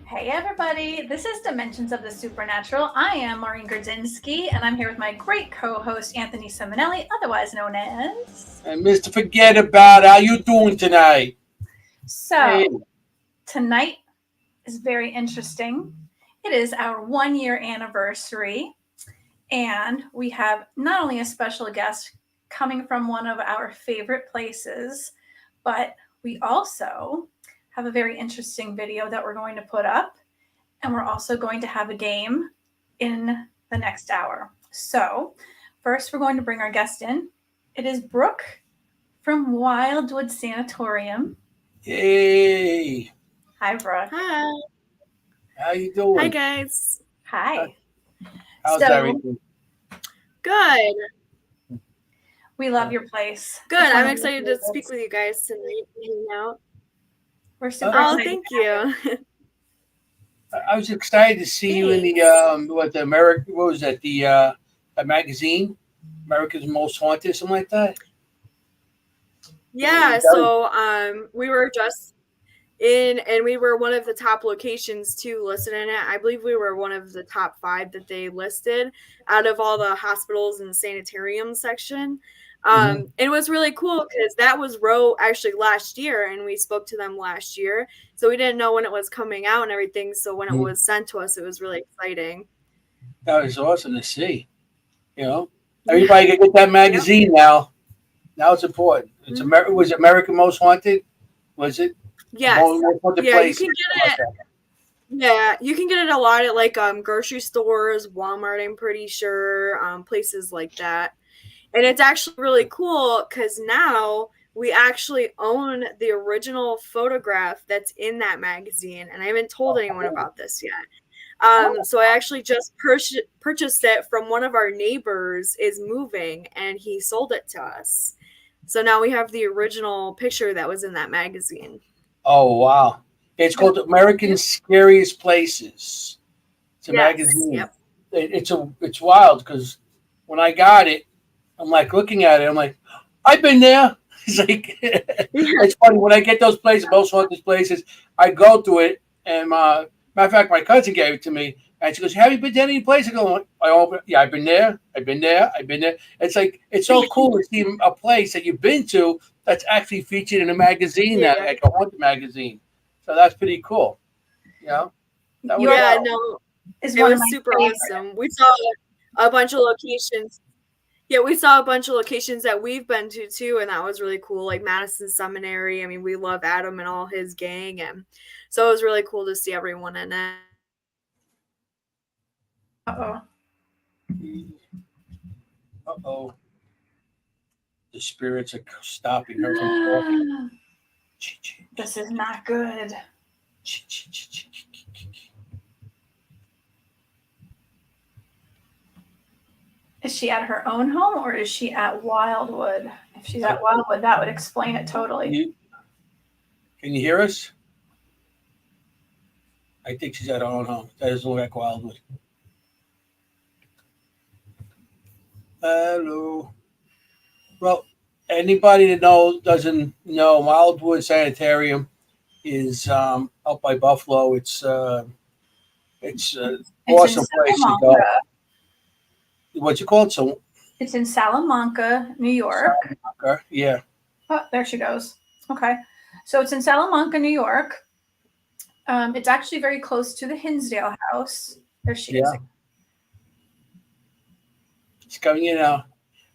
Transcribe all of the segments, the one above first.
Hey everybody, this is Dimensions of the Supernatural. I am Maureen Grudzinski, and I'm here with my great co-host Anthony Simonelli, otherwise known as... And Mr. Forget About It, how you doing tonight? So, Hey. Tonight is very interesting. It is our 1-year anniversary, and we have not only a special guest coming from one of our favorite places, but we also have a very interesting video that we're going to put up, and we're also going to have a game in the next hour. So first we're going to bring our guest in. It is Brooke from Wildwood Sanatorium. Hey. Hi, Brooke. Hi. How you doing? Hi, guys. Hi. How's everything? Good. We love your place. Good. I'm excited to speak with you guys tonight and hang out. We're super Oh, excited. thank you. I was excited to see you in the magazine, America's Most Haunted, something like that. Yeah, so we were just in, and we were one of the top locations too listed in it. I believe we were one of the top 5 that they listed out of all the hospitals and sanitarium section. It was really cool because that was actually last year, and we spoke to them last year, so we didn't know when it was coming out and everything. So when it was sent to us, it was really exciting. That was awesome to see. You know, everybody can get that magazine now. Now it's important. It's was it American Most Haunted? Was it? Yes. Yeah, you can get it. Yeah, you can get it a lot at like grocery stores, Walmart. I'm pretty sure, places like that. And it's actually really cool because now we actually own the original photograph that's in that magazine, and I haven't told anyone about this yet. So I actually just purchased it from one of our neighbors is moving, and he sold it to us. So now we have the original picture that was in that magazine. Oh, wow. It's called American Scariest Places. It's a magazine. Yep. It's wild because when I got it, I'm like looking at it. I'm like, I've been there. It's like it's funny when I get those places, most haunted places. I go to it, and matter of fact, my cousin gave it to me, and she goes, "Have you been to any place?" I go, "Yeah, I've been there. I've been there. I've been there." It's like it's so cool to see a place that you've been to that's actually featured in a magazine, that like a haunted magazine. So that's pretty cool. You know? It was super awesome. We saw a bunch of locations. Yeah, we saw a bunch of locations that we've been to too, and that was really cool. Like Madison Seminary. I mean, we love Adam and all his gang, and so it was really cool to see everyone in it. Uh-oh. The spirits are stopping her from talking. This is not good. Is she at her own home, or is she at Wildwood? If she's at Wildwood, that would explain it totally. Can you hear us? I think she's at her own home. That doesn't look like Wildwood. Hello. Well, anybody that doesn't know, Wildwood Sanitarium is out by Buffalo. It's an awesome place to go. What's it called? So it's in Salamanca, New York. Salamanca, yeah. Oh, there she goes. Okay. So it's in Salamanca, New York. It's actually very close to the Hinsdale house. There she is. She's coming in now.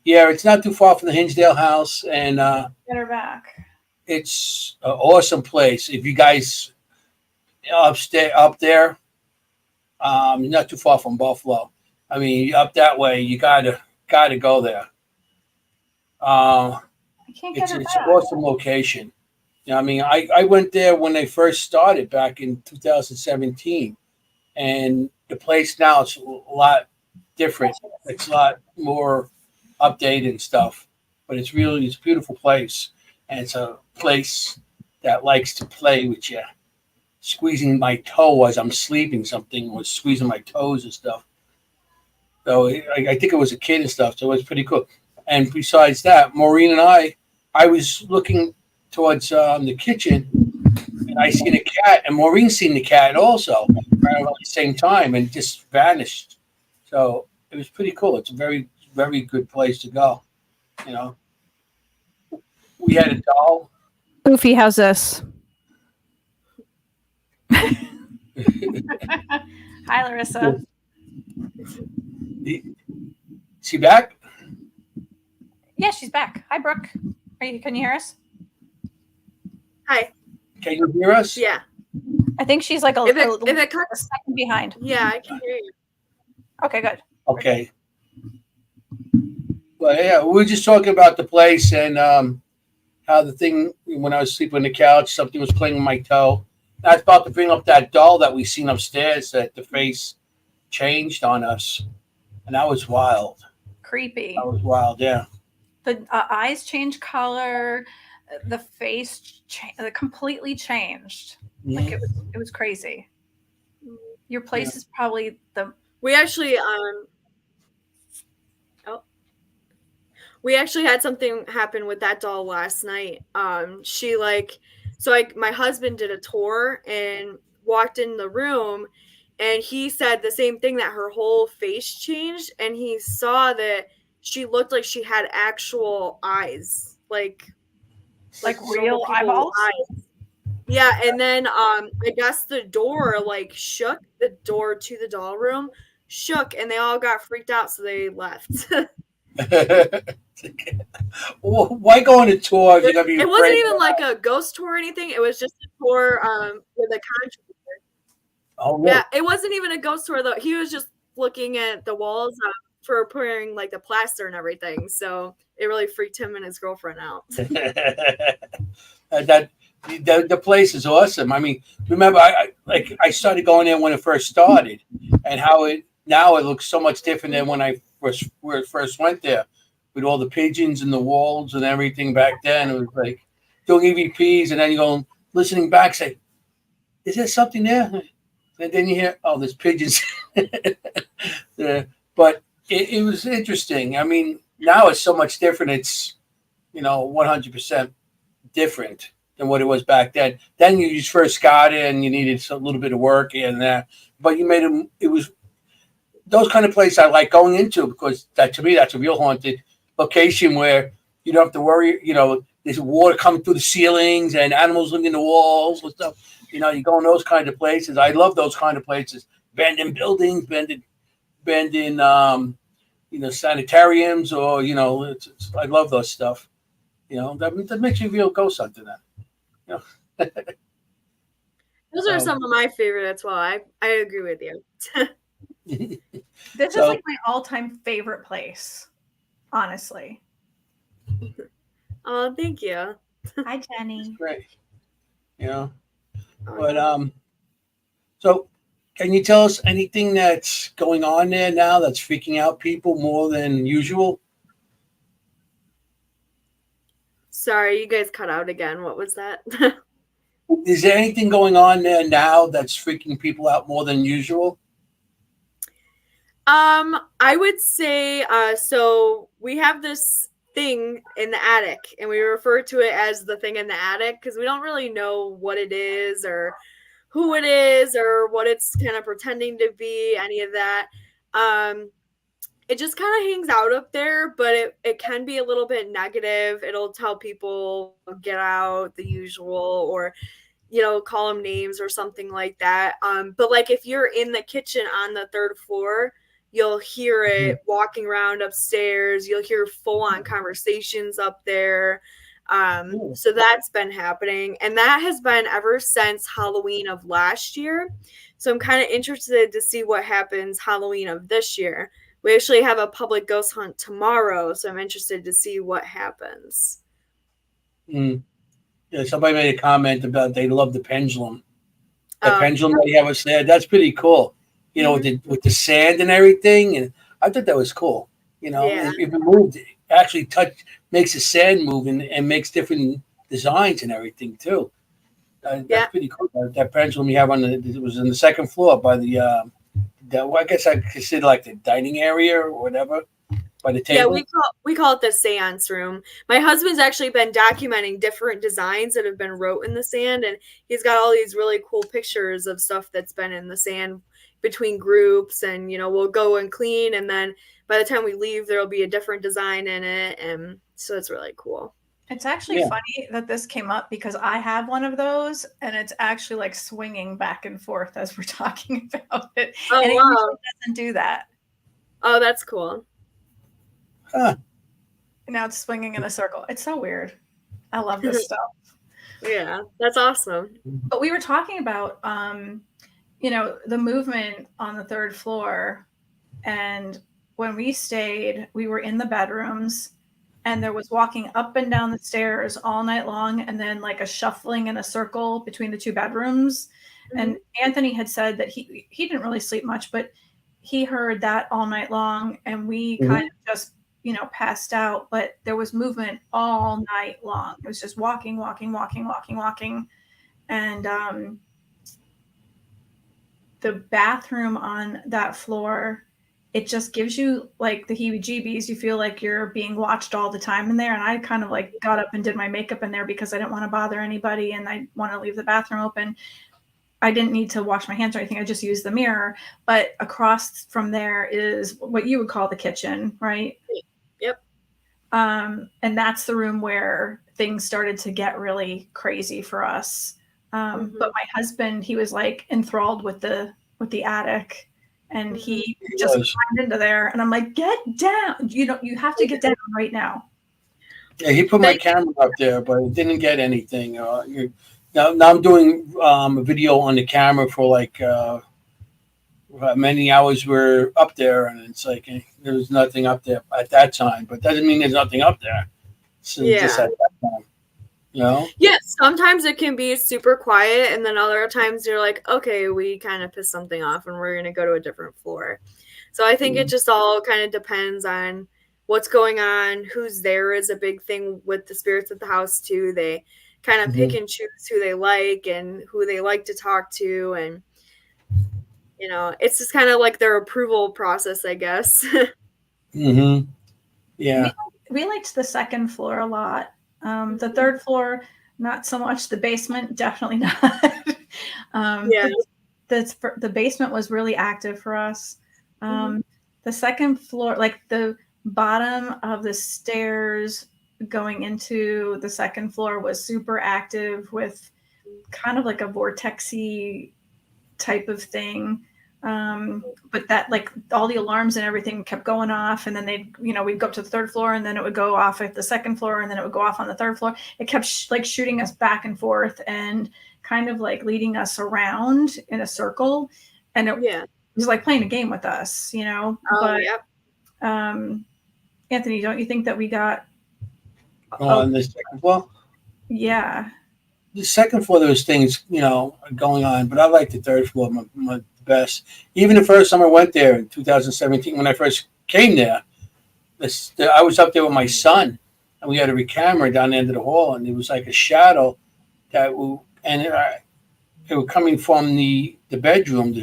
Yeah, it's not too far from the Hinsdale house, and get her back. It's an awesome place. If you guys up there, not too far from Buffalo. I mean, up that way, you gotta go there. It's an awesome location. You know, I mean, I went there when they first started back in 2017, and the place now is a lot different. It's a lot more updated and stuff, but it's a beautiful place, and it's a place that likes to play with you. Squeezing my toe as I'm sleeping, something was squeezing my toes and stuff. So I think it was a kid and stuff, so it was pretty cool. And besides that, Maureen and I was looking towards the kitchen, and I seen a cat, and Maureen seen the cat also around the same time, and just vanished. So it was pretty cool. It's a very, very good place to go. You know, we had a doll. Goofy, how's this? Hi, Larissa. She back? Yeah, she's back. Hi, Brooke. Can you hear us? Hi. Can you hear us? Yeah. I think she's like If it a cuts, second behind. yeah, I can hear you. Okay, good. Okay. Well, yeah, we were just talking about the place and how the thing, when I was sleeping on the couch, something was playing with my toe. I was about to bring up that doll that we seen upstairs that the face changed on us. And that was wild. Creepy. That was wild, yeah. The eyes changed color. The face completely changed. Like it was crazy. Your place is probably We actually had something happen with that doll last night. My husband did a tour and walked in the room, and he said the same thing, that her whole face changed, and he saw that she looked like she had actual eyes, like real eyeballs. eyes. Yeah, and then I guess the door shook. The door to the doll room shook, and they all got freaked out, so they left. Why go on a tour? If you're gonna be it wasn't even like a ghost tour or anything. It was just a tour with a contractor. Oh, no. Yeah, it wasn't even a ghost tour though. He was just looking at the walls for pouring like the plaster and everything. So it really freaked him and his girlfriend out. The place is awesome. I mean, remember, I started going there when it first started, and how it looks so much different than when I first went there, with all the pigeons and the walls and everything. Back then, it was like doing EVPs, and then you go listening back, say, "Is there something there?" And then you hear, "Oh, there's pigeons." But it was interesting. I mean, now it's so much different. It's 100% different than what it was back then. Then you just first got in, you needed a little bit of work and that, but you made them. It was those kind of places I like going into, because to me that's a real haunted location where you don't have to worry. There's water coming through the ceilings and animals living in the walls and stuff. You go in those kind of places. I love those kind of places. Abandoned buildings, abandoned sanitariums, or I love those stuff. That makes you feel ghost hunting. That. Those are some of my favorites. Well, I agree with you. This is like my all-time favorite place, honestly. Oh, thank you. Hi, Jenny. Great. But so can you tell us anything that's going on there now that's freaking out people more than usual? Sorry, you guys cut out again. What was that? Is there anything going on there now that's freaking people out more than usual? I would say so we have this thing in the attic, and we refer to it as the thing in the attic because we don't really know what it is or who it is or what it's kind of pretending to be, any of that. It just kind of hangs out up there, but it can be a little bit negative. It'll tell people get out, the usual, or call them names or something like that. But like if you're in the kitchen on the third floor, you'll hear it walking around upstairs. You'll hear full-on conversations up there. So that's been happening. And that has been ever since Halloween of last year. So I'm kind of interested to see what happens Halloween of this year. We actually have a public ghost hunt tomorrow. So I'm interested to see what happens. Yeah, somebody made a comment about they love the pendulum. The pendulum that you have us there, that's pretty cool. With the sand and everything, and I thought that was cool. If it moved, it actually makes the sand move and makes different designs and everything too. That's pretty cool. That pendulum you have it was in the second floor by I guess I consider like the dining area or whatever. by the table? Yeah, we call it the seance room. My husband's actually been documenting different designs that have been wrote in the sand, and he's got all these really cool pictures of stuff that's been in the sand between groups, and we'll go and clean, and then by the time we leave there'll be a different design in it, and so it's really cool. It's actually funny that this came up because I have one of those, and it's actually like swinging back and forth as we're talking about it. Oh, and it wow. usually doesn't do that. Oh, that's cool. Huh. Now it's swinging in a circle. It's so weird. I love this stuff. Yeah, that's awesome. But we were talking about, the movement on the third floor. And when we stayed, we were in the bedrooms, and there was walking up and down the stairs all night long, and then like a shuffling in a circle between the two bedrooms. Mm-hmm. And Anthony had said that he didn't really sleep much, but he heard that all night long, and we kind of just passed out, but there was movement all night long. It was just walking. And the bathroom on that floor, it just gives you like the heebie-jeebies. You feel like you're being watched all the time in there. And I kind of like got up and did my makeup in there because I didn't want to bother anybody, and I want to leave the bathroom open. I didn't need to wash my hands or anything. I just used the mirror. But across from there is what you would call the kitchen, right? Yep. And that's the room where things started to get really crazy for us. But my husband, he was like enthralled with the attic, and he just climbed into there. And I'm like, get down! You have to get down right now. Yeah, he put my camera up there, but it didn't get anything. Now I'm doing a video on the camera for like many hours we're up there, and it's like there was nothing up there at that time. But doesn't mean there's nothing up there. So just at that time, Yeah, sometimes it can be super quiet, and then other times you're like, okay, we kind of pissed something off, and we're gonna go to a different floor. So I think it just all kind of depends on what's going on. Who's there is a big thing with the spirits at the house too. They kind of pick and choose who they like and who they like to talk to, and it's just kind of like their approval process, I guess. Yeah, we liked the second floor a lot. The third floor, not so much. The basement, definitely not. The basement was really active for us. The second floor, like the bottom of the stairs going into the second floor, was super active with kind of like a vortexy type of thing. But that, like, all the alarms and everything kept going off, and then we'd go up to the third floor, and then it would go off at the second floor, and then it would go off on the third floor. It kept shooting us back and forth and kind of like leading us around in a circle. And it was like playing a game with us, Anthony, don't you think that we got on the second floor? Yeah. The second floor, there was things, going on, but I like the third floor my best. Even the first time I went there in 2017, when I first came there, I was up there with my son, and we had a camera down the end of the hall, and it was like a shadow it was coming from the bedroom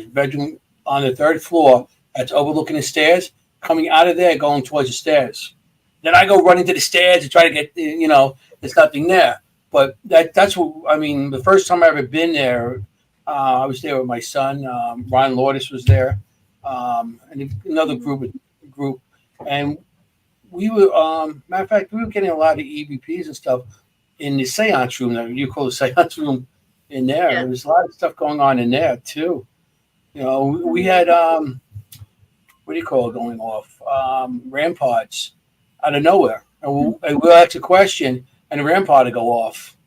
on the third floor that's overlooking the stairs, coming out of there, going towards the stairs. Then I go running to the stairs to try to get, there's nothing there. But that's what, the first time I ever been there, I was there with my son. Ron Lourdes was there, and another group. And we were, matter of fact, we were getting a lot of EVPs and stuff in the seance room, that you call the seance room in there. Yeah. There was a lot of stuff going on in there, too. We had, what do you call it going off? RAM pods out of nowhere. And we'll ask a question, and the RAM pod would go off.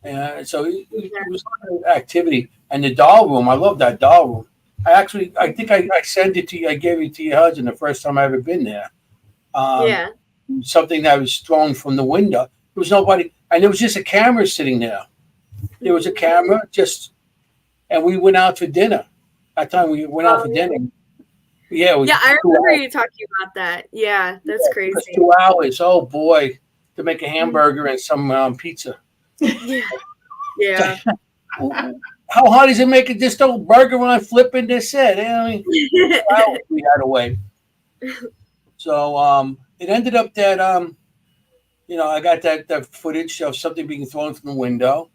And so it was a lot of activity. And the doll room, I love that doll room. I think I sent it to you. I gave it to your husband the first time I ever been there. Something that was thrown from the window. There was nobody, and there was just a camera sitting there. There was a camera, and we went out for dinner. That time we went out for dinner. Yeah, I remember you talking about that. Yeah, that's crazy. 2 hours. Oh boy, to make a hamburger and some pizza. Yeah. How hard is it making just a burger when I'm flipping this set? We had a way. So it ended up that I got that footage of something being thrown from the window,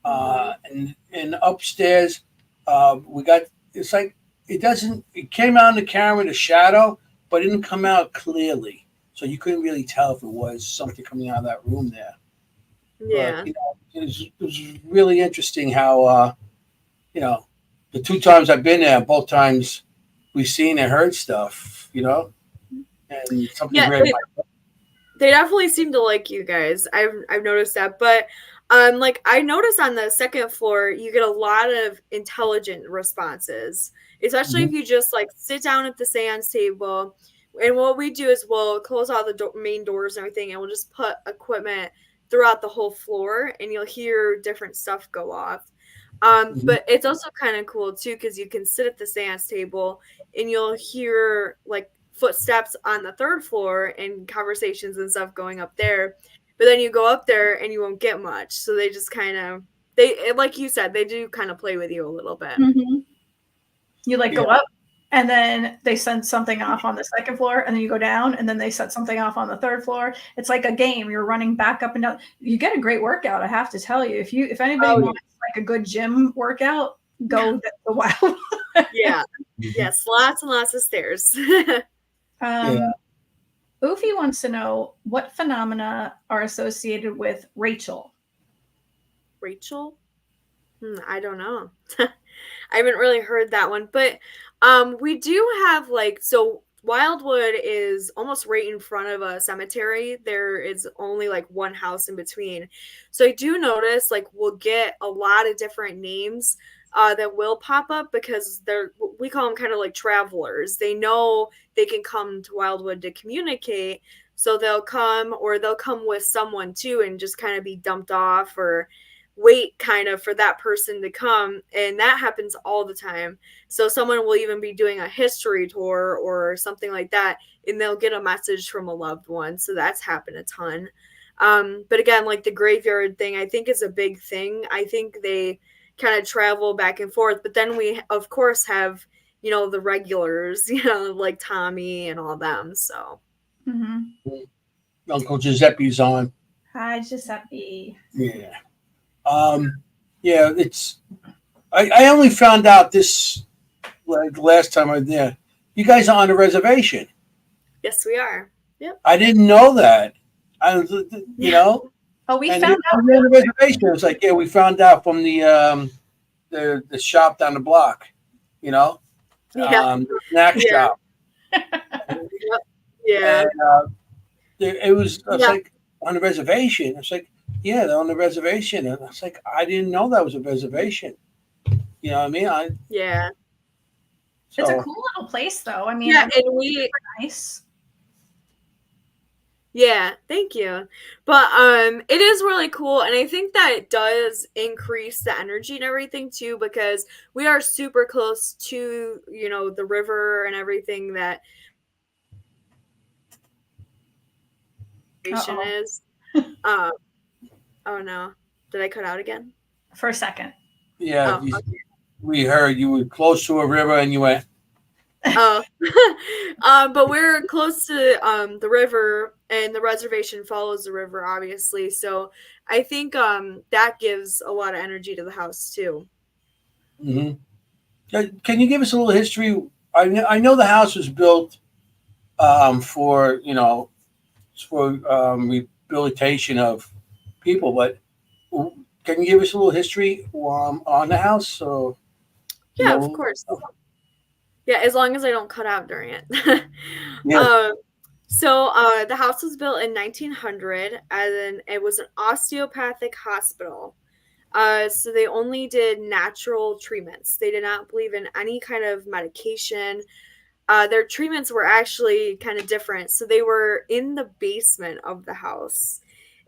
and upstairs we got it's like it came out in the camera the shadow, but it didn't come out clearly, so you couldn't really tell if it was something coming out of that room there. Yeah. But it was really interesting how the 2 times I've been there, both times we've seen and heard stuff, and something Yeah, they definitely seem to like you guys. I've noticed that, but like I noticed on the second floor, you get a lot of intelligent responses, especially if you just like sit down at the seance table. And what we do is we'll close all the main doors and everything, and we'll just put equipment throughout the whole floor, and you'll hear different stuff go off. But it's also kind of cool too, because you can sit at the seance table and you'll hear like footsteps on the 3rd floor and conversations and stuff going up there. But then you go up there and you won't get much. So they just kind of, like you said, they do kind of play with you a little bit. You go up, and then they send something off on the 2nd floor, and then you go down, and then they set something off on the 3rd floor. It's like a game. You're running back up and down. You get a great workout, I have to tell you. If anybody wants like a good gym workout, go to the Wildwood. Yes, lots and lots of stairs. Ufi wants to know what phenomena are associated with Rachel. Rachel? I don't know. I haven't really heard that one, but we do have so Wildwood is almost right in front of a cemetery. There is only one house in between. So I do notice we'll get a lot of different names that will pop up because we call them kind of like travelers. They know they can come to Wildwood to communicate. So they'll come, or they'll come with someone too and just kind of be dumped off or wait kind of for that person to come. And that happens all the time. So someone will even be doing a history tour or something like that, and they'll get a message from a loved one. So that's happened a ton. But again, the graveyard thing, I think is a big thing. I think they kind of travel back and forth, but then we of course have, the regulars, like Tommy and all them. So Uncle Giuseppe's on. Hi, Giuseppe. Yeah. It's I only found out this the last time I was there. You guys are on a reservation. Yes, we are. Yep. I didn't know that. Oh, we and found out on the reservation. It was we found out from the shop down the block. The snack shop. Yeah. And, it was on the reservation. It's they're on the reservation. And it's I didn't know that was a reservation. You know what I mean? Yeah. So, it's a cool little place, though. I mean, and we nice. Yeah, thank you. But it is really cool, and I think that it does increase the energy and everything too, because we are super close to, the river and everything that is. Oh no. Did I cut out again? For a second. Yeah. Okay. We heard you were close to a river and you went. Oh, but we're close to the river, and the reservation follows the river, obviously. So I think that gives a lot of energy to the house too. Mm-hmm. Can you give us a little history? I know the house was built for rehabilitation of people, but can you give us a little history on the house? So yeah, of course. Yeah, as long as I don't cut out during it. So the house was built in 1900, and it was an osteopathic hospital. So they only did natural treatments. They did not believe in any kind of medication. Their treatments were actually kind of different. So they were in the basement of the house,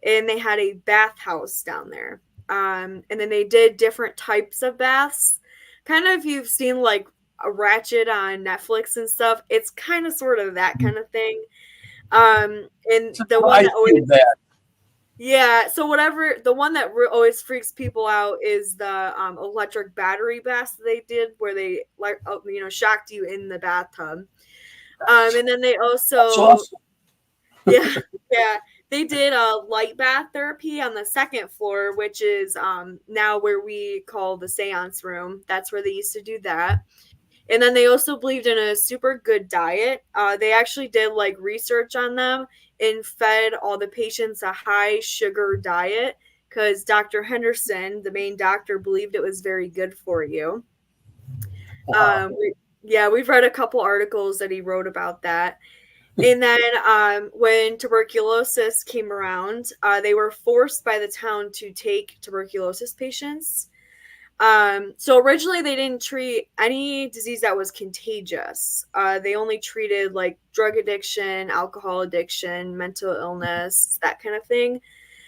and they had a bathhouse down there. And then they did different types of baths. Kind of, you've seen a Ratchet on Netflix and stuff. It's kind of sort of that kind of thing. And the one that always, so the one that always freaks people out is the electric battery baths they did, where they shocked you in the bathtub. And then they That's also, awesome. yeah, yeah, they did a light bath therapy on the second floor, which is now where we call the seance room. That's where they used to do that. And then they also believed in a super good diet. They actually did like research on them and fed all the patients a high sugar diet because Dr. Henderson, the main doctor, believed it was very good for you. Wow. We've read a couple articles that he wrote about that. And then when tuberculosis came around, they were forced by the town to take tuberculosis patients. So originally they didn't treat any disease that was contagious. They only treated like drug addiction, alcohol addiction, mental illness, that kind of thing.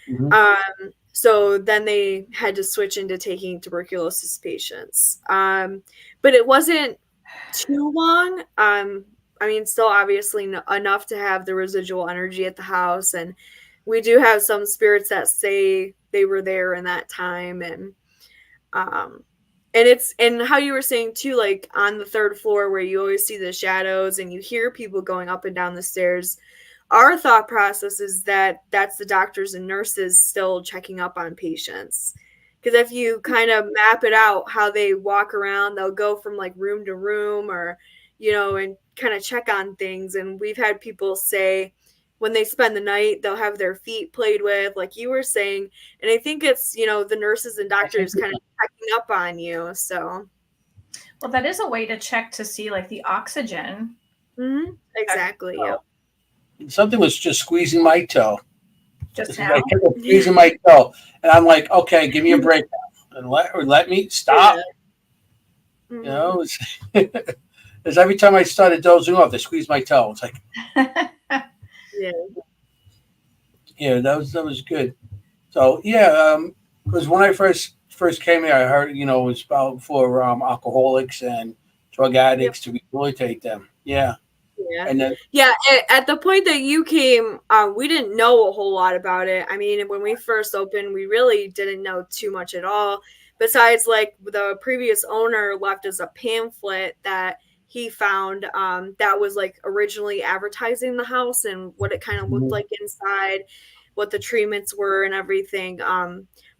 Mm-hmm. So then they had to switch into taking tuberculosis patients. But it wasn't too long. I mean, still obviously enough to have the residual energy at the house. And we do have some spirits that say they were there in that time. And it's, and how you were saying too, like on the third floor where you always see the shadows and you hear people going up and down the stairs. Our thought process is that that's the doctors and nurses still checking up on patients. Because if you kind of map it out how they walk around, they'll go from like room to room or, and kind of check on things. And we've had people say when they spend the night, they'll have their feet played with, like you were saying. And I think it's, the nurses and doctors kind of checking up on you. So. Well, that is a way to check to see like the oxygen. Mm-hmm. Exactly. Yep. Something was just squeezing my toe. Just now? Like, squeezing my toe. And I'm like, okay, give me a break now. And let me stop. Yeah. Mm-hmm. It's every time I started dozing off, they squeezed my toe. It's like, yeah, that was good. So because when I first came here, I heard it was about for alcoholics and drug addicts to rehabilitate them. Yeah. Yeah. And then, at the point that you came, we didn't know a whole lot about it. I mean, when we first opened, we really didn't know too much at all. Besides, like the previous owner left us a pamphlet that he found that was like originally advertising the house and what it kind of looked like inside, what the treatments were and everything.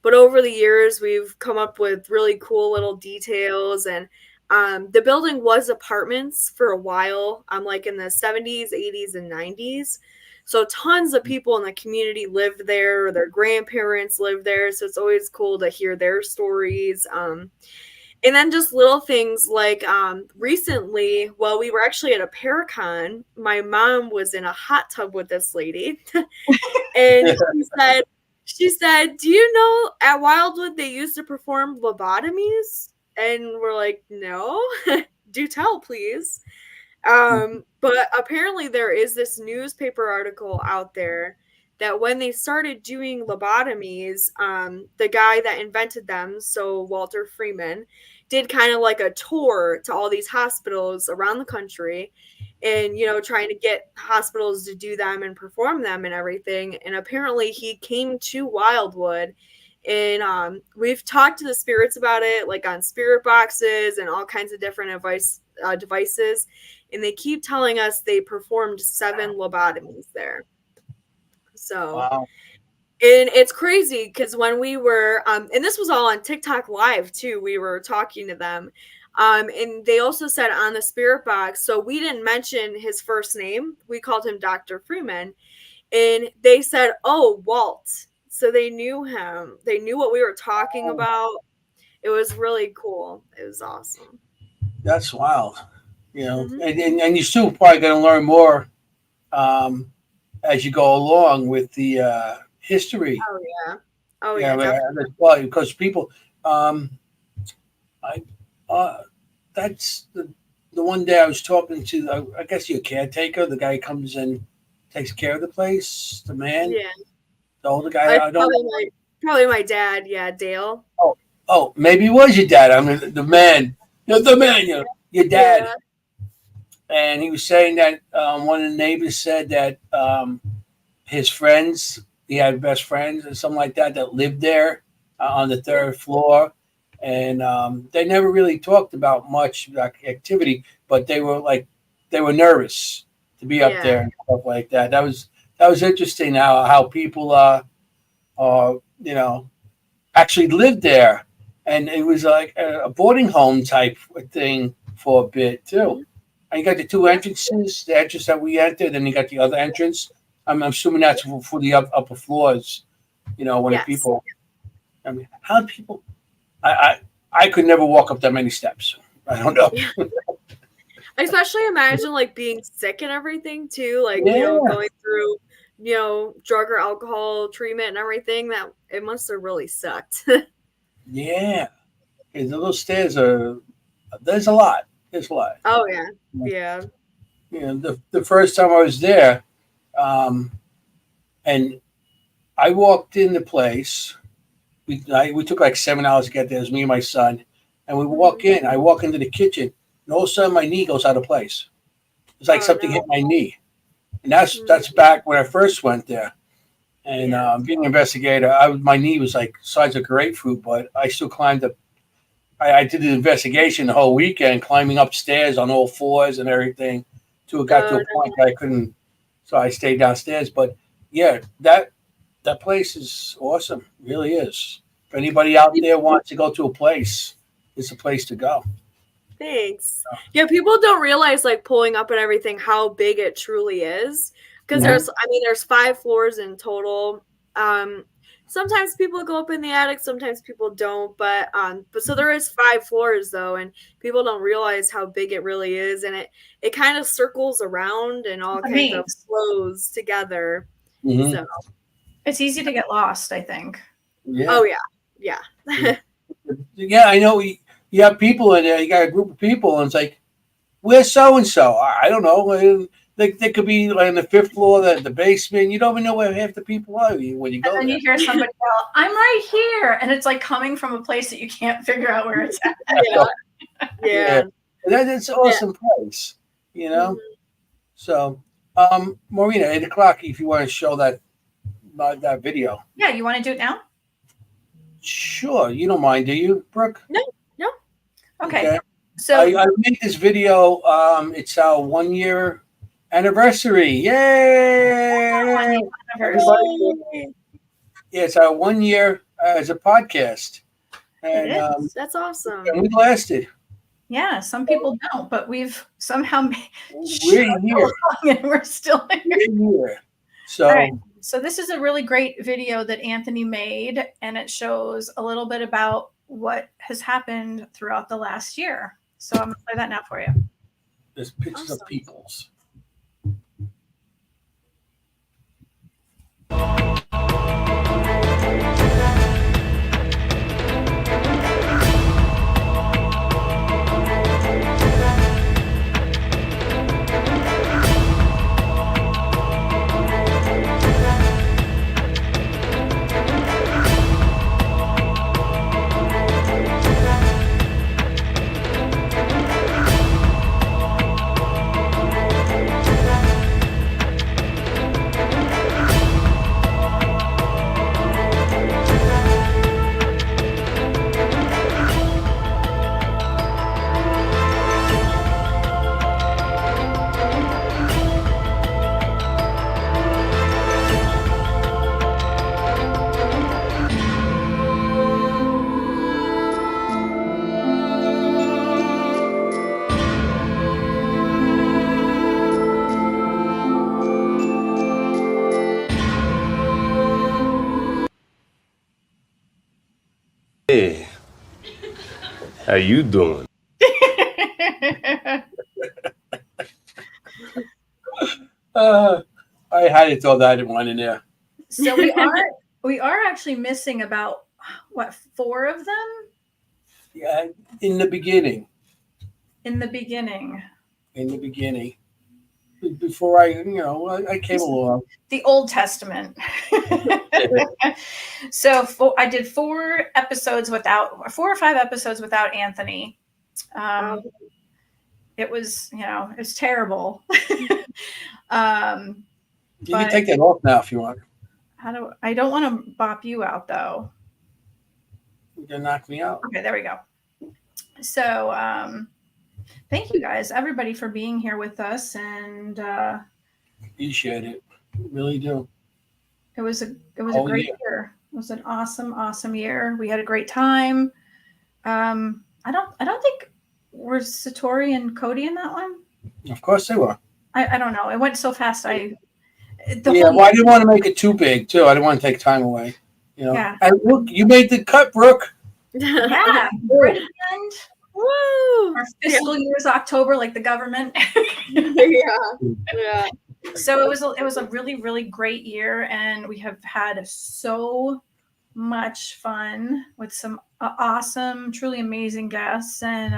But over the years, we've come up with really cool little details. And the building was apartments for a while, like in the 70s, 80s, and 90s. So tons of people in the community lived there, or their grandparents lived there. So it's always cool to hear their stories. And then just little things like recently, while we were actually at a Paracon, my mom was in a hot tub with this lady. And she said, do you know at Wildwood they used to perform lobotomies? And we're like, no, do tell, please. But apparently there is this newspaper article out there that when they started doing lobotomies, the guy that invented them, so Walter Freeman, did kind of like a tour to all these hospitals around the country and, trying to get hospitals to do them and perform them and everything. And apparently he came to Wildwood. And we've talked to the spirits about it, like on spirit boxes and all kinds of different devices. And they keep telling us they performed 7 lobotomies there. So, wow. And it's crazy because when we were, and this was all on TikTok Live too, we were talking to them. And they also said on the spirit box, so we didn't mention his first name. We called him Dr. Freeman. And they said, oh, Walt. So they knew him. They knew what we were talking about. It was really cool. It was awesome. That's wild. And you're still probably going to learn more as you go along with the history. Oh yeah. That's why, because people, that's the one day I was talking to. I guess your caretaker, the guy who comes and takes care of the place, the man. Yeah. The older guy. Probably my dad. Yeah, Dale. Oh, maybe it was your dad. I mean, the man. The man. Your dad. Yeah. And he was saying that one of the neighbors said that his friends, he had best friends or something like that lived there on the 3rd floor. And they never really talked about much activity, but they they were nervous to be up there and stuff like that. That was interesting how people actually lived there, and it was like a boarding home type thing for a bit too. And you got the two entrances, the entrance that we entered, then you got the other entrance. I'm assuming that's for the upper floors. When the people. I mean, how do people? I could never walk up that many steps. I don't know. Especially imagine like being sick and everything too, like going through drug or alcohol treatment and everything. That it must have really sucked. Yeah, the little stairs are. There's a lot. There's a lot. Oh yeah. The first time I was there, and I walked in the place. We took like 7 hours to get there. It was me and my son, and we walk in. I walk into the kitchen, and all of a sudden my knee goes out of place. It's like something hit my knee, and that's back when I first went there. And being an investigator, my knee was like the size of grapefruit, but I still climbed up. I did the investigation the whole weekend, climbing upstairs on all fours and everything, till it got to a point that I couldn't. So I stayed downstairs. But yeah, that place is awesome. It really is. If anybody out there wants to go to a place, it's a place to go. Thanks. Yeah, people don't realize like pulling up and everything how big it truly is, because there's 5 floors in total. Sometimes people go up in the attic, sometimes people don't, but so there is 5 floors though, and people don't realize how big it really is, and it kind of circles around and all kinds of flows together. Mm-hmm. So it's easy to get lost, I think. Yeah. Oh yeah. Yeah, I know. You have people in there. You got a group of people, and it's like, where's so and so? I don't know. They could be like on the 5th floor, the basement. You don't even know where half the people are when you go there. And then you hear somebody yell, "I'm right here," and it's like coming from a place that you can't figure out where it's at. Yeah. That's an awesome place, Mm-hmm. So, Maureen, at 8:00, if you want to show that video. Yeah, you want to do it now? Sure, you don't mind, do you, Brooke? No. Okay. So I made this video. It's our 1-year anniversary. Yay! Yeah, it's our 1 year as a podcast, and that's awesome. And we lasted. Yeah, some people don't, but we've somehow we're here, and we're still here. We're here. So. All right. So this is a really great video that Anthony made, and it shows a little bit about what has happened throughout the last year. So I'm going to play that now for you. There's pictures of peoples. Hey, how you doing? I had to throw that one in there. So we are actually missing about 4 of them? Yeah, in the beginning. In the beginning. Before I came along. The Old Testament. So I did 4 or 5 episodes without Anthony. It was terrible. You can take that off now if you want. I don't want to bop you out though. You're gonna knock me out. Okay, there we go. So Thank you guys, everybody, for being here with us, and Appreciate it. Really do. it was a great year. It was an awesome year. We had a great time. I don't think were Satori and Cody in that one. Of course they were. I don't know. It went so fast. I didn't want to make it too big too. I didn't want to take time away. Yeah. And look, you made the cut, Brooke. Yeah. Right at the end. Woo! Our fiscal year is October, like the government. Yeah. So it was a really, really great year, and we have had so much fun with some awesome, truly amazing guests. And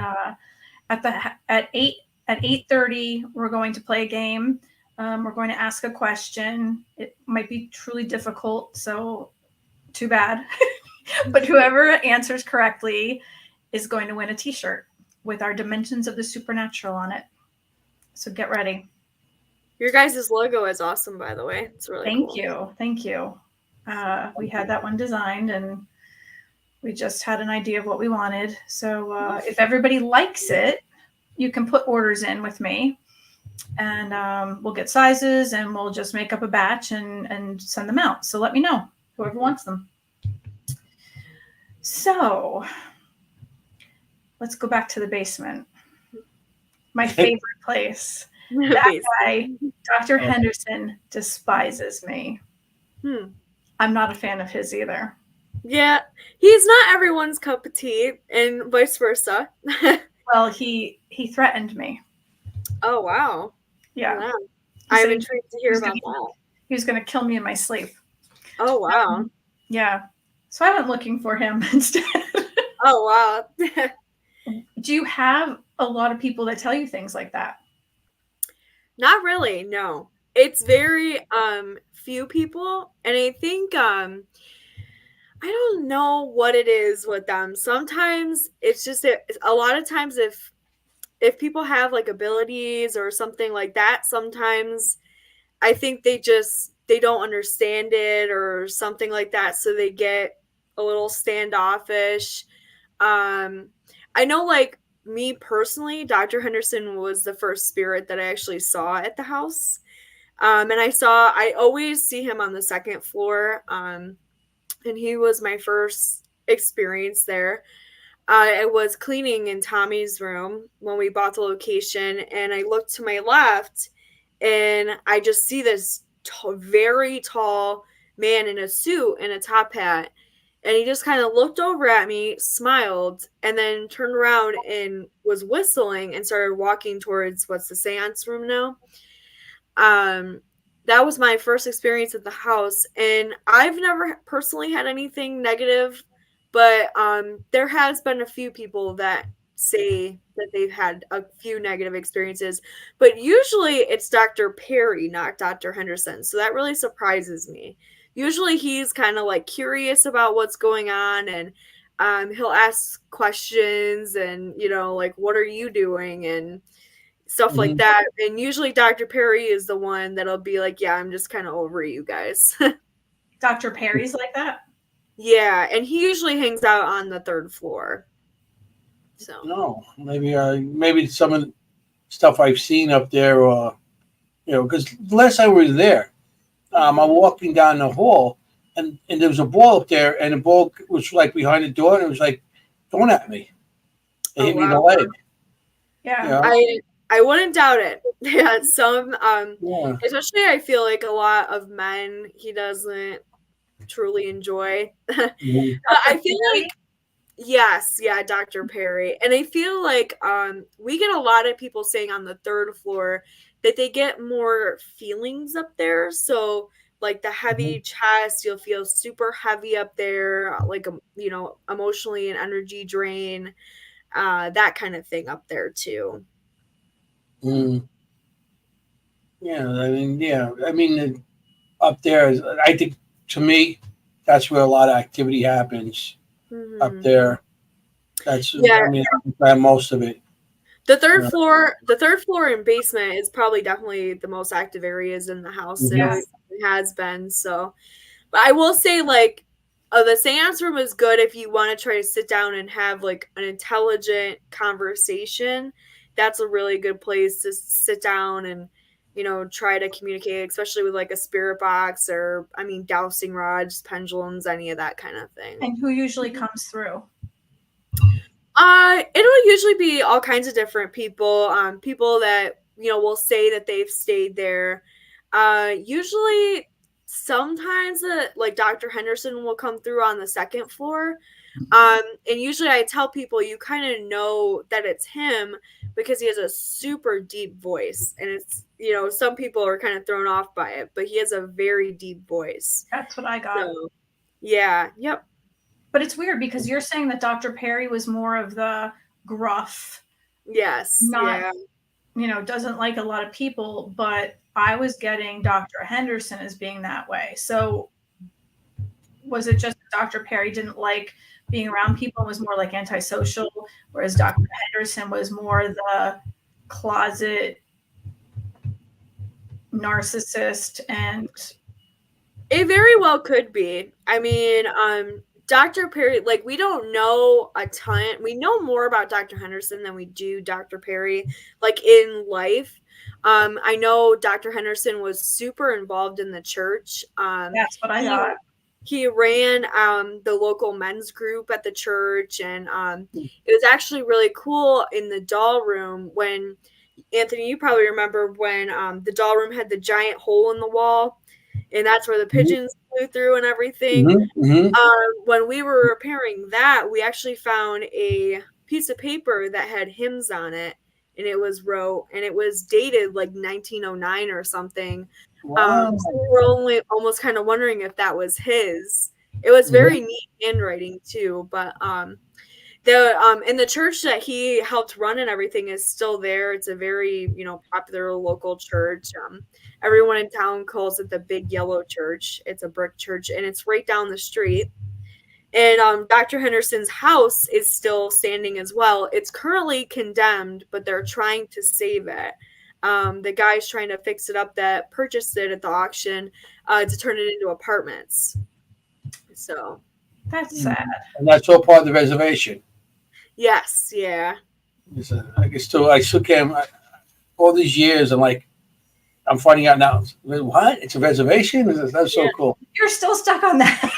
at 8:30, we're going to play a game. We're going to ask a question. It might be truly difficult, so too bad. But whoever answers correctly is going to win a T-shirt with our Dimensions of the Supernatural on it. So get ready. Your guys' logo is awesome, by the way. It's really cool. Thank you. We had that one designed, and we just had an idea of what we wanted. So if everybody likes it, you can put orders in with me, and we'll get sizes, and we'll just make up a batch and send them out. So let me know, whoever wants them. So let's go back to the basement. My favorite place. That guy, Dr. Henderson, despises me. I'm not a fan of his either. Yeah, he's not everyone's cup of tea, and vice versa. Well, he threatened me. Oh, wow. Yeah. Wow. I'm intrigued to hear about that. He was going to kill me in my sleep. Oh, wow. Yeah. So I went looking for him instead. Oh, wow. Do you have a lot of people that tell you things like that? Not really, no. It's very few people, and I think I don't know what it is with them. Sometimes it's just a lot of times if people have like abilities or something like that, sometimes I think they don't understand it or something like that, so they get a little standoffish. I know, like, me personally, Dr. Henderson was the first spirit that I actually saw at the house. And I always see him on the second floor. And he was my first experience there. I was cleaning in Tommy's room when we bought the location, and I looked to my left, and I just see this very tall man in a suit and a top hat. And he just kind of looked over at me, smiled, and then turned around and was whistling and started walking towards what's the seance room now. That was my first experience at the house, and I've never personally had anything negative, but there has been a few people that say that they've had a few negative experiences, but usually it's Dr. Perry, not Dr. Henderson. So that really surprises me. Usually he's kind of like curious about what's going on, and he'll ask questions and, like, what are you doing and stuff like that. And usually Dr. Perry is the one that'll be like, yeah, I'm just kind of over you guys. Dr. Perry's like that? Yeah, and he usually hangs out on the third floor. So no, maybe some of the stuff I've seen up there, because the last time we were there, I'm walking down the hall, and there was a ball up there, and the ball was like behind the door, and it was like going at me. It hit me in the leg. Yeah. I wouldn't doubt it. Yeah, especially I feel like a lot of men he doesn't truly enjoy. I feel like yes, yeah, Dr. Perry. And I feel like we get a lot of people saying on the third floor that they get more feelings up there. So like the heavy chest, you'll feel super heavy up there, like emotionally and energy drain, that kind of thing up there too. Yeah, I mean, up there, I think, to me, that's where a lot of activity happens. Up there. That's most of it. The third floor and basement is probably definitely the most active areas in the house. It has been. So, but I will say, like, the seance room is good if you want to try to sit down and have like an intelligent conversation. that's a really good place to sit down and, you know, try to communicate, especially with like a spirit box or, I mean, dowsing rods, pendulums, any of that kind of thing. And who usually comes through? It'll usually be all kinds of different people. People that, you know, will say that they've stayed there. Usually, sometimes like Dr. Henderson will come through on the second floor. And usually I tell people you kind of know that it's him because he has a super deep voice. And it's, you know, some people are kind of thrown off by it, but he has a very deep voice. That's what I got. So, yeah. Yep. But it's weird because you're saying that Dr. Perry was more of the gruff. Yes. Not, you know, doesn't like a lot of people, but I was getting Dr. Henderson as being that way. So was it just Dr. Perry didn't like being around people and was more like antisocial, whereas Dr. Henderson was more the closet narcissist? And it very well could be. I mean, Dr. Perry, like, we don't know a ton. We know more about Dr. Henderson than we do Dr. Perry, like, in life. I know Dr. Henderson was super involved in the church. That's what I thought. He ran the local men's group at the church, and it was actually really cool in the doll room when, Anthony, you probably remember when the doll room had the giant hole in the wall, and that's where the pigeons flew through and everything. When we were repairing that, we actually found a piece of paper that had hymns on it, and it was dated like 1909 or something. Wow. So we were almost kind of wondering if that was his. It was very neat handwriting too, but in the church that he helped run and everything is still there. It's a very, you know, popular local church. Everyone in town calls it the Big Yellow Church. It's a brick church, and it's right down the street. And Dr. Henderson's house is still standing as well. It's currently condemned, but they're trying to save it. The guy's trying to fix it up that purchased it at the auction to turn it into apartments. So that's sad. And that's all part of the reservation. Yes, yeah. I still can't. All these years, I'm finding out now. What? It's a reservation? That's so cool. You're still stuck on that.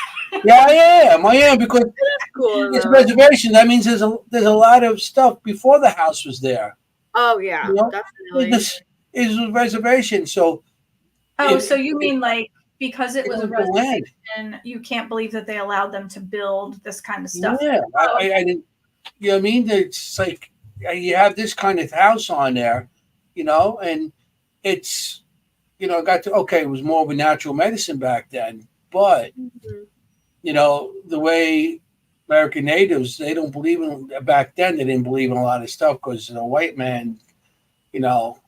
Yeah, I am because cool, it's a reservation. That means there's a lot of stuff before the house was there. Oh yeah, you know? Definitely. This is a reservation, so. Oh, you mean like because it was a reservation, you can't believe that they allowed them to build this kind of stuff? Yeah, I didn't. You know what I mean? It's like you have this kind of house on there, you know, and it's, you know, it was more of a natural medicine back then, but. You know, the way American natives, they don't believe in, back then, they didn't believe in a lot of stuff because the white man, you know,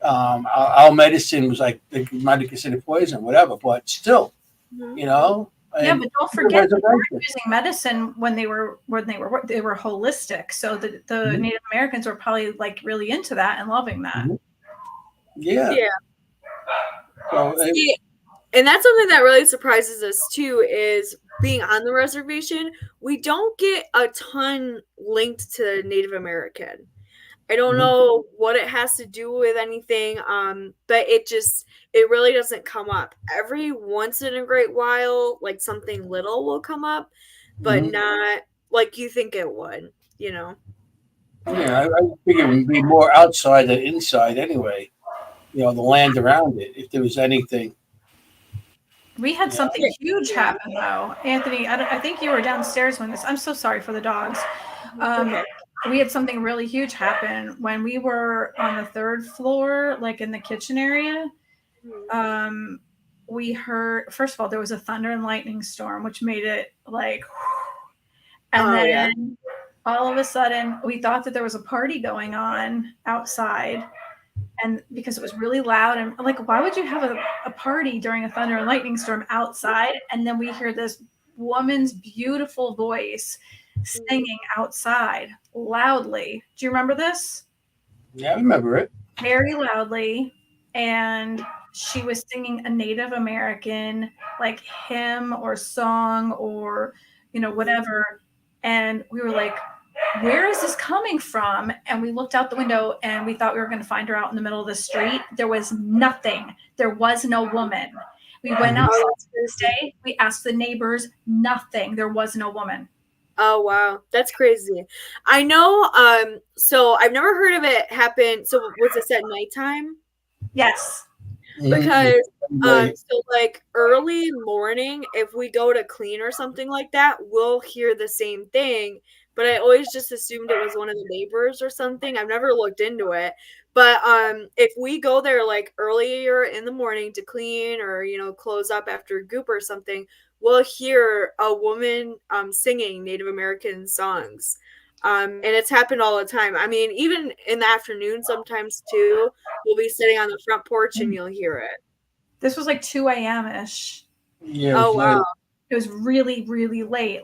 our medicine was like, they might have considered poison, whatever, but still, you know. Yeah, but don't forget they were using medicine when they were holistic. So the Native Americans were probably like really into that and loving that. Yeah. So, and that's something that really surprises us too, is being on the reservation, we don't get a ton linked to Native American. I don't know what it has to do with anything, but it really doesn't come up. Every once in a great while, like something little will come up, but not like you think it would, you know? Yeah, I think it would be more outside than inside anyway. You know, the land around it, if there was anything. We had something huge happen, though. Anthony, I think you were downstairs when this. I'm so sorry for the dogs. We had something really huge happen when we were on the third floor, like in the kitchen area. We heard, first of all, there was a thunder and lightning storm, which made it like, and then all of a sudden, we thought that there was a party going on outside. And because it was really loud, and like, why would you have a party during a thunder and lightning storm outside? And then we hear this woman's beautiful voice singing outside loudly. Do you remember this? Yeah, I remember it. Very loudly. And she was singing a Native American like hymn or song or, you know, whatever. And we were like, where is this coming from? And we looked out the window and we thought we were going to find her out in the middle of the street. There was nothing. There was no woman. We went outside this day. We asked the neighbors, nothing. There was no woman. Oh, wow. That's crazy. I know. So I've never heard of it happen. So was this at nighttime? Yes. Because so like early morning, if we go to clean or something like that, we'll hear the same thing. But I always just assumed it was one of the neighbors or something. I've never looked into it. But if we go there like earlier in the morning to clean or close up after a goop or something, we'll hear a woman singing Native American songs. And it's happened all the time. I mean, even in the afternoon sometimes too, we'll be sitting on the front porch and you'll hear it. This was like 2 a.m. ish. Yeah. Oh, wow. It was really, really late.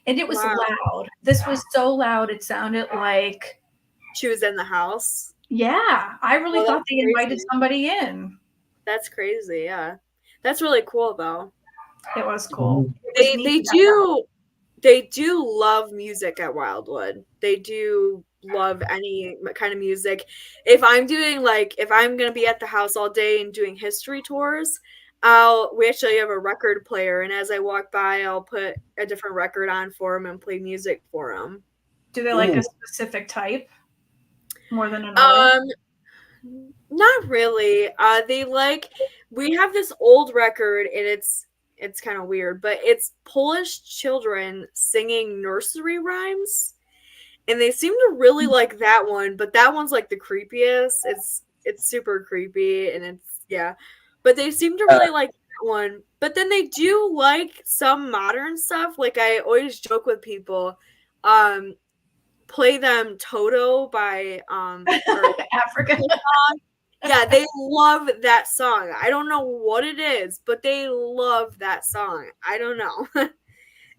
And it was Wow. loud. This was so loud. It sounded like She was in the house. Yeah, I really Well, thought that's they invited crazy. somebody in. That's crazy. Yeah. That's really cool though. It was cool. They do love music at Wildwood. They do love any kind of music. If I'm going to be at the house all day and doing history tours, we actually have a record player, and as I walk by, I'll put a different record on for them and play music for them. Do they like a specific type more than another? Not really. We have this old record, and it's kind of weird, but it's Polish children singing nursery rhymes, and they seem to really like that one. But that one's like the creepiest. It's super creepy, and but they seem to really like that one. But then they do like some modern stuff. Like I always joke with people, play them Toto by Africa. Yeah, they love that song. I don't know what it is, but they love that song. I don't know.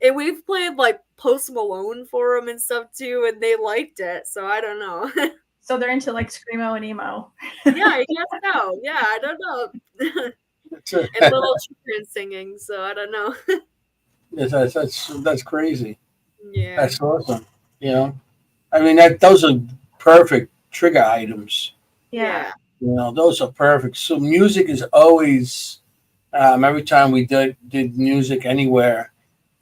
And we've played like Post Malone for them and stuff too, and they liked it. So I don't know. So they're into like screamo and emo. Yeah, I guess so. Yeah, I don't know. And little children singing. So I don't know. Yes, that's crazy. Yeah. That's awesome. I mean those are perfect trigger items. Yeah. Those are perfect. So music is always, every time we did music anywhere,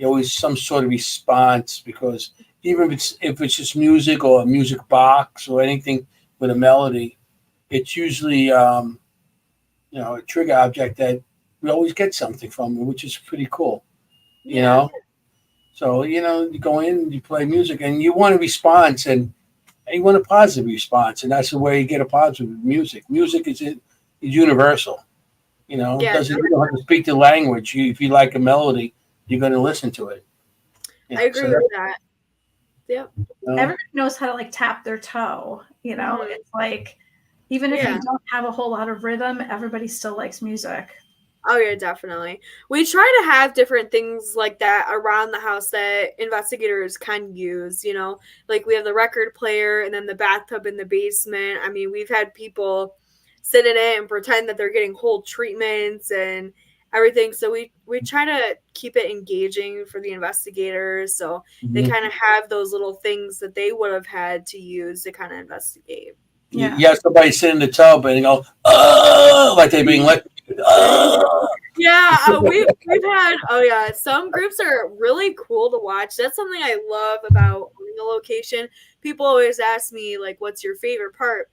always some sort of response, because even if it's just music or a music box or anything with a melody, it's usually a trigger object that we always get something from it, which is pretty cool. So you go in, you play music, and you want a response, and you want a positive response, and that's the way you get a positive music. Music is universal. You don't have to speak the language. If you like a melody, you're going to listen to it. I agree with that. Yep. Everybody knows how to like tap their toe. It's like even if you don't have a whole lot of rhythm, everybody still likes music. Oh yeah, definitely. We try to have different things like that around the house that investigators can use, like we have the record player and then the bathtub in the basement. I mean, we've had people sit in it and pretend that they're getting whole treatments and everything. So we try to keep it engaging for the investigators. So they kind of have those little things that they would have had to use to kind of investigate. Yeah. You have somebody sit in the tub and go, oh, like they're being electrocuted. Oh. Yeah, we've had some groups are really cool to watch. That's something I love about owning a location. People always ask me like, what's your favorite part?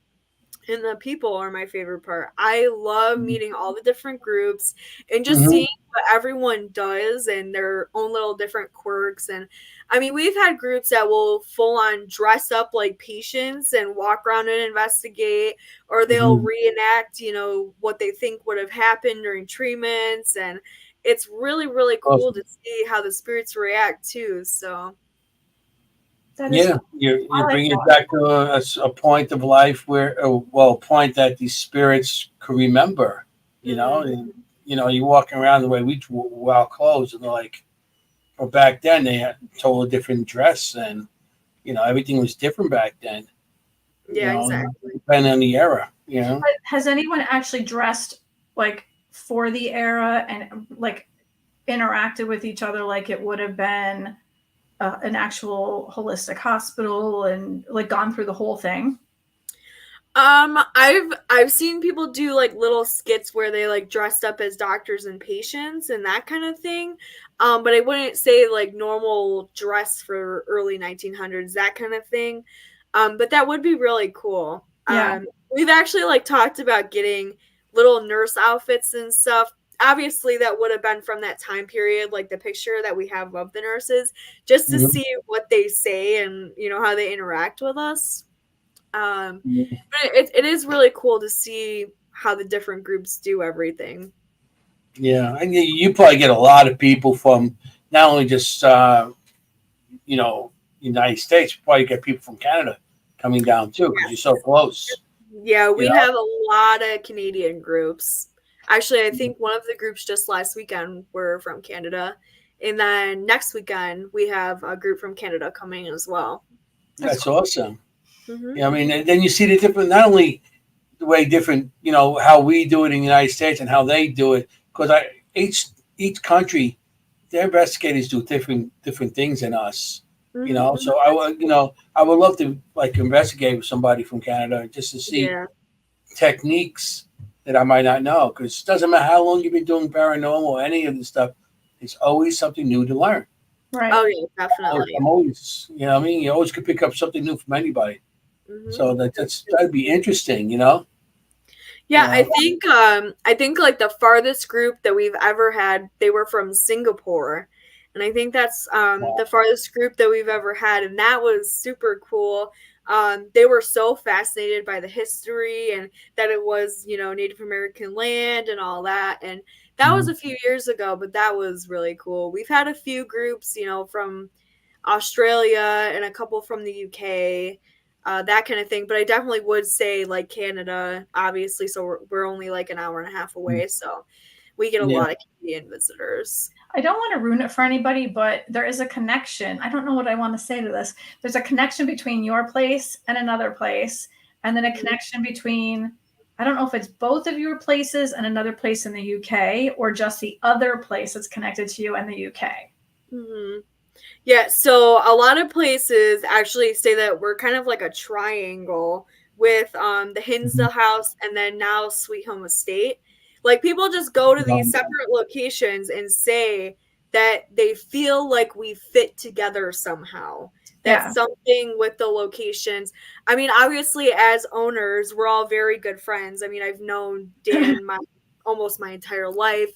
And the people are my favorite part. I love meeting all the different groups and just seeing what everyone does and their own little different quirks. And I mean, we've had groups that will full on dress up like patients and walk around and investigate, or they'll reenact, what they think would have happened during treatments. And it's really, really cool to see how the spirits react too. So. You bring it back to a point of life where, a point that these spirits could remember, and, you walking around the way we were all clothes, and they're like, but back then they had a totally different dress, and, everything was different back then. Yeah, exactly. Depending on the era, Has anyone actually dressed like for the era and like interacted with each other like it would have been an actual holistic hospital and like gone through the whole thing? I've seen people do like little skits where they like dressed up as doctors and patients and that kind of thing. But I wouldn't say like normal dress for early 1900s, that kind of thing. But that would be really cool. Yeah. We've actually like talked about getting little nurse outfits and stuff. Obviously, that would have been from that time period, like the picture that we have of the nurses, just to see what they say and how they interact with us. But it is really cool to see how the different groups do everything. Yeah, and you probably get a lot of people from not only just United States, you probably get people from Canada coming down too because you're so close. Yeah, we have a lot of Canadian groups. Actually, I think one of the groups just last weekend were from Canada, and then next weekend we have a group from Canada coming as well. That's cool. Awesome. Mm-hmm. Yeah, I mean, and then you see the different, not only the way different, how we do it in the United States and how they do it, because each country, their investigators do different things than us. Mm-hmm. So I would love to like investigate with somebody from Canada just to see techniques that I might not know, because it doesn't matter how long you've been doing paranormal or any of this stuff, there's always something new to learn. Right. Oh yeah, definitely. I'm always, you always could pick up something new from anybody. Mm-hmm. So that'd be interesting, Yeah, I think like the farthest group that we've ever had, they were from Singapore. And I think that's the farthest group that we've ever had. And that was super cool. They were so fascinated by the history and that it was, Native American land and all that. And that was a few years ago, but that was really cool. We've had a few groups, from Australia and a couple from the UK, that kind of thing. But I definitely would say like Canada, obviously. So we're only like an hour and a half away. So we get a lot of Canadian visitors. I don't want to ruin it for anybody, but there is a connection. I don't know what I want to say to this. There's a connection between your place and another place, and then a connection between, I don't know if it's both of your places and another place in the UK, or just the other place that's connected to you and the UK. Mm-hmm. Yeah, so a lot of places actually say that we're kind of like a triangle with the Hinsdale House and then now Sweet Home Estate. Like people just go to these separate locations and say that they feel like we fit together somehow. That's something with the locations. I mean, obviously as owners, we're all very good friends. I mean, I've known Dan almost my entire life.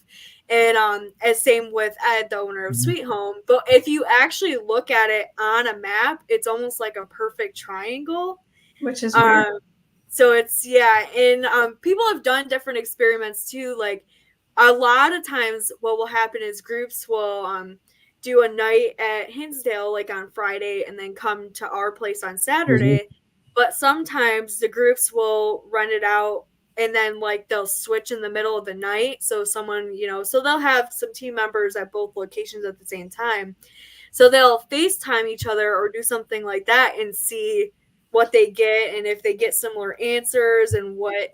And as same with Ed, the owner of Sweet Home. But if you actually look at it on a map, it's almost like a perfect triangle. Which is weird. So it's, and people have done different experiments too. Like a lot of times what will happen is groups will do a night at Hinsdale like on Friday and then come to our place on Saturday. But sometimes the groups will rent it out and then like they'll switch in the middle of the night. So someone, so they'll have some team members at both locations at the same time. So they'll FaceTime each other or do something like that and see what they get and if they get similar answers and what,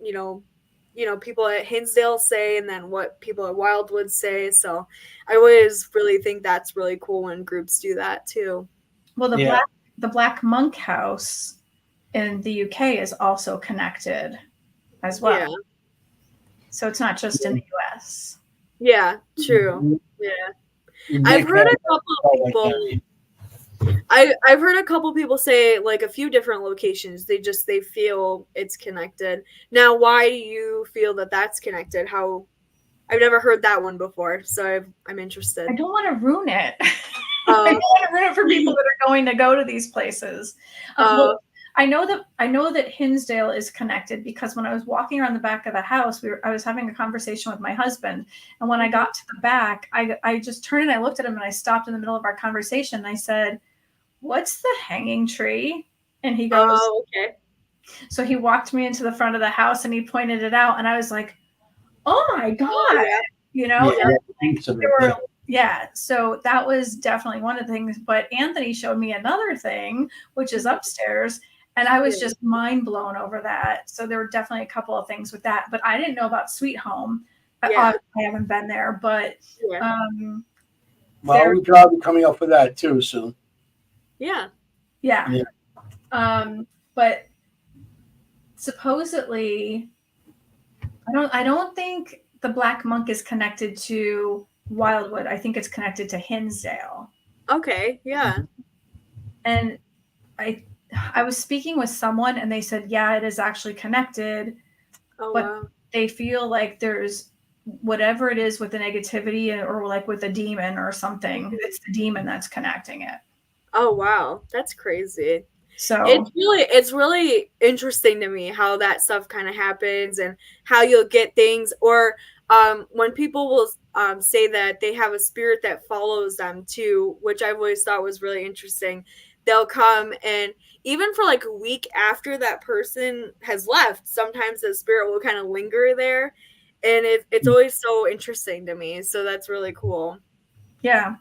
people at Hinsdale say and then what people at Wildwood say. So I always really think that's really cool when groups do that too. Well, the Black Monk House in the UK is also connected as well. Yeah. So it's not just in the US. Yeah, true. Yeah. I've heard a couple of people I've heard a couple people say like a few different locations. They feel it's connected. Now, why do you feel that that's connected? I've never heard that one before, so I'm interested. I don't want to ruin it. I don't want to ruin it for people that are going to go to these places. Well, I know that Hinsdale is connected because when I was walking around the back of the house, I was having a conversation with my husband, and when I got to the back, I just turned and I looked at him and I stopped in the middle of our conversation and I said, "What's the hanging tree?" And he goes, "Oh, okay." So he walked me into the front of the house and he pointed it out, and I was like, "Oh my God!" So that was definitely one of the things. But Anthony showed me another thing, which is upstairs. And I was just mind blown over that. So there were definitely a couple of things with that. But I didn't know about Sweet Home. I haven't been there. But we'll probably be coming up for that too soon. Yeah. Yeah. Yeah. But supposedly, I don't think the Black Monk is connected to Wildwood. I think it's connected to Hinsdale. Okay. Yeah. And I was speaking with someone and they said, yeah, it is actually connected, Oh, but wow. they feel like there's whatever it is with the negativity or like with a demon or something. It's the demon that's connecting it. Oh, wow. That's crazy. So It's really interesting to me how that stuff kind of happens and how you'll get things, or when people will say that they have a spirit that follows them too, which I've always thought was really interesting. They'll come, and even for like a week after that person has left, sometimes the spirit will kind of linger there, and it's always so interesting to me. So that's really cool. yeah.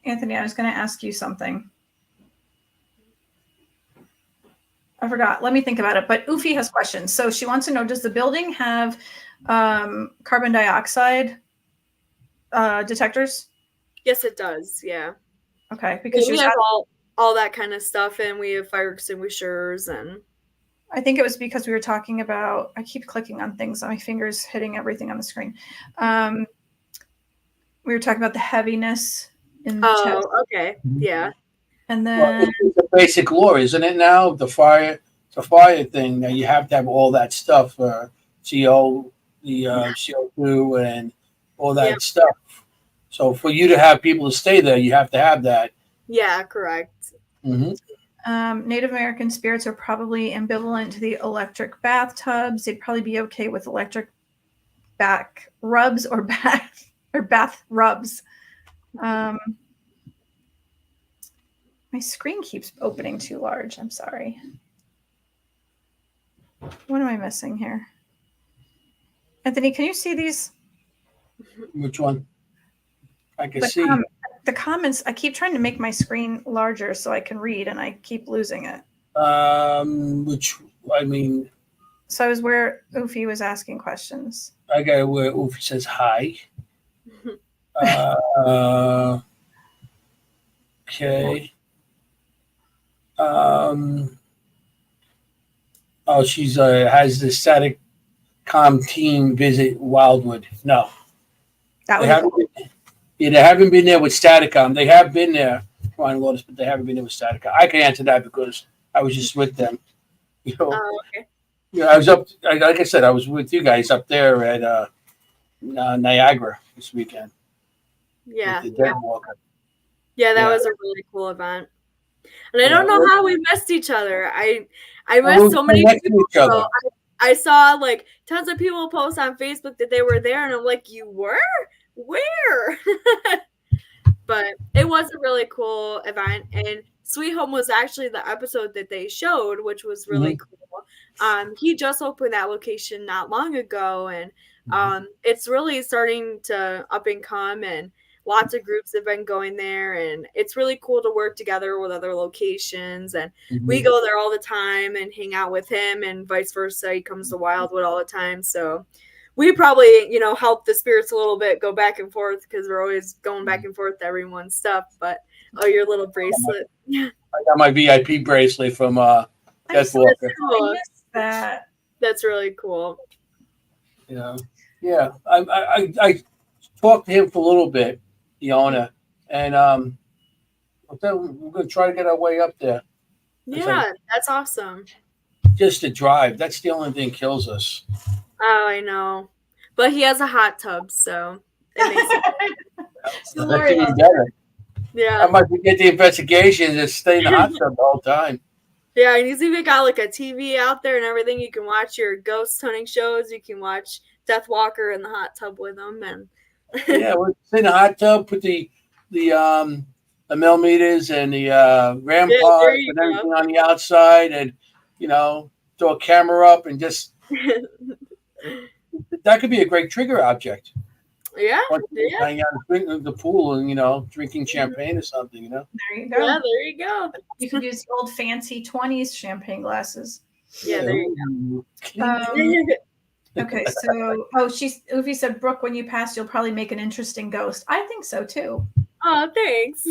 Anthony, I was going to ask you something. I forgot. Let me think about it. But Ufi has questions. So she wants to know, does the building have carbon dioxide detectors? Yes, it does. Yeah. Okay. Because we have all that kind of stuff, and we have fire extinguishers, and I think it was because we were talking about, I keep clicking on things, my fingers hitting everything on the screen. We were talking about the heaviness in the chest. Okay. Yeah. And then Well, it's a basic law, isn't it now? The fire thing. Now you have to have all that stuff, CO, the CO2 and all that stuff. So for you to have people to stay there, you have to have that. Yeah, correct. Mm-hmm. Native American spirits are probably ambivalent to the electric bathtubs. They'd probably be okay with electric back rubs or bath rubs. My screen keeps opening too large. I'm sorry. What am I missing here? Anthony, can you see these? Which one? I can see. The comments, I keep trying to make my screen larger so I can read, and I keep losing it. So I was where Ufi was asking questions. I got where Ufi says hi. Okay. She's has the static com team visit Wildwood. No, they haven't been there with Staticom. They have been there, Flying Lotus, but they haven't been there with Staticom. I can answer that because I was just with them. You know, okay. Yeah, I was up. Like I said, I was with you guys up there at Niagara this weekend. Yeah. That was a really cool event. And I don't know how we missed each other. I missed so many people. So I saw like tons of people post on Facebook that they were there, and I'm like, you were? Where? But it was a really cool event, and Sweet Home was actually the episode that they showed, which was really cool. He just opened that location not long ago, and it's really starting to up and come, and lots of groups have been going there, and it's really cool to work together with other locations, and we go there all the time and hang out with him, and vice versa. He comes to Wildwood all the time, so we probably, help the spirits a little bit go back and forth because we're always going back and forth to everyone's stuff. But your little bracelet. I got my VIP bracelet from Death Walker. Cool. That's really cool. Yeah. I talked to him for a little bit, the owner, and we're going to try to get our way up there. That's awesome. Just to drive, that's the only thing kills us. Oh, I know. But he has a hot tub, so it makes it That's even better. Yeah. I might get the investigation and stay in the hot tub the whole time. Yeah, and he's even got like a TV out there and everything. You can watch your ghost hunting shows. You can watch Death Walker in the hot tub with him, and we'll stay in the hot tub, put the millimeters and the RAM pod and everything on the outside, and throw a camera up and just that could be a great trigger object. Yeah. Hanging out in the pool and drinking champagne or something. There you go. Yeah, there you go. You could use the old fancy 20s champagne glasses. Yeah, there you go. Okay, so Ufi said, Brooke, when you pass, you'll probably make an interesting ghost. I think so too. Oh, thanks.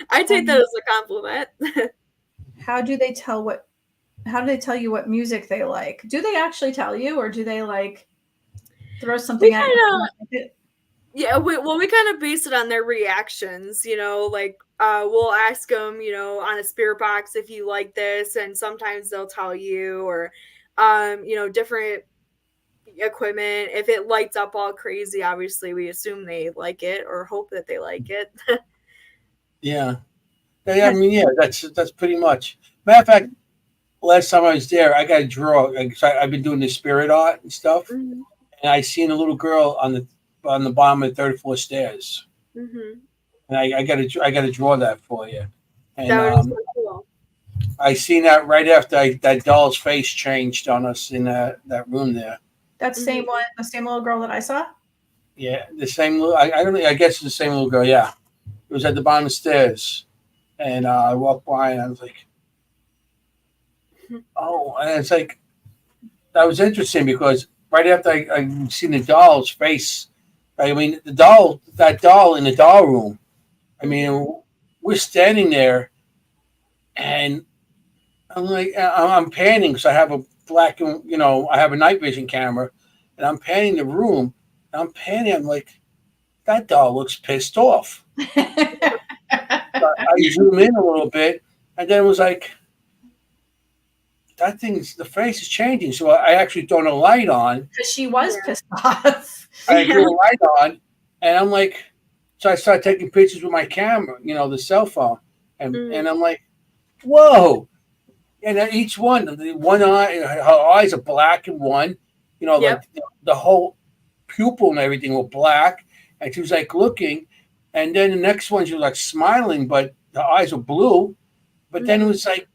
I take that as a compliment. How do they tell you what music they like? Do they actually tell you, or do they like throw something at you? Yeah, we kind of base it on their reactions, like we'll ask them, on a spirit box if you like this, and sometimes they'll tell you, or different equipment. If it lights up all crazy, obviously we assume they like it or hope that they like it. Yeah. I mean, yeah, that's pretty much. Matter of fact, last time I was there, I got to draw. I've been doing the spirit art and stuff, Mm-hmm. and I seen a little girl on the bottom of the third floor stairs, Mm-hmm. and I got to draw that for you. And That would be so cool. I seen that right after that doll's face changed on us in that room there. That same one, the same little girl that I saw. Yeah, the same little. I don't know. I guess it's the same little girl. Yeah, it was at the bottom of the stairs, and I walked by and I was like, "Oh," and it's like that was interesting because right after I seen the doll's face, I mean that doll in the doll room. I mean, we're standing there, and I'm like, I'm panning because I have a black and I have a night vision camera, and I'm panning the room. And I'm panning. I'm like, that doll looks pissed off. I zoom in a little bit, and then it was like, the face is changing. So I actually thrown a light on. Because she was pissed off. I threw a light on, and I'm like, so I started taking pictures with my camera, the cell phone, and I'm like, whoa. And then each one, the one eye, her eyes are black and one, like the whole pupil and everything were black. And she was like looking. And then the next one, she was like smiling, but her eyes were blue. But then it was like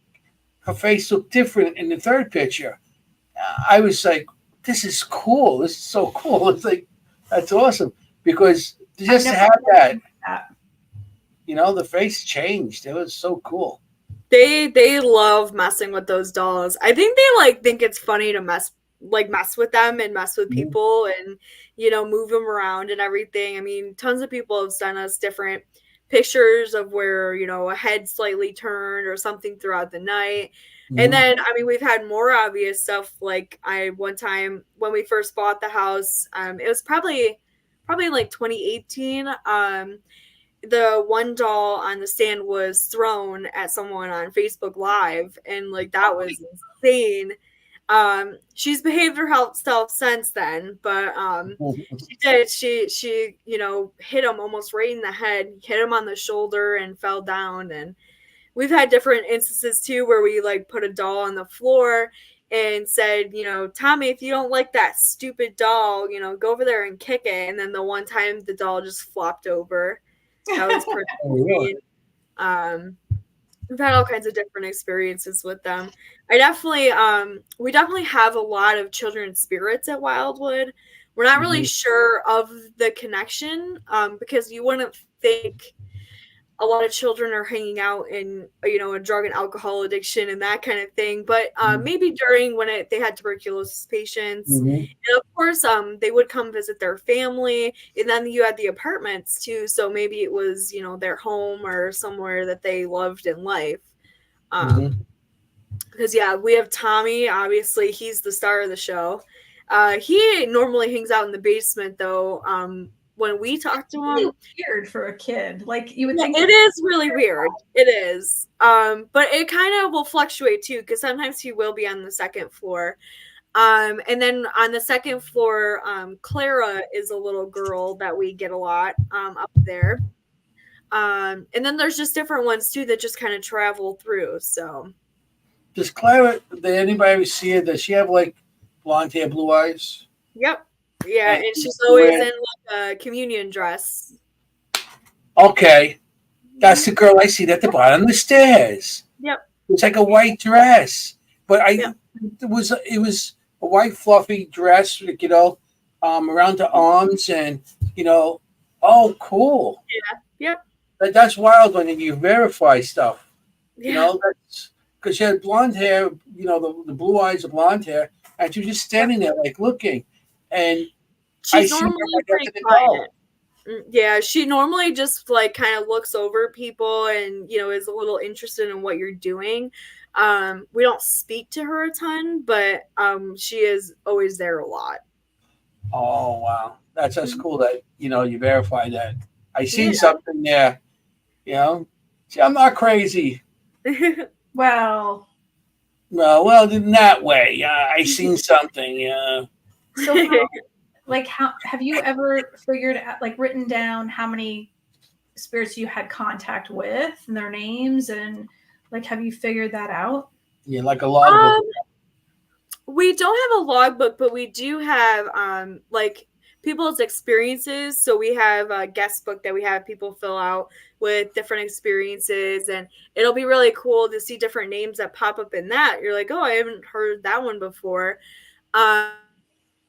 her face looked different in the third picture. I was like, this is cool. This is so cool. It's like, that's awesome. Because just to have that, the face changed. It was so cool. They love messing with those dolls. I think they think it's funny to mess with them and mess with people and move them around and everything. I mean, tons of people have sent us different pictures of where a head slightly turned or something throughout the night. And then I mean, we've had more obvious stuff. Like one time when we first bought the house, it was probably like 2018. The one doll on the stand was thrown at someone on Facebook Live, and that was insane. She's behaved herself since then, but she hit him almost right in the head, hit him on the shoulder, and fell down. And we've had different instances too where we put a doll on the floor and said, Tommy, if you don't like that stupid doll, go over there and kick it. And then the one time the doll just flopped over. That was pretty insane. We've had all kinds of different experiences with them. We definitely have a lot of children's spirits at Wildwood. We're not really sure of the connection because you wouldn't think a lot of children are hanging out in a drug and alcohol addiction and that kind of thing, but maybe during when they had tuberculosis patients, and of course they would come visit their family, and then you had the apartments too, so maybe it was their home or somewhere that they loved in life. Because we have Tommy, obviously he's the star of the show. He normally hangs out in the basement though. When we talk to him, really weird for a kid. You would think it is really weird. It is, but it kind of will fluctuate too, because sometimes he will be on the second floor, and then on the second floor, Clara is a little girl that we get a lot up there, and then there's just different ones too that just kind of travel through. So, does Clara? Did anybody ever see her? Does she have blonde hair, blue eyes? Yep. Yeah, and she's always in a communion dress. Okay, that's the girl I see at the bottom of the stairs. Yep. It's like a white dress, but it was a white fluffy dress, around the arms, and oh, cool. Yeah. Yep. That's wild when you verify stuff. Yeah. That's because she had blonde hair. The blue eyes of blonde hair, and she was just standing there looking. And she's normally pretty quiet. Yeah, she normally just like kind of looks over people and is a little interested in what you're doing. We don't speak to her a ton, but she is always there a lot. Oh wow, that's cool that you verify that. I seen Yeah. something there. See, I'm not crazy. Well, Well, in that way, I seen something. so how have you ever figured out, like written down how many spirits you had contact with and their names, and like have you figured that out? Yeah, like a logbook. We don't have a logbook, but we do have like people's experiences. So we have a guest book that we have people fill out with different experiences, and it'll be really cool to see different names that pop up in that. You're like, oh, I haven't heard that one before.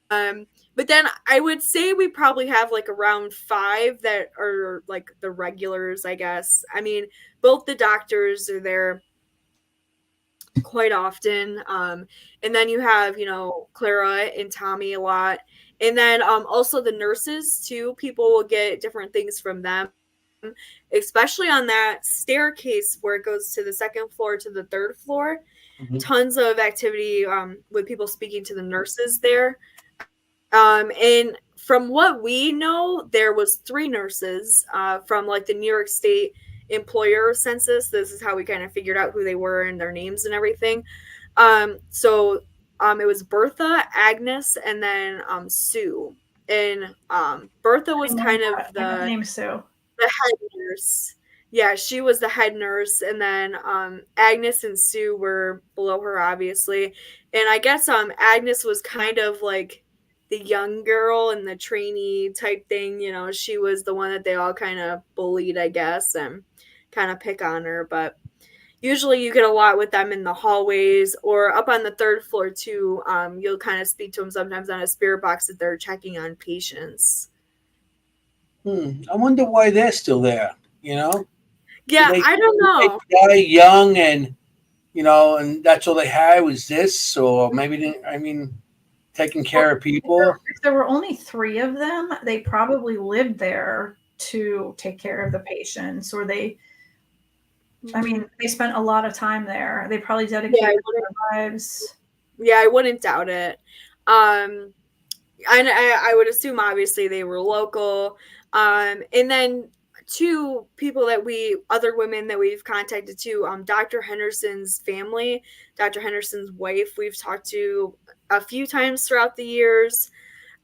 But then I would say we probably have like around 5 that are like the regulars, I guess. I mean, both the doctors are there quite often. And then you have, Clara and Tommy a lot. And then also the nurses too. People will get different things from them, especially on that staircase where it goes to the 2nd floor to the 3rd floor. Mm-hmm. Tons of activity with people speaking to the nurses there. And from what we know, there was 3 nurses from like the New York State employer census. This is how we kind of figured out who they were and their names and everything. So it was Bertha, Agnes, and then Sue. And Bertha was kind of the name Sue, the head nurse. Yeah, she was the head nurse, and then Agnes and Sue were below her, obviously. And I guess Agnes was kind of like the young girl and the trainee type thing. She was the one that they all kind of bullied, I guess, and kind of pick on her. But usually you get a lot with them in the hallways or up on the 3rd floor too. You'll kind of speak to them sometimes on a spirit box if they're checking on patients. I wonder why they're still there, Yeah, I don't know. They die young and, and that's all they had was this, or maybe, taking care of people. If there were only 3 of them, they probably lived there to take care of the patients, or they spent a lot of time there. They probably dedicated their lives. Yeah, I wouldn't doubt it. I would assume obviously they were local. And then 2 people other women that we've contacted too, Dr. Henderson's family, Dr. Henderson's wife, we've talked to a few times throughout the years.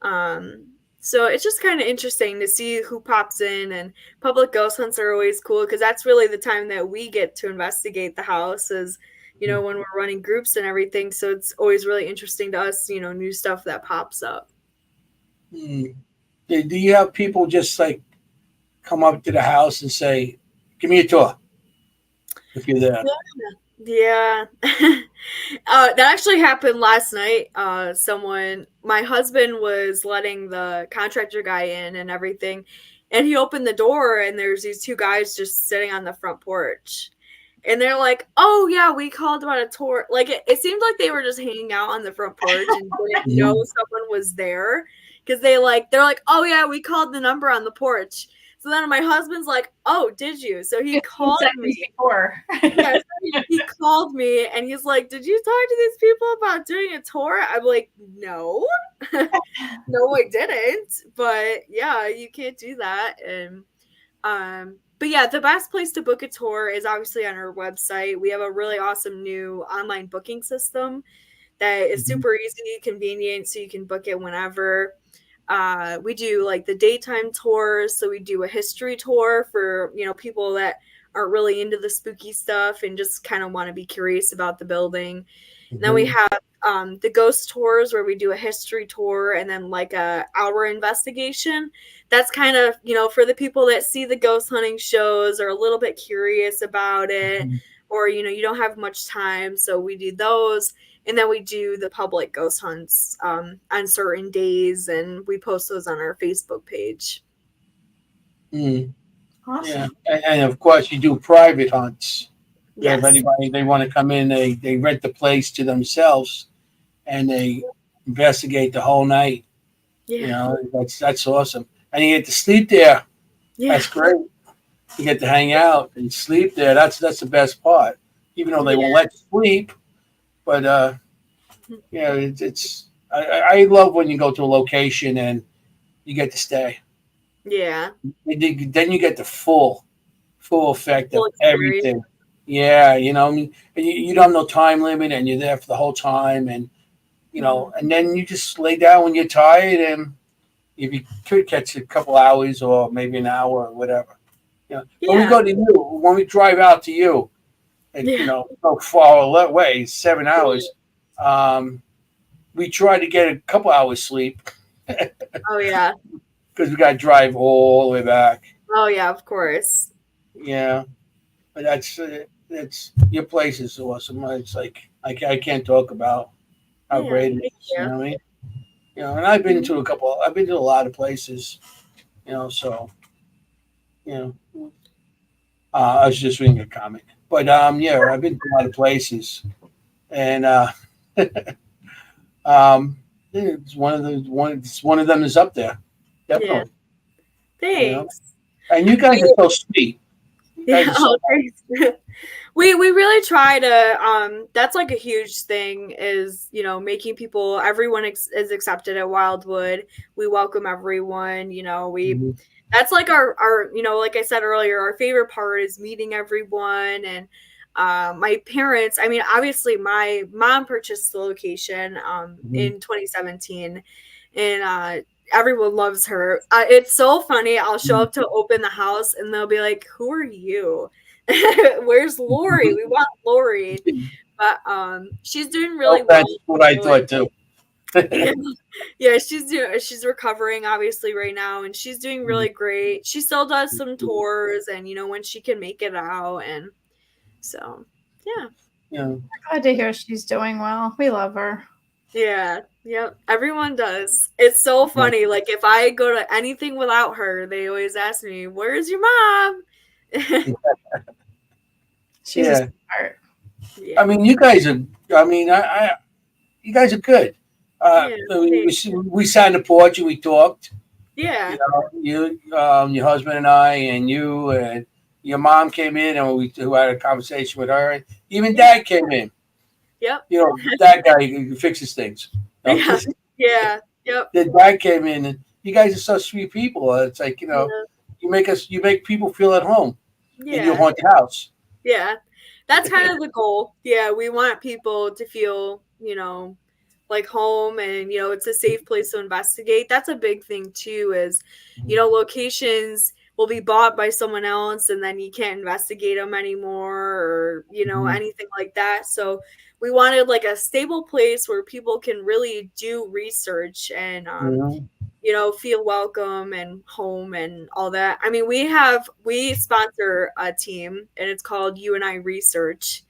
So it's just kind of interesting to see who pops in, and public ghost hunts are always cool because that's really the time that we get to investigate the house is, when we're running groups and everything. So it's always really interesting to us, new stuff that pops up. Do you have people just like come up to the house and say, give me a tour if you're there? Yeah. That actually happened last night. My husband was letting the contractor guy in and everything, and he opened the door and there's these 2 guys just sitting on the front porch, and they're like, oh yeah, we called about a tour. Like it seemed like they were just hanging out on the front porch and didn't know someone was there, because they're like, oh yeah, we called the number on the porch. So then my husband's like, oh, did you? So he called me. Yeah, so he called me and he's like, did you talk to these people about doing a tour? I'm like, no. No, I didn't. But yeah, you can't do that. And but yeah, the best place to book a tour is obviously on our website. We have a really awesome new online booking system that is super easy, convenient, so you can book it whenever. We do like the daytime tours. So we do a history tour for, people that aren't really into the spooky stuff and just kind of want to be curious about the building. And then we have the ghost tours where we do a history tour and then like a hour investigation. That's kind of, for the people that see the ghost hunting shows or a little bit curious about it, or, you don't have much time. So we do those. And then we do the public ghost hunts on certain days, and we post those on our Facebook page. Awesome. Yeah. And of course, you do private hunts. Yes. If anybody, they want to come in, they rent the place to themselves, and they investigate the whole night. Yeah. That's awesome. and you get to sleep there. Yeah. That's great. You get to hang out and sleep there. That's the best part. Even though they won't let you sleep, but yeah, it's I love when you go to a location and you get to stay. Yeah. Then you get the full effect of Full experience. everything. Yeah, you know, I mean, and you don't have no time limit, and you're there for the whole time, and you know, and then you just lay down when you're tired, and if you could catch a couple hours or maybe an hour or whatever. You know, when we go to you, when we drive out to you, and you know, go far away, 7 hours, we try to get a couple hours sleep. Oh yeah. Because we got to drive all the way back. Oh yeah, of course. Yeah, but that's your place is awesome. It's like I can't talk about how great it is. You know what I mean? You know, and I've been to a lot of places. You know, so you know, I was just reading a comic, but yeah, I've been to a lot of places, and it's one of them is up there, definitely. Thanks. You know? And you guys are so sweet. Yeah, we really try to that's like a huge thing is, you know, making people, everyone is accepted at Wildwood. We welcome everyone, you know, that's like our, you know, like I said earlier, our favorite part is meeting everyone. And my parents, I mean, obviously my mom purchased the location in 2017, and everyone loves her. It's so funny. I'll show up to open the house and they'll be like, "Who are you? Where's Lori? We want Lori." But she's doing really well. That's what I thought too. Yeah, she's recovering obviously right now, and she's doing really great. She still does some tours, and you know, when she can make it out, and so yeah. Glad to hear she's doing well. We love her. Yeah, yep. Everyone does. It's so funny. Like if I go to anything without her, they always ask me, "Where's your mom?" She's a smart. Yeah. I mean, you guys are. I mean, you guys are good. We sat on the porch and we talked. Yeah. You know, your husband and I, and you and your mom came in, and we had a conversation with her. And even Dad came in. Yep. You know, that guy who fixes things. You know? Yeah. Yep. The dad came in, and you guys are so sweet people. It's like, you know, you make people feel at home in your haunted house. Yeah, that's kind of the goal. Yeah, we want people to feel, you know, like home, and you know, it's a safe place to investigate. That's a big thing too. Is, you know, locations will be bought by someone else, and then you can't investigate them anymore, or you know, anything like that. So we wanted like a stable place where people can really do research and you know, feel welcome and home and all that. I mean, we sponsor a team, and it's called You and I Research,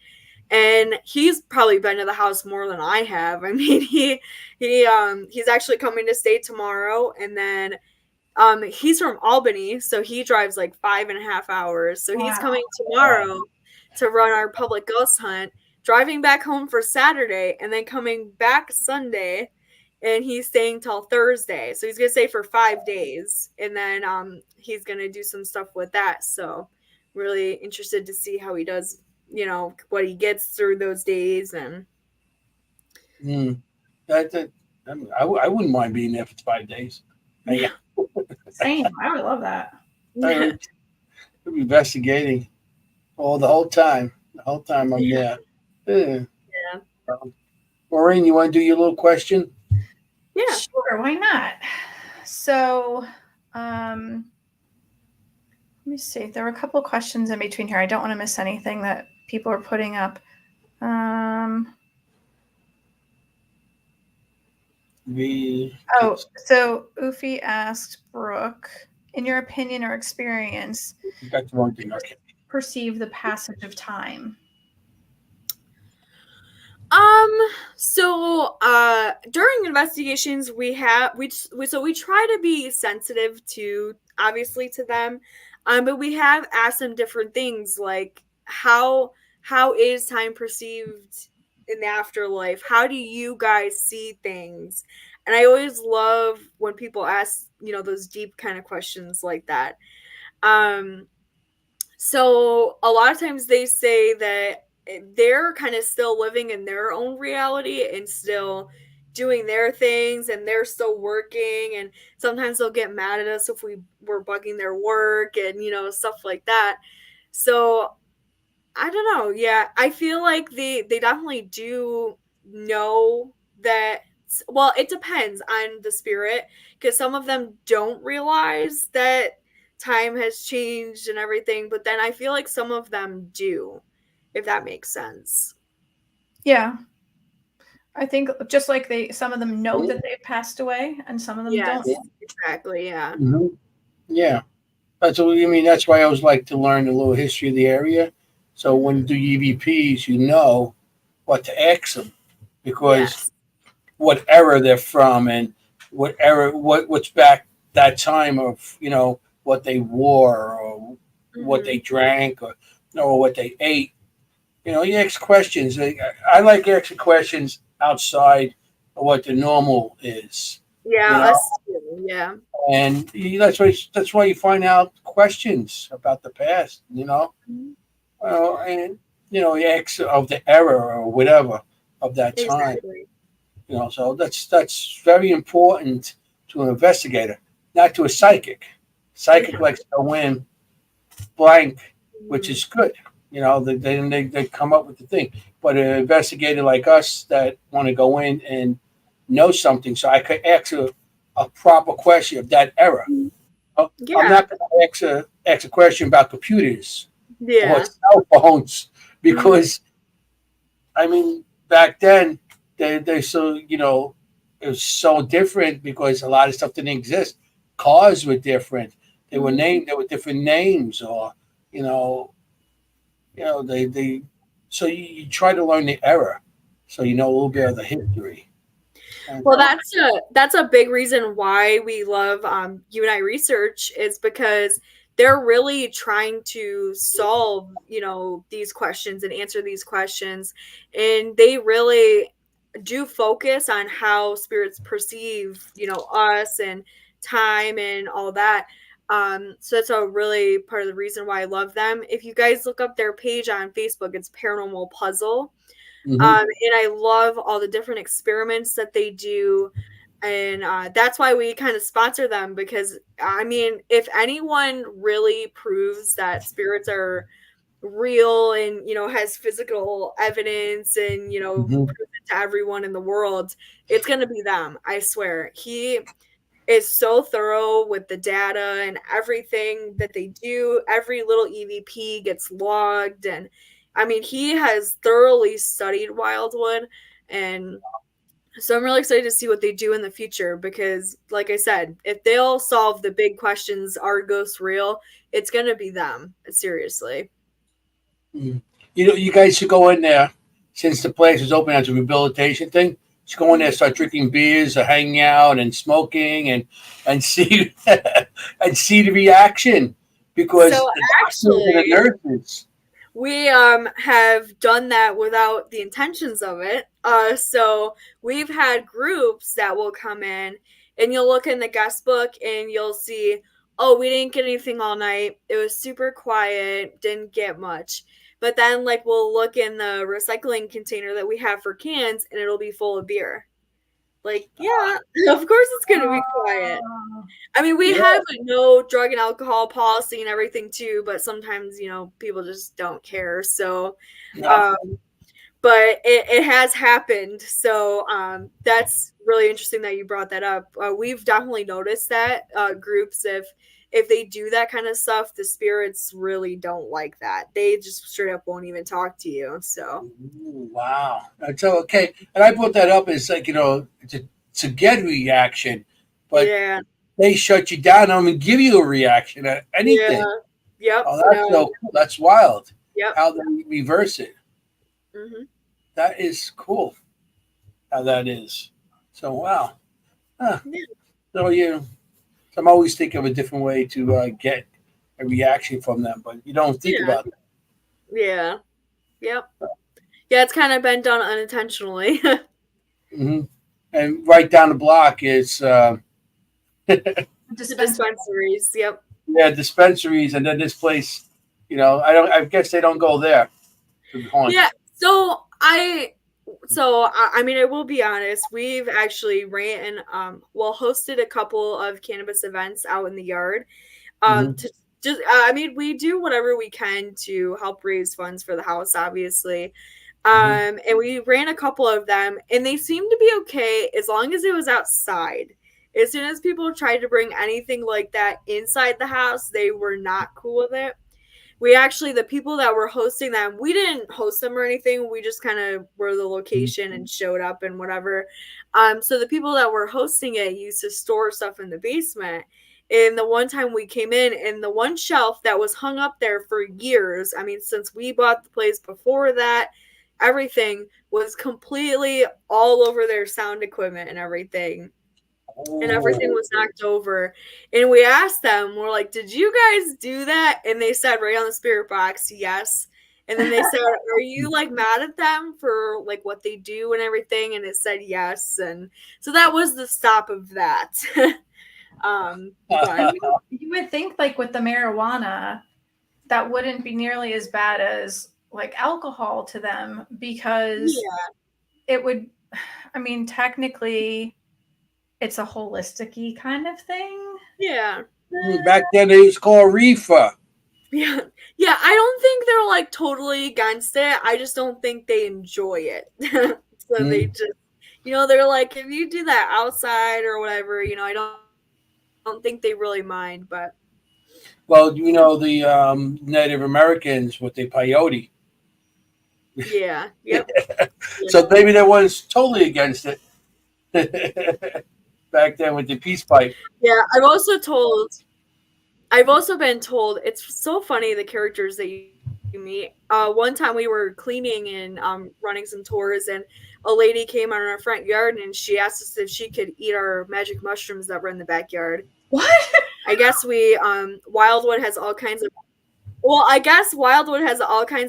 and he's probably been to the house more than I have. I mean, he's actually coming to stay tomorrow, and then he's from Albany, so he drives like 5.5 hours. So he's coming tomorrow to run our public ghost hunt, driving back home for Saturday, and then coming back Sunday, and he's staying till Thursday. So he's gonna stay for 5 days, and then he's gonna do some stuff with that. So really interested to see how he does, you know, what he gets through those days. And I wouldn't mind being there for 5 days. Yeah. Same. I would love that. I'd be investigating the whole time. The whole time I'm there. Yeah. Maureen, you want to do your little question? Yeah. Sure, why not? So let me see. There were a couple of questions in between here. I don't want to miss anything that people are putting up. So Ufi asked Brooke, in your opinion or experience, that's one thing. Okay. Perceive the passage of time. So during investigations we try to be sensitive to, obviously, to them, but we have asked them different things like how is time perceived in the afterlife? How do you guys see things? And I always love when people ask, those deep kind of questions like that. So a lot of times they say that they're kind of still living in their own reality and still doing their things, and they're still working, and sometimes they'll get mad at us if we were bugging their work and stuff like that. So I don't know. Yeah, I feel like they definitely do know that. Well, it depends on the spirit, because some of them don't realize that time has changed and everything, but then I feel like some of them do, if that makes sense. Yeah. I think just like some of them know that they've passed away, and some of them don't. Exactly. Yeah. Mm-hmm. Yeah. That's what I mean. That's why I always like to learn a little history of the area. So when you do EVPs, you know what to ask them, because what era they're from and what era, what's back that time of, what they wore or what they drank or what they ate. You ask questions. I like asking questions outside of what the normal is. Yeah. Us too. Yeah. And that's why you find out questions about the past. Well, and acts of the era or whatever of that time. Exactly. So that's very important to an investigator, not to a psychic. Psychic likes to go in blank, which is good. They come up with the thing. But an investigator like us that want to go in and know something, so I could ask a proper question of that era. I'm not going to ask a question about computers or cell phones, because back then they so it was so different, because a lot of stuff didn't exist. Cars were different. They were named. There were different names, or they. So you try to learn the era, so you know a little bit of the history. Well, that's a big reason why we love UNI Research, is because they're really trying to solve these questions and answer these questions, and they really do focus on how spirits perceive us and time and all that. So that's a really part of the reason why I love them. If you guys look up their page on Facebook, it's Paranormal Puzzle. And I love all the different experiments that they do. And that's why we kind of sponsor them, because, if anyone really proves that spirits are real and, has physical evidence and, proves it to everyone in the world, it's going to be them. I swear. He is so thorough with the data and everything that they do. Every little EVP gets logged, and he has thoroughly studied Wildwood, and so I'm really excited to see what they do in the future, because like I said, if they'll solve the big questions, are ghosts real, it's going to be them. Seriously. You guys should go in there, since the place is open as a rehabilitation thing. Just go in there, start drinking beers or hanging out and smoking and see and see the reaction, because so actually the nurses. We have done that without the intentions of it. So we've had groups that will come in, and you'll look in the guest book and you'll see, oh, we didn't get anything all night. It was super quiet, didn't get much. But then we'll look in the recycling container that we have for cans, and it'll be full of beer. Yeah, of course it's going to be quiet. We have no drug and alcohol policy and everything too, but sometimes, people just don't care. So, but it has happened. So that's really interesting that you brought that up. We've definitely noticed that groups, if they do that kind of stuff, the spirits really don't like that. They just straight up won't even talk to you. So. Ooh, wow. So, okay. And I brought that up as it's a good reaction, but they shut you down. I mean, give you a reaction at anything. Yeah. Yep. Oh, that's so cool. That's wild. Yep. How they reverse it. That is cool. How that is. So, wow. Huh. So, I'm always thinking of a different way to get a reaction from them, but you don't think about it. Yeah. Yep. Yeah, it's kind of been done unintentionally. and right down the block is Dispensaries. Yep. yeah, dispensaries, and then this place. I guess they don't go there. To be honest. Yeah. I mean, I will be honest. We've actually hosted a couple of cannabis events out in the yard. To just, I mean, we do whatever we can to help raise funds for the house, obviously. And we ran a couple of them, and they seemed to be okay as long as it was outside. As soon as people tried to bring anything like that inside the house, they were not cool with it. The people that were hosting them, we didn't host them or anything. We just kind of were the location and showed up and whatever. So the people that were hosting it used to store stuff in the basement. And the one time we came in, and the one shelf that was hung up there for years, I mean, since we bought the place before that, everything was completely all over their sound equipment and everything. And everything was knocked over. And we asked them, we're like, did you guys do that? And they said right on the spirit box, yes. And then they said, are you like mad at them for like what they do and everything? And it said yes. And so that was the stop of that. But you would think like with the marijuana, that wouldn't be nearly as bad as like alcohol to them, because it would, I mean, technically it's a holistic-y kind of thing. Yeah. Back then it was called reefer. Yeah. Yeah, I don't think they're like totally against it. I just don't think they enjoy it. So they just, they're like, if you do that outside or whatever, I don't think they really mind, but. Well, the Native Americans with the peyote. Yeah. Yep. So maybe they was totally against it. Back then with the peace pipe. Yeah, I've also been told, it's so funny the characters that you meet. One time we were cleaning and running some tours, and a lady came on our front yard and she asked us if she could eat our magic mushrooms that were in the backyard. What? I guess Wildwood has all kinds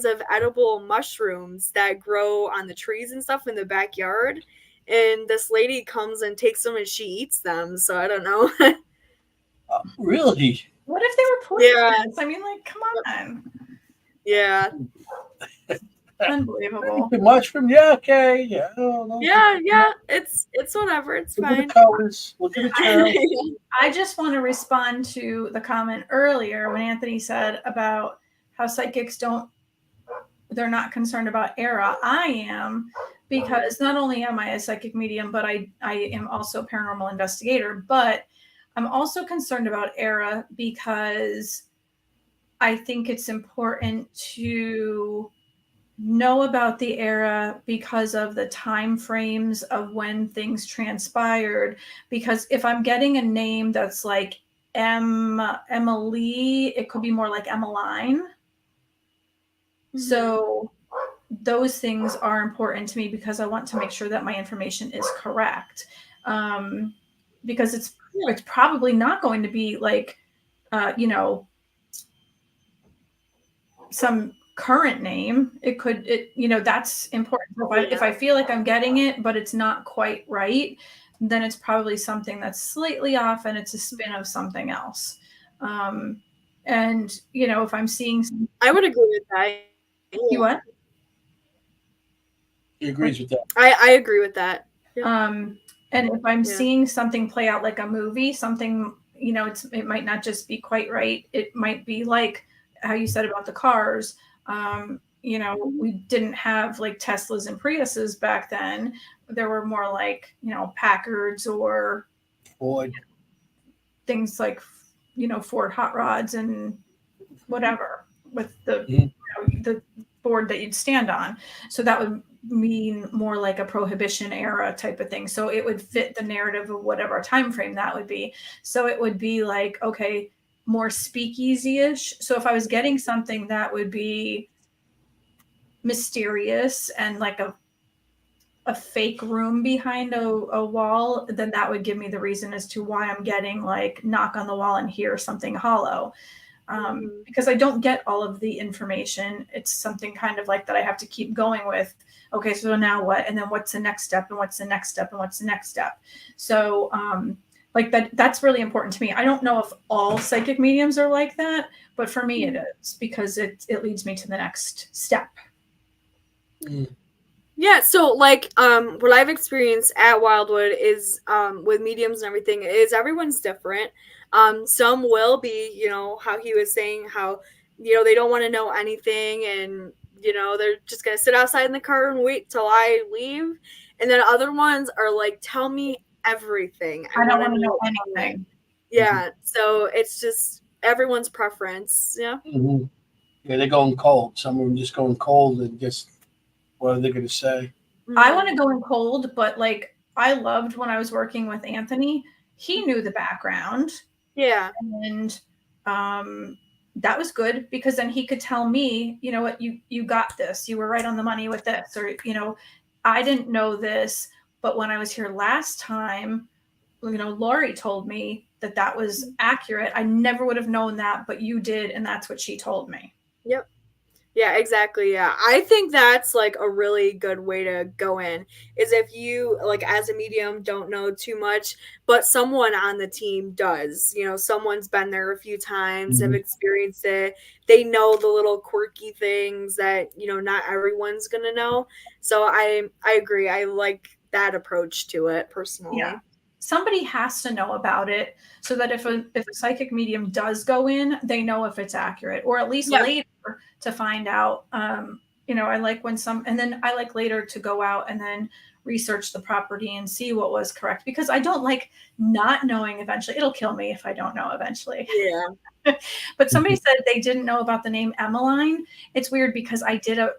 of edible mushrooms that grow on the trees and stuff in the backyard. And this lady comes and takes them and she eats them. So I don't know. Really? What if they were poisonous? Yeah. I mean, like, come on. Yeah. Unbelievable. The mushroom, yeah, okay, yeah. Yeah. It's whatever. It's Look fine. at the colors. Look at the trail. I just want to respond to the comment earlier when Anthony said about how psychics they're not concerned about era. I am, because not only am I a psychic medium, but I am also a paranormal investigator, but I'm also concerned about era because I think it's important to know about the era because of the time frames of when things transpired. Because if I'm getting a name that's like Emily, it could be more like Emmeline. Mm-hmm. So those things are important to me because I want to make sure that my information is correct. Because it's probably not going to be like, some current name. That's important. If I feel like I'm getting it, but it's not quite right, then it's probably something that's slightly off and it's a spin of something else. And if I'm seeing I would agree with that. You what? He agrees with that. I agree with that. Yeah. And if I'm seeing something play out like a movie, something, it might not just be quite right. It might be like how you said about the cars. We didn't have like Teslas and Priuses back then. There were more like, Packards or Ford. Things like, Ford hot rods and whatever with the the board that you'd stand on. So that would mean more like a prohibition era type of thing. So it would fit the narrative of whatever time frame that would be. So it would be like, okay, more speakeasy-ish. So if I was getting something that would be mysterious and like a fake room behind a wall, then that would give me the reason as to why I'm getting like knock on the wall and hear something hollow. Because I don't get all of the information. It's something kind of like that I have to keep going with okay, so now what? And then what's the next step? And what's the next step? And what's the next step? So like that's really important to me. I don't know if all psychic mediums are like that, but for me it is, because it leads me to the next step. Yeah, so like what I've experienced at Wildwood is with mediums and everything is everyone's different. Some will be, you know, how he was saying, how, you know, they don't want to know anything, and, you know, they're just gonna sit outside in the car and wait till I leave. And then other ones are like, tell me everything. I don't want to know anything. Yeah, so it's just everyone's preference. Yeah. Mm-hmm. Yeah, they're going cold. Some of them just going cold and just, what are they going to say? I want to go in cold, but like I loved when I was working with Anthony. He knew the background. Yeah. And that was good, because then he could tell me, you know what, you got this. You were right on the money with this. Or, you know, I didn't know this, but when I was here last time, you know, Lori told me that was accurate. I never would have known that, but you did, and that's what she told me. Yep. Yeah, exactly. Yeah. I think that's like a really good way to go in, is if you, like, as a medium, don't know too much, but someone on the team does. You know, someone's been there a few times, have experienced it. They know the little quirky things that, you know, not everyone's going to know. So I agree. I like that approach to it personally. Yeah. Somebody has to know about it, so that if a psychic medium does go in, they know if it's accurate, or at least later to find out. You know, I like when and then I like later to go out and then research the property and see what was correct, because I don't like not knowing eventually. It'll kill me if I don't know eventually. Yeah. But somebody said they didn't know about the name Emmeline. It's weird, because I did a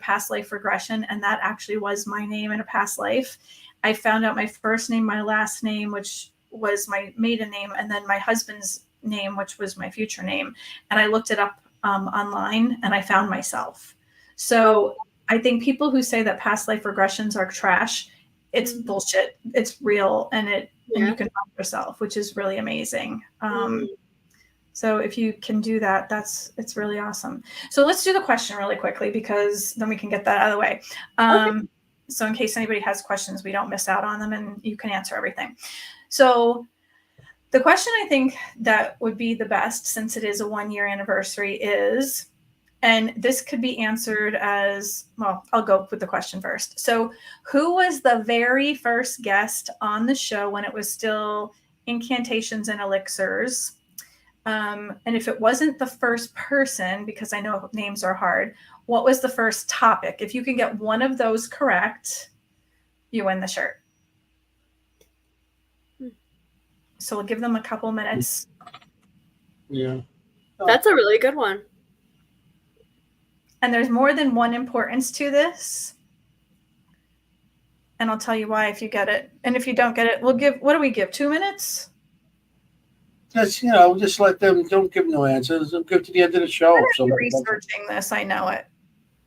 past life regression, and that actually was my name in a past life. I found out my first name, my last name, which was my maiden name, and then my husband's name, which was my future name. And I looked it up online, and I found myself. So I think people who say that past life regressions are trash, it's bullshit. It's real, and and you can find yourself, which is really amazing. So if you can do that, it's really awesome. So let's do the question really quickly, because then we can get that out of the way. Okay. So in case anybody has questions, we don't miss out on them, and you can answer everything. So the question I think that would be the best, since it is a 1-year anniversary, is, and this could be answered as, well, I'll go with the question first. So who was the very first guest on the show when it was still Incantations and Elixirs? And if it wasn't the first person, because I know names are hard, what was the first topic? If you can get one of those correct, you win the shirt. So we'll give them a couple minutes. Yeah. That's a really good one. And there's more than one importance to this. And I'll tell you why if you get it. And if you don't get it, we'll give, what do we give, 2 minutes? Just, you know, just let them, don't give no answers. Give to the end of the show. I'm researching this, I know it.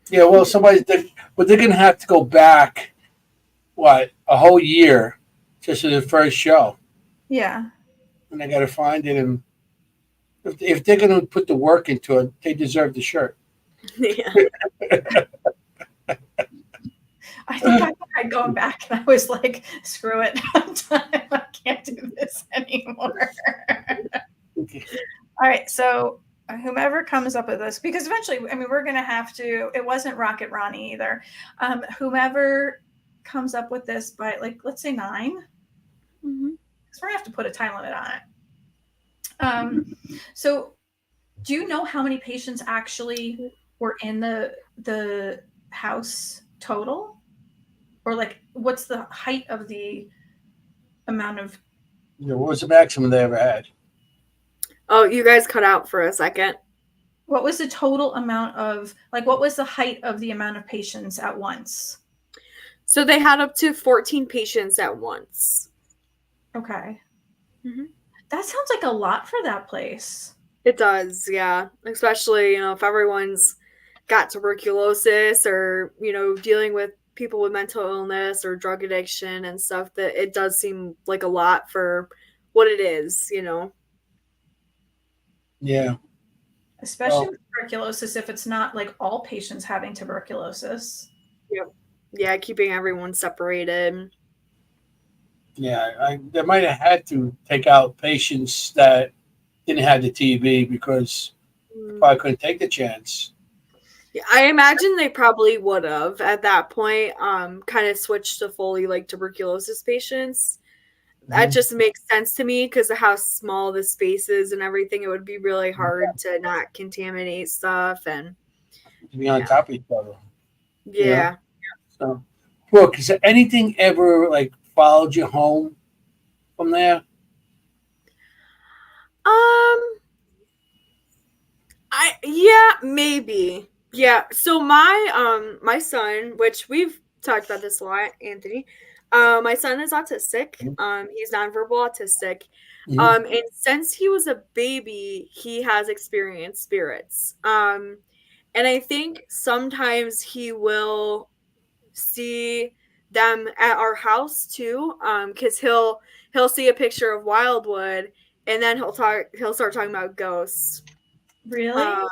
Yeah, well, but they're going to have to go back, a whole year just to the first show. Yeah. And they got to find it. And if they're going to put the work into it, they deserve the shirt. Yeah. I think I tried going back, and I was like, screw it. I can't do this anymore. Okay. All right. So whomever comes up with this, because eventually, I mean, we're going to have to, it wasn't Rocket Ronnie either. Whomever comes up with this by, like, let's say 9, because we're going to have to put a time limit on it. So do you know how many patients actually were in the house total? Or like, what's the height of the amount of? Yeah, what was the maximum they ever had? Oh, you guys cut out for a second. What was the total amount of, like, what was the height of the amount of patients at once? So they had up to 14 patients at once. Okay. That sounds like a lot for that place. It does, yeah. Especially, you know, if everyone's got tuberculosis or, you know, dealing with people with mental illness or drug addiction and stuff, that it does seem like a lot for what it is, you know. Yeah. Especially with tuberculosis, if it's not like all patients having tuberculosis. Yeah, keeping everyone separated. Yeah, they might have had to take out patients that didn't have the TV because probably couldn't take the chance. Yeah, I imagine they probably would have at that point, kind of switched to fully like tuberculosis patients. That just makes sense to me because of how small the space is and everything. It would be really hard to not contaminate stuff and To be on top of each other. yeah. So, Brooke, has anything ever like followed you home from there? Maybe. Yeah. So my son, which we've talked about this a lot, Anthony. My son is autistic. He's nonverbal autistic. Mm-hmm. And since he was a baby, he has experienced spirits. And I think sometimes he will see them at our house too. Because he'll see a picture of Wildwood and then he'll start talking about ghosts. Really?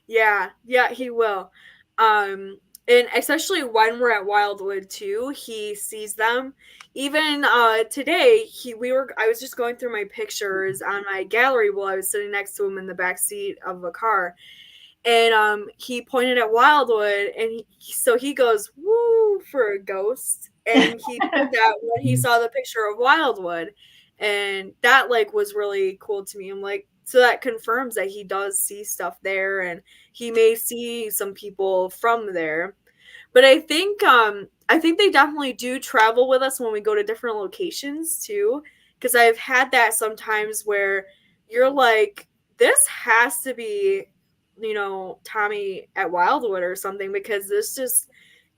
Yeah, he will. And especially when we're at Wildwood too, he sees them. Even today, I was just going through my pictures on my gallery while I was sitting next to him in the back seat of a car. And he pointed at Wildwood and he goes, "Woo," for a ghost. And he did that when he saw the picture of Wildwood. And that like was really cool to me. I'm like, so that confirms that he does see stuff there and he may see some people from there. But I think they definitely do travel with us when we go to different locations too. Because I've had that sometimes where you're like, this has to be, Tommy at Wildwood or something, because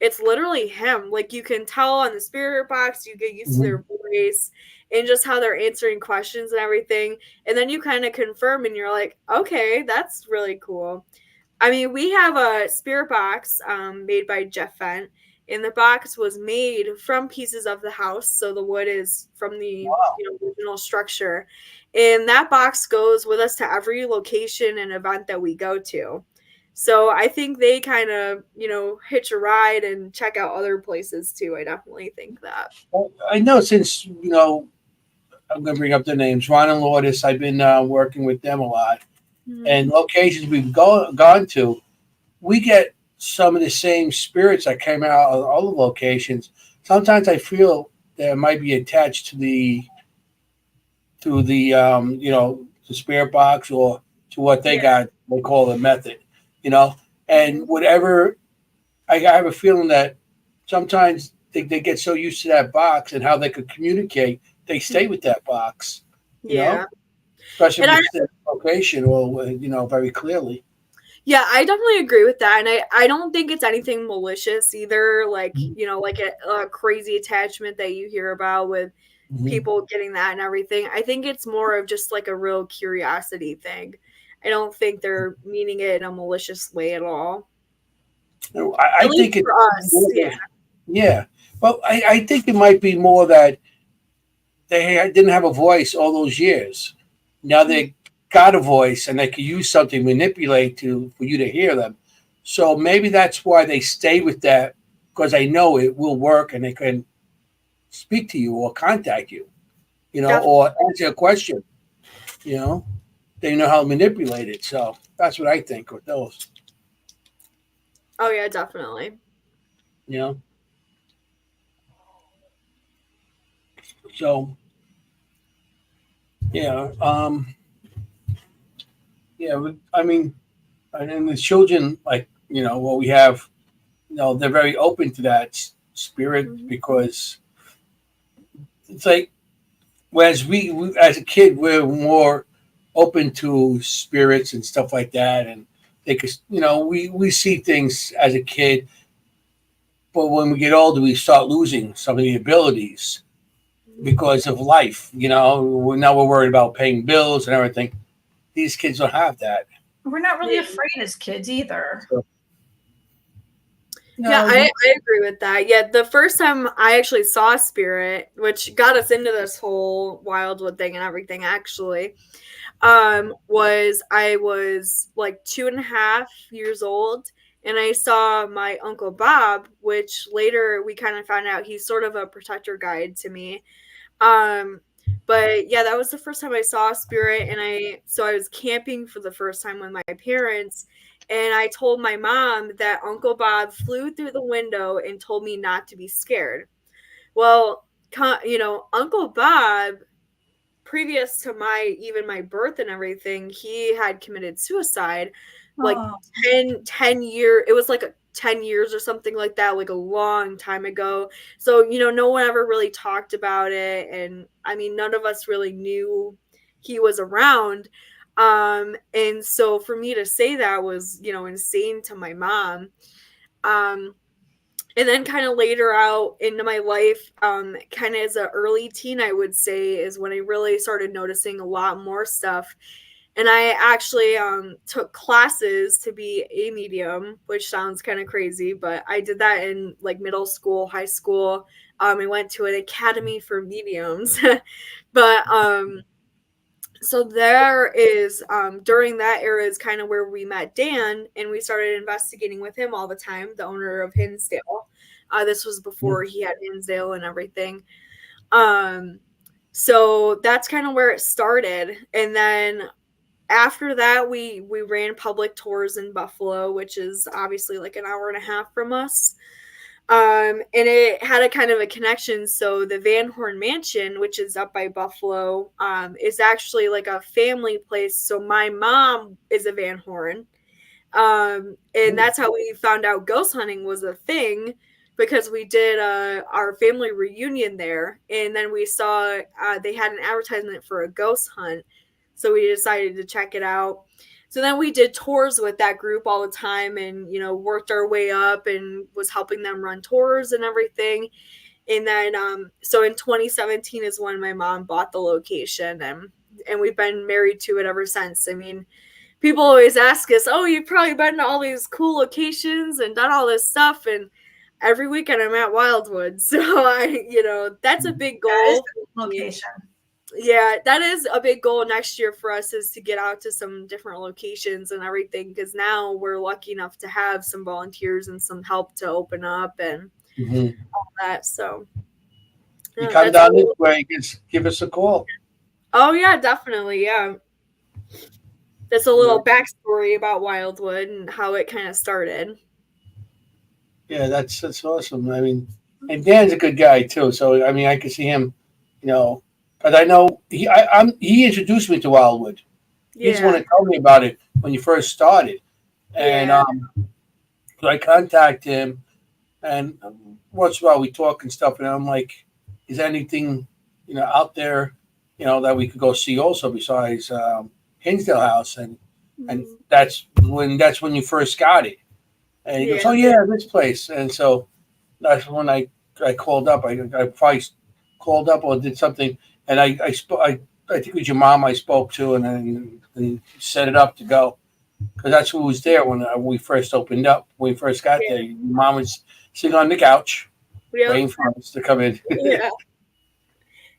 it's literally him. Like you can tell on the spirit box, you get used to their voice and just how they're answering questions and everything. And then you kind of confirm and you're like, okay, that's really cool. I mean, we have a spirit box made by Jeff Fent, and the box was made from pieces of the house. So the wood is from the original structure. And that box goes with us to every location and event that we go to. So I think they kind of, hitch a ride and check out other places too. I definitely think that. Well, I know since I'm going to bring up the names. Ron and Lourdes, I've been working with them a lot. And locations we've gone to, we get some of the same spirits that came out of other locations. Sometimes I feel that it might be attached to the spirit box or to what they got. They call the method, and whatever. I have a feeling that sometimes they get so used to that box and how they could communicate, they stay with that box. You know? Especially if it's the location or very clearly. Yeah, I definitely agree with that. And I don't think it's anything malicious either, like, like a crazy attachment that you hear about with people getting that and everything. I think it's more of just like a real curiosity thing. I don't think they're meaning it in a malicious way at all. I think it's for us, yeah. Well, I think it might be more that they didn't have a voice all those years. Now they got a voice and they can use something, manipulate for you to hear them. So maybe that's why they stay with that, because they know it will work and they can speak to you or contact you, or answer a question. They know how to manipulate it. So that's what I think with those. Oh yeah, definitely. So yeah, I mean, and the children, like what we have, they're very open to that spirit because it's like, whereas we as a kid, we're more open to spirits and stuff like that, and they could, we see things as a kid, but when we get older, we start losing some of the abilities because of life. Now we're worried about paying bills and everything. These kids don't have that. We're not really afraid as kids either. So, I agree with that. Yeah, the first time I actually saw a spirit, which got us into this whole Wildwood thing and everything, actually, I was like 2.5 years old, and I saw my Uncle Bob, which later we kind of found out he's sort of a protector guide to me. But yeah, that was the first time I saw a spirit, and I was camping for the first time with my parents, and I told my mom that Uncle Bob flew through the window and told me not to be scared. Well, Uncle Bob, previous to my birth and everything, he had committed suicide like 10 years. It was like 10 years or something like that, like a long time ago. So, no one ever really talked about it. And I mean, none of us really knew he was around. And so for me to say that was, insane to my mom. And then kind of later out into my life, kind of as an early teen, I would say, is when I really started noticing a lot more stuff. And I actually took classes to be a medium, which sounds kind of crazy, but I did that in like middle school, high school. I went to an academy for mediums. But so there is, during that era is kind of where we met Dan, and we started investigating with him all the time, the owner of Hinsdale. This was before he had Hinsdale and everything. So that's kind of where it started. And then after that, we ran public tours in Buffalo, which is obviously like an hour and a half from us. And it had a kind of a connection. So the Van Horn Mansion, which is up by Buffalo, is actually like a family place. So my mom is a Van Horn. And that's how we found out ghost hunting was a thing, because we did our family reunion there. And then we saw they had an advertisement for a ghost hunt. So we decided to check it out. So then we did tours with that group all the time, and, worked our way up and was helping them run tours and everything. And then, so in 2017 is when my mom bought the location, and we've been married to it ever since. I mean, people always ask us, oh, you've probably been to all these cool locations and done all this stuff. And every weekend I'm at Wildwood. So that's a big goal. Location. Yeah, that is a big goal next year for us, is to get out to some different locations and everything, because now we're lucky enough to have some volunteers and some help to open up and all that. So you come down this way, just give us a call. Oh yeah, definitely. Yeah, that's a little backstory about Wildwood and how it kind of started. Yeah, that's awesome. I mean, and Dan's a good guy too. So I mean, I can see him, But I know he introduced me to Wildwood. He's the one that told me about it when you first started. And so I contact him, and once in a while we talk and stuff, and I'm like, is there anything, out there, that we could go see also besides Hinsdale House? And that's when you first got it. And he goes, oh yeah, this place. And so that's when I called up. I probably called up or did something. And I think it was your mom I spoke to, and set it up to go, because that's who was there when we first opened up. When we first got there, your mom was sitting on the couch waiting for us to come in.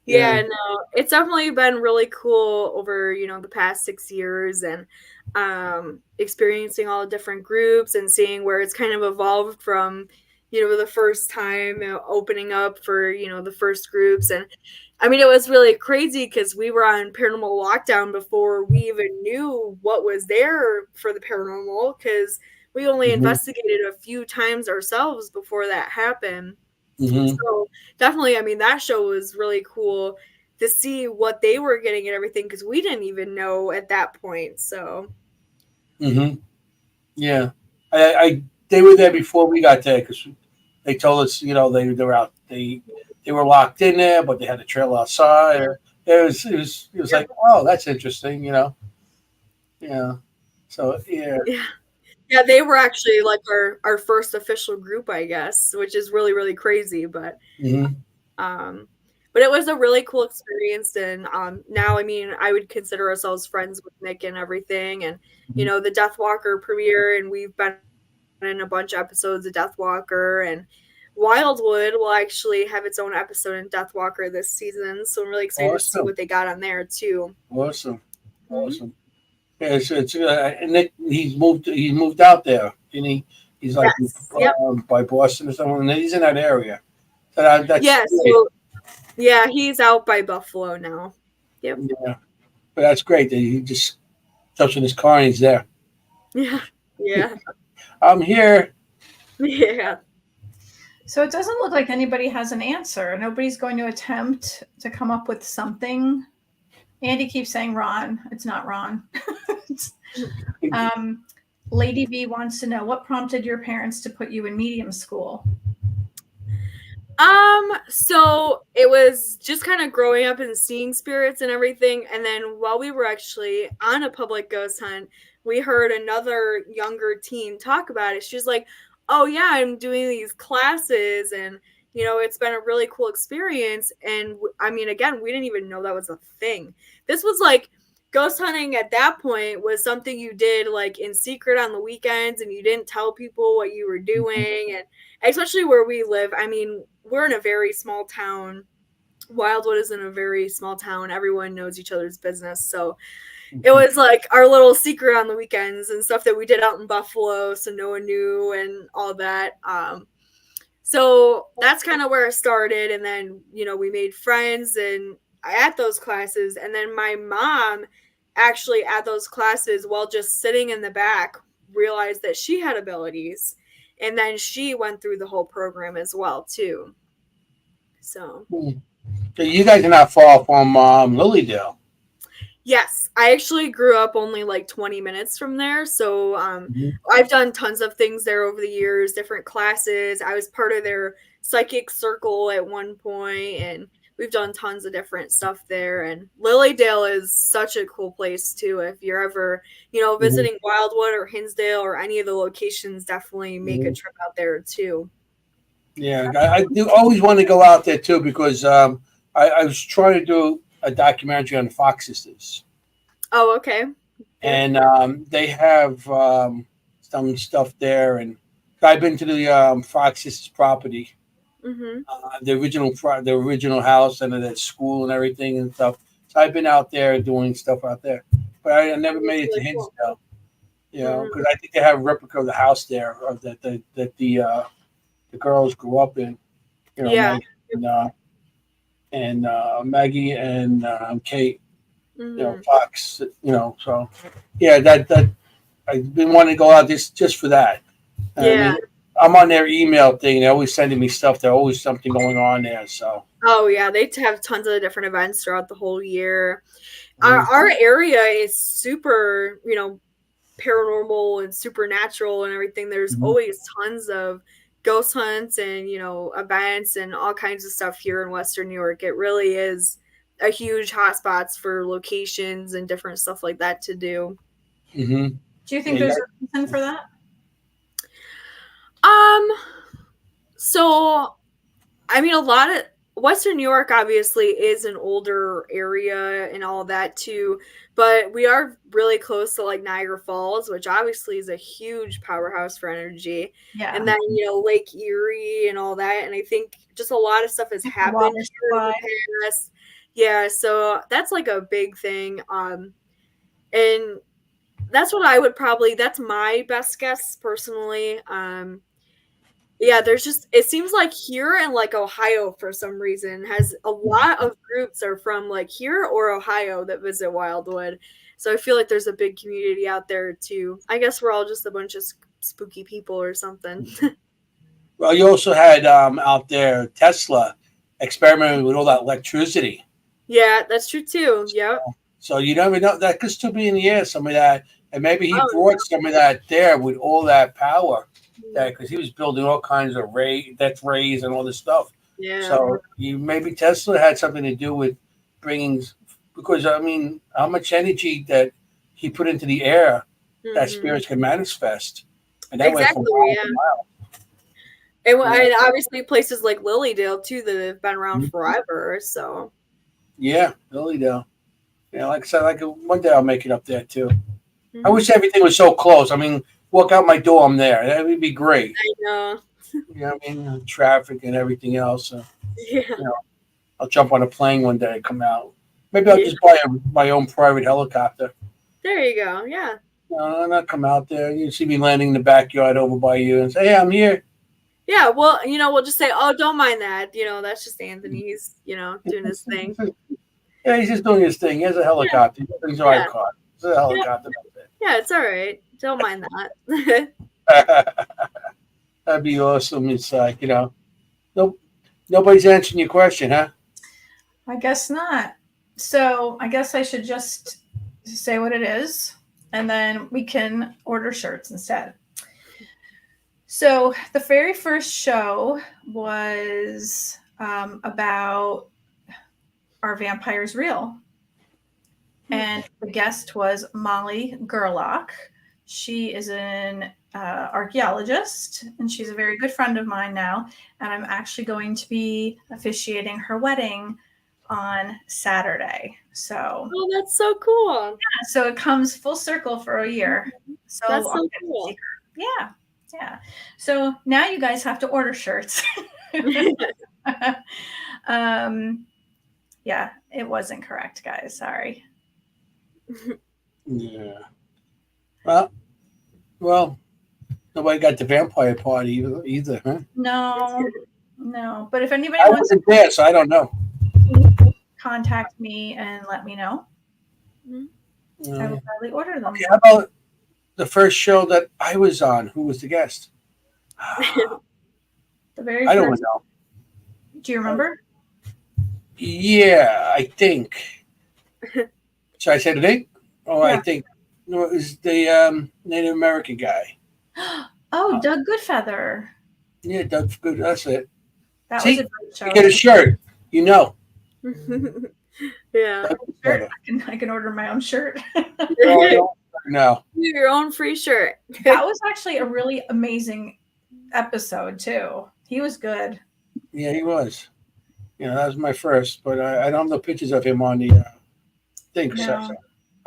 Yeah, no, it's definitely been really cool over the past 6 years, and experiencing all the different groups and seeing where it's kind of evolved from the first time opening up for the first groups. And I mean, it was really crazy because we were on paranormal lockdown before we even knew what was there for the paranormal, because we only investigated a few times ourselves before that happened. So definitely, I mean, that show was really cool to see what they were getting and everything, because we didn't even know at that point. So yeah, they were there before we got there, because they told us, they were out. They were locked in there, but they had a trail outside. It was like, oh, that's interesting, Yeah. So yeah, they were actually like our first official group, I guess, which is really, really crazy. But but it was a really cool experience. And now, I mean, I would consider ourselves friends with Nick and everything. And the Deathwalker premiere, and we've been in a bunch of episodes of Deathwalker, and Wildwood will actually have its own episode in Deathwalker this season, so I'm really excited to see what they got on there too. Awesome. Yeah, it's and Nick, he's moved out there, and He's like by Boston or something. And he's in that area. So that's he's out by Buffalo now. Yep. Yeah, but that's great that he just jumps in his car and he's there. Yeah. Yeah. I'm here. Yeah. So it doesn't look like anybody has an answer. Nobody's going to attempt to come up with something. Andy keeps saying Ron. It's not Ron. Lady V wants to know, what prompted your parents to put you in medium school? So it was just kind of growing up and seeing spirits and everything. And then while we were actually on a public ghost hunt, we heard another younger teen talk about it. She's like, oh yeah, I'm doing these classes and, you know, it's been a really cool experience. And I mean, again, we didn't even know that was a thing. This was like, ghost hunting at that point was something you did like in secret on the weekends and you didn't tell people what you were doing. And especially where we live, I mean, we're in a very small town. Wildwood is in a very small town. Everyone knows each other's business. So it was like our little secret on the weekends and stuff that we did out in Buffalo. So no one knew and all that. So that's kind of where it started. And then, you know, we made friends and at those classes. And then my mom actually at those classes, while just sitting in the back, realized that she had abilities. And then she went through the whole program as well, too. So you guys are not far from Lilydale. Yes, I actually grew up only like 20 minutes from there. So I've done tons of things there over the years, different classes. I was part of their psychic circle at one point, and we've done tons of different stuff there. And Lilydale is such a cool place, too. If you're ever, you know, visiting Wildwood or Hinsdale or any of the locations, definitely make a trip out there, too. Yeah, I do always want to go out there, too, because I was trying to do a documentary on the Fox sisters. Oh, okay. And they have some stuff there. And I've been to the Fox sisters property. The original house and that school and everything and stuff. So I've been out there doing stuff out there, but I never made it to Hinsdale. You know, because I think they have a replica of the house there, or that the girls grew up in. You know, and Maggie and Kate. You know, Fox. You know, so yeah, that I've been wanting to go out just for that. Yeah. I mean, I'm on their email thing. They're always sending me stuff. There's always something going on there. So. Oh yeah, they have tons of different events throughout the whole year. Our area is super, you know, paranormal and supernatural and everything. There's always tons of ghost hunts and, you know, events and all kinds of stuff here in Western New York. It really is a huge hotspots for locations and different stuff like that to do. Do you think there's a reason for that? So, I mean, a lot of Western New York obviously is an older area and all that too, but we are really close to like Niagara Falls, which obviously is a huge powerhouse for energy. Yeah. And then, you know, Lake Erie and all that. And I think just a lot of stuff has happened here in the past. Yeah. So that's like a big thing. And that's what I would that's my best guess personally. Yeah, there's just, it seems like here in like Ohio for some reason has a lot of groups are from like here or Ohio that visit Wildwood. So I feel like there's a big community out there too. I guess we're all just a bunch of spooky people or something. Well, you also had out there Tesla experimenting with all that electricity. Yeah, that's true too. Yep. So you never know, that could still be in the air, some of that. And maybe he brought some of that there with all that power. Because he was building all kinds of rays and all this stuff. Yeah. So maybe Tesla had something to do with bringing, because I mean, how much energy that he put into the air that spirits can manifest, and that went from mile to mile. And obviously places like Lilydale too that have been around forever. So. Yeah, Lilydale. Yeah, like I said, like one day I'll make it up there too. I wish everything was so close. I mean. Walk out my door, I'm there. That would be great. I know. You know what I mean? Traffic and everything else. Yeah. You know, I'll jump on a plane one day and come out. Maybe I'll just buy my own private helicopter. There you go. Yeah. No, not come out there. You see me landing in the backyard over by you and say, "Hey, I'm here." Yeah, well, we'll just say, "Oh, don't mind that." That's just Anthony. He's, doing his thing. Yeah, he's just doing his thing. He has a helicopter. He's our car. It's a helicopter. Yeah, it's all right. Don't mind that. That'd be awesome. It's like, nope, nobody's answering your question, huh? I guess not. So I guess I should just say what it is, and then we can order shirts instead. So the very first show was about Are Vampires Real? And the guest was Molly Gerlach. She is an archaeologist, and she's a very good friend of mine now. And I'm actually going to be officiating her wedding on Saturday. So, oh, that's so cool. Yeah, so it comes full circle for a year. So that's so cool. Yeah. So now you guys have to order shirts. Yeah, it wasn't correct, guys. Sorry. Yeah. Well, nobody got the vampire party either, huh? No. But if anybody I wants wasn't there, so I don't know. to contact me and let me know, I will probably order them. Okay, how about the first show that I was on? Who was the guest? The very I don't first. know. Do you remember? Yeah, I think. Should I say the name? Oh, Yeah. I think. No, it was the Native American guy. Oh, Doug Goodfeather. Yeah, Doug Good. That's it. That See, was a great show. You get a shirt. Yeah. Doug Goodfeather. I can order my own shirt. No. Your own free shirt. That was actually a really amazing episode too. He was good. Yeah, he was. That was my first, but I don't have no pictures of him on the thing. No. So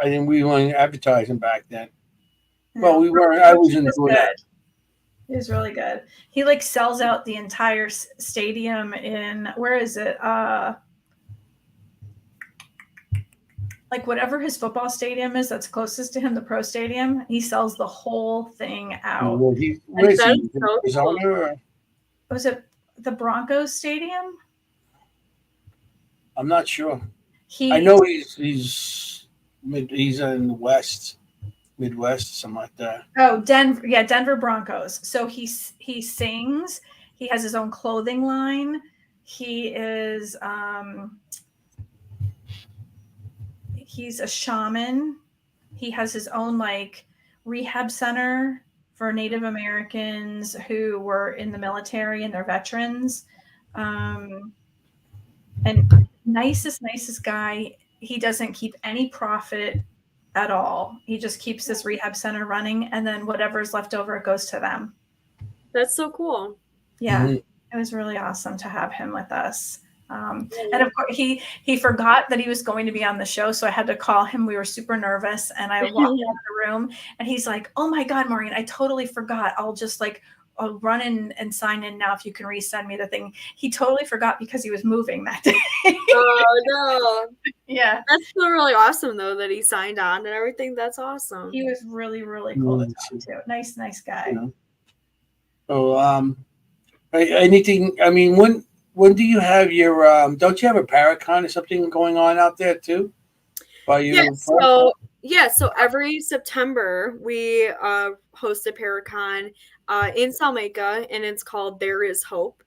I didn't. We weren't advertising back then. No. Well, we weren't. I wasn't doing that. It was really good. He sells out the entire stadium in, where is it? Whatever his football stadium is that's closest to him, the pro stadium, he sells the whole thing out. Well, where is he? So Arizona? cool. Was it the Broncos stadium? I'm not sure. I know he's in the West, Midwest, something like that. Oh, Denver. Yeah, Denver Broncos. So he sings. He has his own clothing line. He is he's a shaman. He has his own rehab center for Native Americans who were in the military and they're veterans. And nicest guy. He doesn't keep any profit at all. He just keeps this rehab center running, and then whatever's left over, it goes to them. That's so cool. Yeah, It was really awesome to have him with us. And of course, he forgot that he was going to be on the show, so I had to call him. We were super nervous, and I walked out of the room, and he's like, "Oh my God, Maureen, I totally forgot. I'll just I'll run in and sign in now if you can resend me the thing." He totally forgot because he was moving that day. Oh no. Yeah. That's still really awesome though that he signed on and everything. That's awesome. He was really, really cool to talk to. Nice guy. So anything, I mean, when do you have your don't you have a Paracon or something going on out there too? So every September we host a Paracon in Salmaker, and it's called There Is Hope.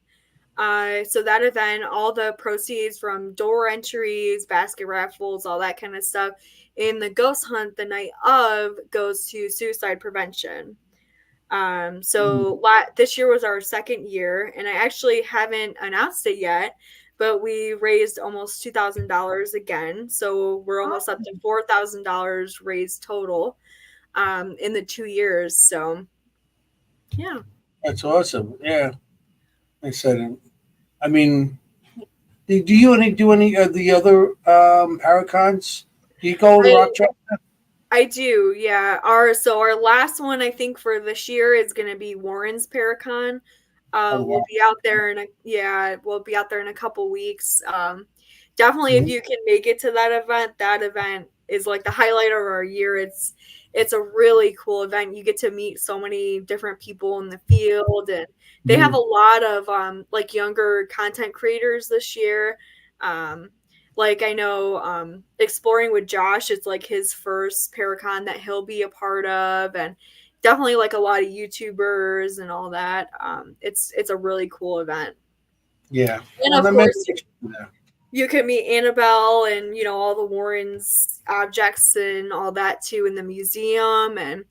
So that event, all the proceeds from door entries, basket raffles, all that kind of stuff, in the ghost hunt the night of goes to suicide prevention. This year was our second year, and I actually haven't announced it yet, but we raised almost $2,000 again. So we're almost up to $4,000 raised total in the 2 years. So yeah. That's awesome. Yeah. I said, I mean, do you do any of the other Paracons? Do you go to Rochester? I do, yeah. Our last one, I think, for this year is going to be Warren's Paracon. We'll be out there in a couple weeks. Definitely, if you can make it to that event is like the highlight of our year. It's it's a really cool event. You get to meet so many different people in the field, and they have a lot of like younger content creators this year. Like I know Exploring with Josh, it's like his first Paracon that he'll be a part of, and definitely like a lot of YouTubers and all that. It's a really cool event. Yeah. And Well, of that course, makes- yeah. you can meet Annabelle and, you know, all the Warrens objects and all that too in the museum, and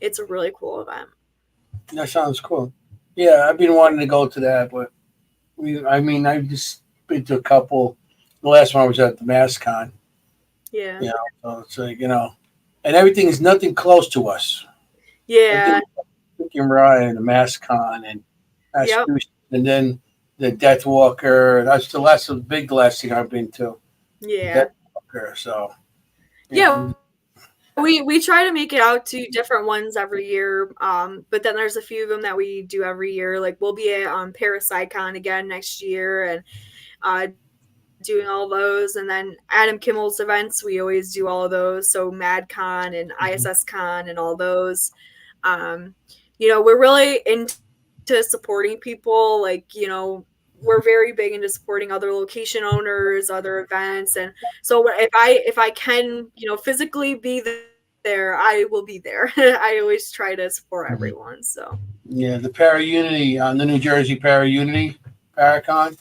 it's a really cool event. That sounds cool. Yeah, I've been wanting to go to that, but I've just been to a couple. The last one was at the MassCon. Yeah. You know, so it's like, you know, and everything is nothing close to us. Yeah. Freaking Ryan and the MassCon and Yep. and then the Death Walker. That's the last thing I've been to. Yeah. Death Walker. So Yeah. We try to make it out to different ones every year, but then there's a few of them that we do every year. Like we'll be at ParaSciCon again next year, and doing all those. And then Adam Kimmel's events, we always do all of those. So MadCon and ISSCon and all those. You know, we're really into supporting people. Like, you know, we're very big into supporting other location owners, other events, and so if I can, you know, physically be there, I will be there. I always try to support everyone. So yeah, the Para Unity on the New Jersey Para Unity Paracon,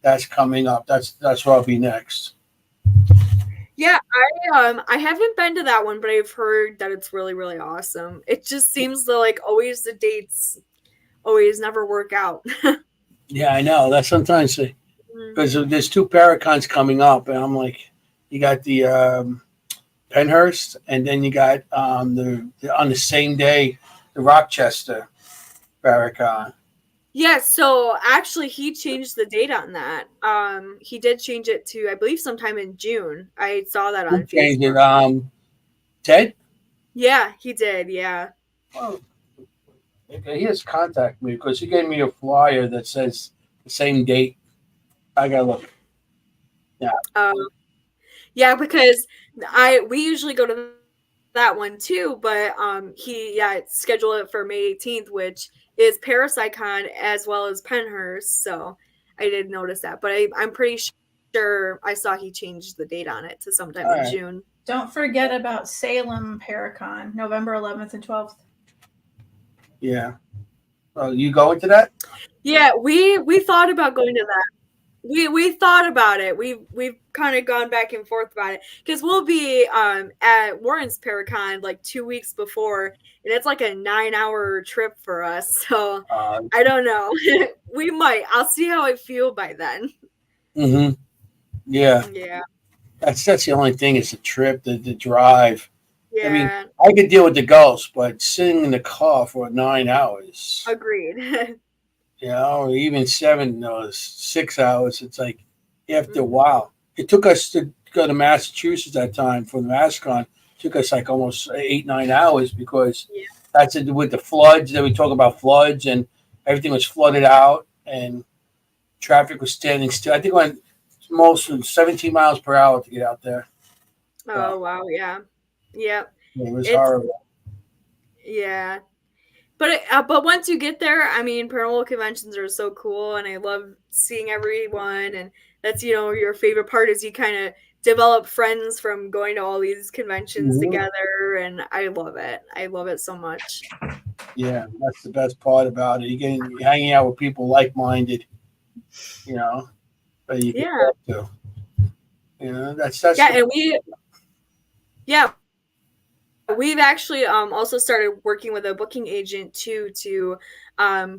that's coming up. That's where I'll be next. yeah, I haven't been to that one, but I've heard that it's really, really awesome. It just seems that like always the dates always never work out. Yeah, I know. That's sometimes because there's 2 Paracons coming up, and I'm like, you got the Penhurst, and then you got on the same day the Rochester Paracon. Yeah, so actually he changed the date on that. He did change it to, I believe, sometime in June. I saw that on Who changed Facebook. it? Ted? Yeah, he did, yeah. Oh, okay. He has contacted me because he gave me a flyer that says the same date. I gotta look. Yeah, because we usually go to that one too, but he scheduled it for May 18th, which is ParaSciCon as well as Penhurst. So I did notice that, but I'm pretty sure I saw he changed the date on it to sometime in June. Don't forget about Salem Paracon, November 11th and 12th. Yeah. Oh, you going to that? Yeah, we thought about going to that. We thought about it. We've kind of gone back and forth about it because we'll be at Warren's Paracon like 2 weeks before, and it's like a 9-hour trip for us. So I don't know. We might. I'll see how I feel by then. Mm-hmm. Yeah. Yeah. That's the only thing. It's the trip, the drive. Yeah. I mean, I could deal with the ghosts, but sitting in the car for 9 hours. Agreed. You know, even 6 hours. It's like after a while. It took us to go to Massachusetts that time for the MassCon. It took us like almost 8-9 hours because that's with the floods. Then we talk about floods and everything was flooded out and traffic was standing still. I think it went most 17 miles per hour to get out there. Oh wow, yeah. It was horrible. Yeah. But once you get there, I mean, paranormal conventions are so cool, and I love seeing everyone. And that's, you know, your favorite part is you kind of develop friends from going to all these conventions together, and I love it. I love it so much. Yeah, that's the best part about it. You're hanging out with people like-minded, you know, that you can talk to. You know, that's We've actually also started working with a booking agent too to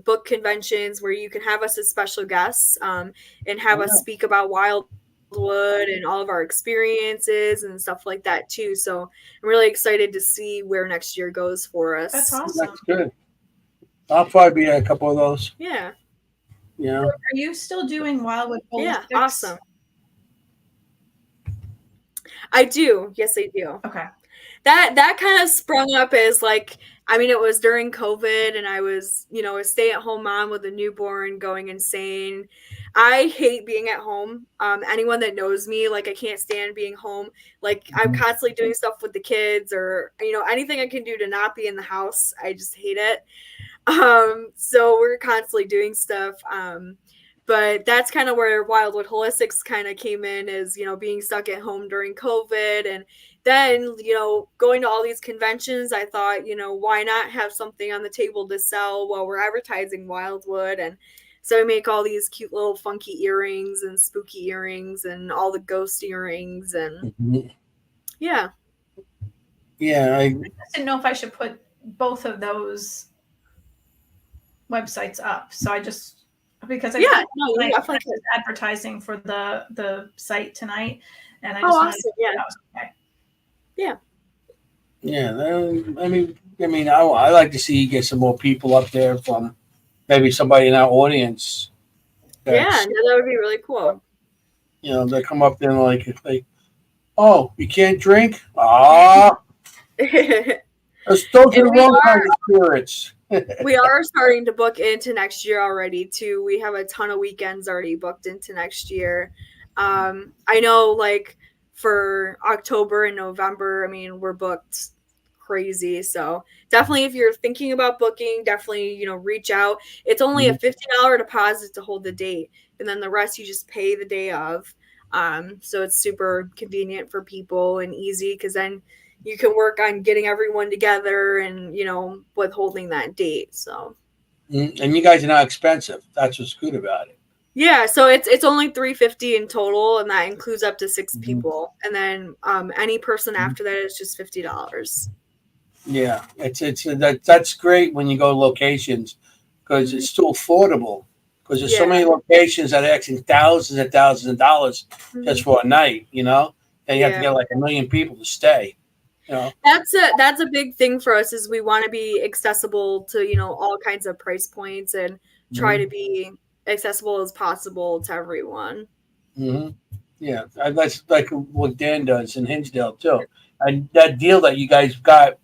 book conventions where you can have us as special guests and have us speak about Wildwood and all of our experiences and stuff like that too. So I'm really excited to see where next year goes for us. That's awesome. That's good. I'll probably be at a couple of those. Yeah. Yeah. Are you still doing Wildwood Ballistics? Yeah, awesome. I do. Yes, I do. Okay. that kind of sprung up as like, I mean, it was during COVID and I was, a stay-at-home mom with a newborn going insane. I hate being at home. Anyone that knows me, like, I can't stand being home. Like, I'm constantly doing stuff with the kids or, anything I can do to not be in the house. I just hate it. So we're constantly doing stuff. But that's kind of where Wildwood Holistics kind of came in, is, being stuck at home during COVID. And then, going to all these conventions, I thought, why not have something on the table to sell while we're advertising Wildwood? And so I make all these cute little funky earrings and spooky earrings and all the ghost earrings. And yeah. Yeah. I just didn't know if I should put both of those websites up. So I just, because I was advertising for the site tonight, and I just wanted to see if that was okay. Yeah. Yeah. I like to see you get some more people up there from maybe somebody in our audience. That would be really cool. They come up there and like, oh, you can't drink? Ah. Those are the wrong kind of spirits. We are starting to book into next year already too. We have a ton of weekends already booked into next year. I know, like, for October and November, I mean, we're booked crazy. So definitely, if you're thinking about booking, definitely, reach out. It's only a $50 deposit to hold the date, and then the rest you just pay the day of. So it's super convenient for people and easy, because then you can work on getting everyone together and, with holding that date. So. And you guys are not expensive. That's what's good about it. Yeah, so it's only $350 in total, and that includes up to 6 people. And then any person after that is just $50. Yeah, that's great when you go to locations, because it's still affordable. Because there's so many locations that are asking thousands and thousands of dollars just for a night. And you have to get like 1 million people to stay. That's a big thing for us, is we want to be accessible to all kinds of price points and try to be accessible as possible to everyone. Yeah, that's like what Dan does in Hinsdale too. And that deal that you guys got,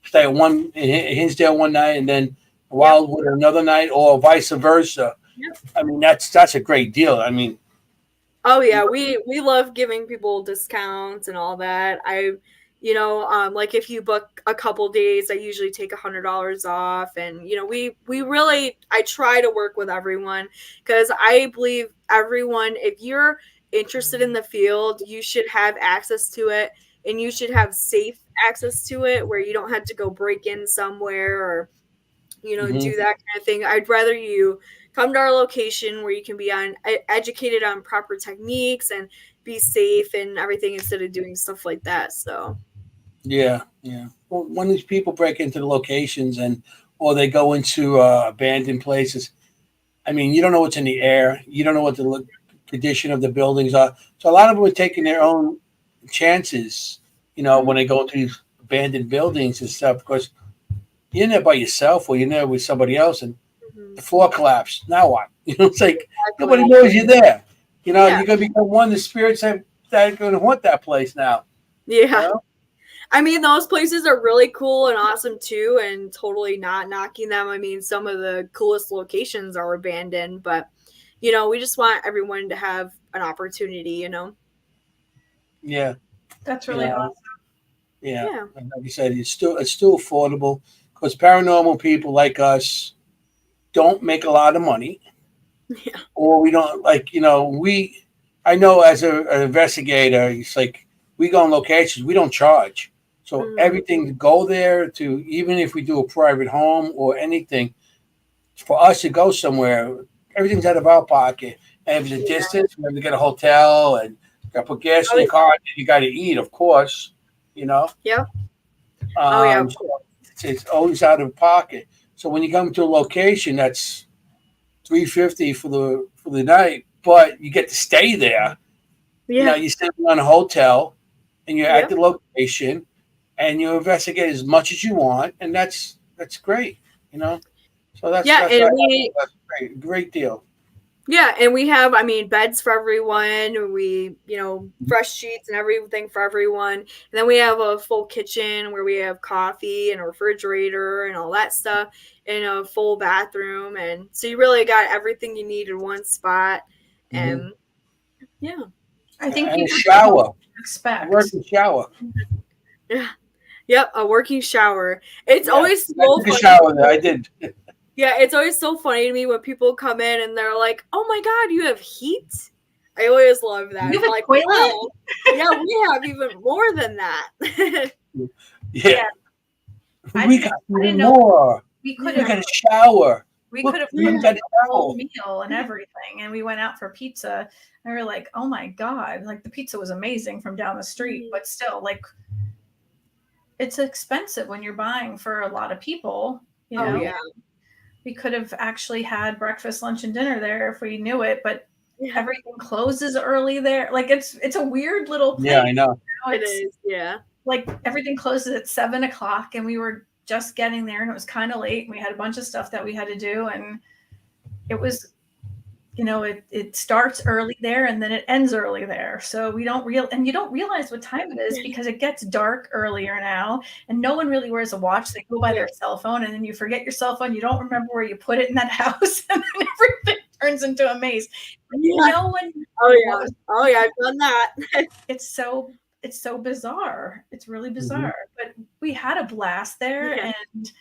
stay at Hinsdale one night and then Wildwood another night, or vice versa. I mean, that's a great deal. I mean, oh yeah, we love giving people discounts and all that. Like, if you book a couple days, I usually take $100 off. And, I try to work with everyone, because I believe everyone, if you're interested in the field, you should have access to it, and you should have safe access to it, where you don't have to go break in somewhere or, do that kind of thing. I'd rather you come to our location where you can be educated on proper techniques and be safe and everything, instead of doing stuff like that. So. Yeah. Well, when these people break into the locations or they go into abandoned places, I mean, you don't know what's in the air. You don't know what the condition of the buildings are. So a lot of them are taking their own chances, when they go into these abandoned buildings and stuff, because you're in there by yourself or you're in there with somebody else and the floor collapsed. Now what? It's like nobody knows you're there. You're going to become one of the spirits that are going to haunt that place now. Yeah. I mean, those places are really cool and awesome too, and totally not knocking them. I mean, some of the coolest locations are abandoned, but, we just want everyone to have an opportunity, Yeah. That's really awesome. Yeah. And like you said, it's still affordable, because paranormal people like us don't make a lot of money. Yeah. Or we don't I know as an investigator, it's like we go on locations, we don't charge. So everything to go there, to even if we do a private home or anything, for us to go somewhere, everything's out of our pocket. And if it's a distance, we have to get a hotel and got to put gas in the car. You got to eat, of course. Yep. It's always out of pocket. So when you come to a location, that's $350 for the night, but you get to stay there. Yeah. You stay on a hotel, and you're at the location, and you investigate as much as you want, and that's great. So that's great deal. Yeah, and we have, I mean, beds for everyone. We, fresh sheets and everything for everyone. And then we have a full kitchen where we have coffee and a refrigerator and all that stuff, and a full bathroom. And so you really got everything you need in one spot. And yeah. I think And a people shower. don't expect. Working shower. Yeah. Yep, a working shower. It's always so I took a funny. shower there. I did. Yeah, it's always so funny to me when people come in and they're like, "Oh my god, you have heat." I always love that. You have I'm a like, toilet? "Wow, yeah, we have even more than that." Yeah. I We didn't- got I didn't know more. We We could got have a shower. we Look, could have we cooked got a a whole shower. meal and everything, and we went out for pizza. And we were like, "Oh my god!" Like the pizza was amazing from down the street, but still, like, it's expensive when you're buying for a lot of people. You know, Oh yeah. we could have actually had breakfast, lunch, and dinner there if we knew it, but Yeah, everything closes early there. Like it's a weird little place. Yeah, I know. You know, it is. Yeah. like everything closes at 7 o'clock, and we were just getting there, and it was kind of late, and we had a bunch of stuff that we had to do, and it was, it starts early there and then it ends early there, so we don't and you don't realize what time it is because it gets dark earlier now, and no one really wears a watch. They go by their cell phone, and then you forget your cell phone, you don't remember where you put it in that house, and then everything turns into a maze. Yeah. No one Oh yeah, I've done that. it's so bizarre. It's really bizarre. But we had a blast there, and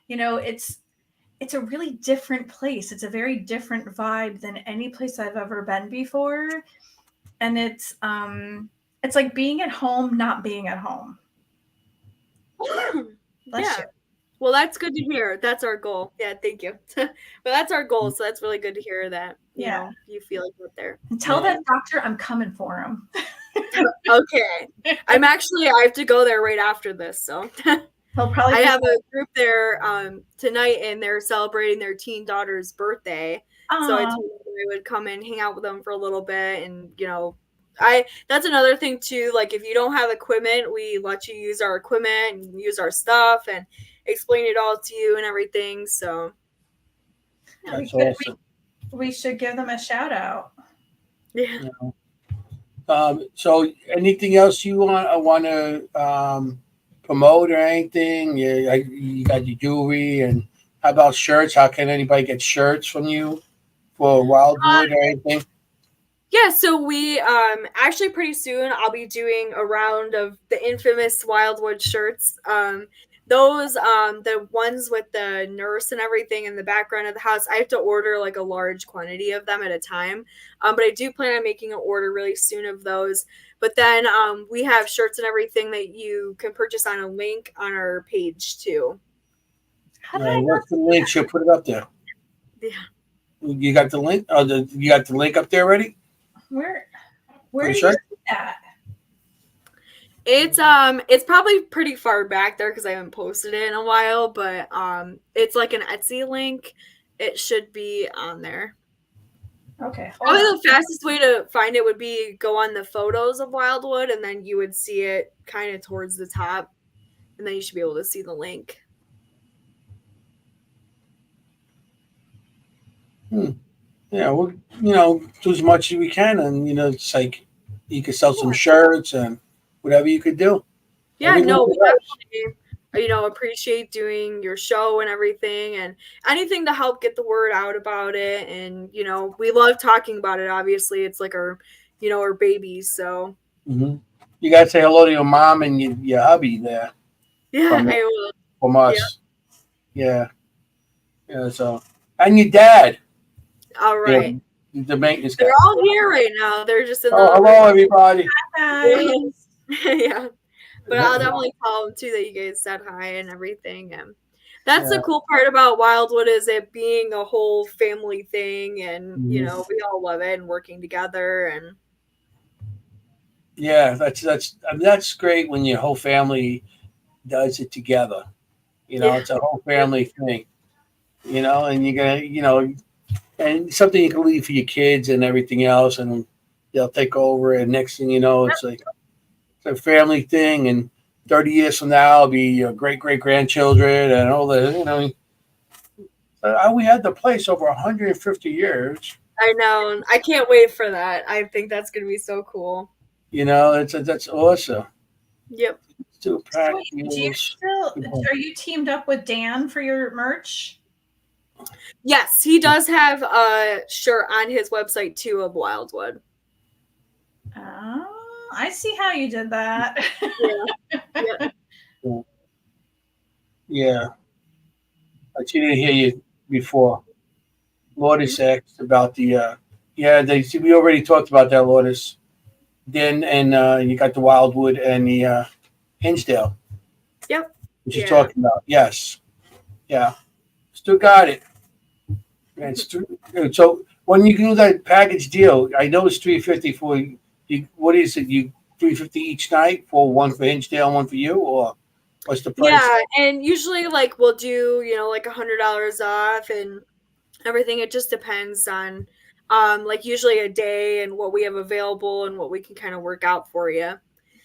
it's a really different place. It's a very different vibe than any place I've ever been before. And it's like being at home, not being at home. Bless you. Well, that's good to hear. That's our goal. Yeah, thank you. But that's our goal, so that's really good to hear that. You feel like you're there. And tell that doctor I'm coming for him. Okay. I have to go there right after this, so He'll probably I have a group there tonight, and they're celebrating their teen daughter's birthday. So I told them I would come and hang out with them for a little bit, and that's another thing too. Like if you don't have equipment, we let you use our equipment and use our stuff and explain it all to you and everything. So That's awesome. We should give them a shout out. yeah. So anything else you want to promote or anything? You got your jewelry, and how about shirts? How can anybody get shirts from you for Wildwood or anything? Yeah, so we actually pretty soon I'll be doing a round of the infamous Wildwood shirts. Those the ones with the nurse and everything in the background of the house, I have to order like a large quantity of them at a time. But I do plan on making an order really soon of those. But then we have shirts and everything that you can purchase on a link on our page too. What's the link? She'll put it up there. Yeah. You got the link? You got the link up there already? Where do you Sure? see that? It's probably pretty far back there because I haven't posted it in a while, but it's like an Etsy link. It should be on there. Okay. Probably the fastest way to find it would be go on the photos of Wildwood, and then you would see it kind of towards the top, and then you should be able to see the link. Yeah, we'll do as much as we can, and it's like you could sell some shirts and whatever you could do. Yeah, Everything no, we we definitely, appreciate doing your show and everything, and anything to help get the word out about it. And we love talking about it. Obviously, it's like our babies. So you gotta say hello to your mom and your hubby there. Yeah, I will. From us. Yeah. So, and your dad. All right. The maintenance guy. They're all here right now. They're just in the. Hello, everybody. Hi. Yeah. But I'll definitely tell them too that you guys said hi and everything. And that's the cool part about Wildwood, is it being a whole family thing, and we all love it and working together. And yeah, that's great when your whole family does it together. It's a whole family thing. And you're gonna, and something you can leave for your kids and everything else, and they'll take over. And next thing you know, it's like it's a family thing. And 30 years from now, it'll be your great grandchildren and all that. We had the place over 150 years. I know. I can't wait for that. I think that's gonna be so cool. You know, that's awesome. Yep. Two So pack wait, mules. are you teamed up with Dan for your merch? Yes, he does have a shirt on his website too of Wildwood. Oh, I see how you did that. Yeah. Yeah. She didn't hear you before. Lourdes asked about the we already talked about that, Lourdes. Then and you got the Wildwood and the Hinsdale. Yep. What you talking about? Yes. Yeah. Still got it. And so when you do that package deal, I know it's $350 for you. What is it? You $350 each night for one for Hinsdale, one for you, or what's the price? Yeah, and usually like we'll do, like $100 off and everything. It just depends on like usually a day and what we have available and what we can kind of work out for you.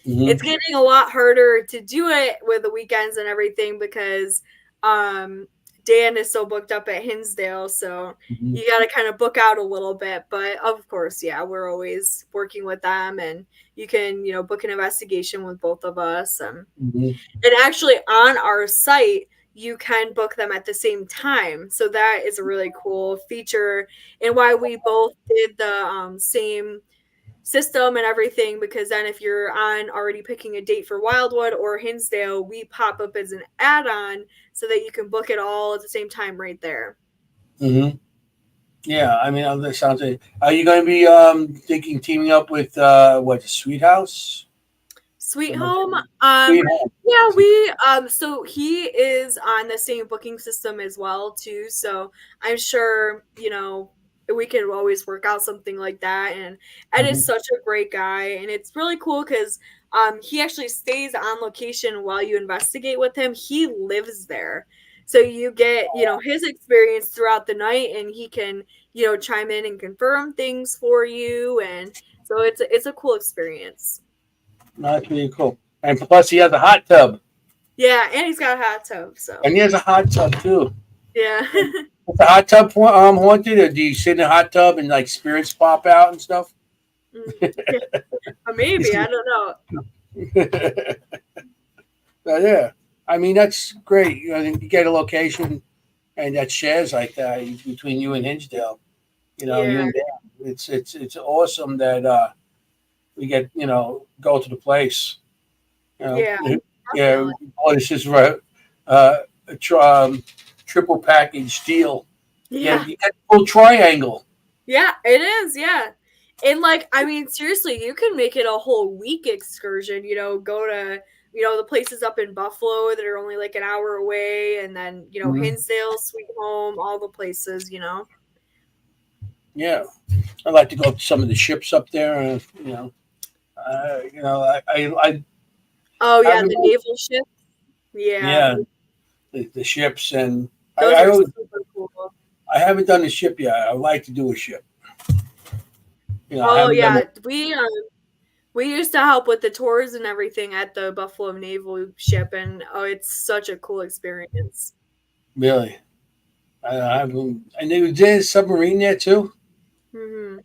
Mm-hmm. It's getting a lot harder to do it with the weekends and everything because Dan is so booked up at Hinsdale, so you got to kind of book out a little bit. But of course, yeah, we're always working with them, and you can, book an investigation with both of us. And actually, on our site, you can book them at the same time. So that is a really cool feature, and why we both did the same system and everything, because then if you're on already picking a date for Wildwood or Hinsdale, we pop up as an add-on so that you can book it all at the same time right there. Mm-hmm. Yeah, I mean, that sounds like. Are you going to be thinking teaming up with Sweet House? Sweet Home. Sweet Home. Yeah, we so he is on the same booking system as well too. So I'm sure, we could always work out something like that. And Ed is such a great guy, and it's really cool because he actually stays on location while you investigate with him. He lives there. So you get, his experience throughout the night, and he can, chime in and confirm things for you. And so it's a cool experience. That's really cool. And plus, he has a hot tub. Yeah, and he's got a hot tub. So. And he has a hot tub too. Yeah. Is the hot tub haunted, or do you sit in the hot tub and like spirits pop out and stuff? Maybe, I don't know. Yeah, I mean that's great. You get a location, and that shares like that between you and Hinsdale. You and Dan. It's awesome that we get go to the place. Yeah. Oh, this is a triple package deal. Yeah, you get a full triangle. Yeah, it is. Yeah, and seriously, you can make it a whole week excursion. Go to the places up in Buffalo that are only like an hour away, and then Hinsdale, Sweet Home, all the places. Yeah, I'd like to go to some of the ships up there. I Oh yeah, the naval ships. Yeah. The ships, and those are super cool. I haven't done the ship yet. I'd like to do a ship. We used to help with the tours and everything at the Buffalo Naval ship, and it's such a cool experience. Really, and they did a submarine there too. Mm-hmm.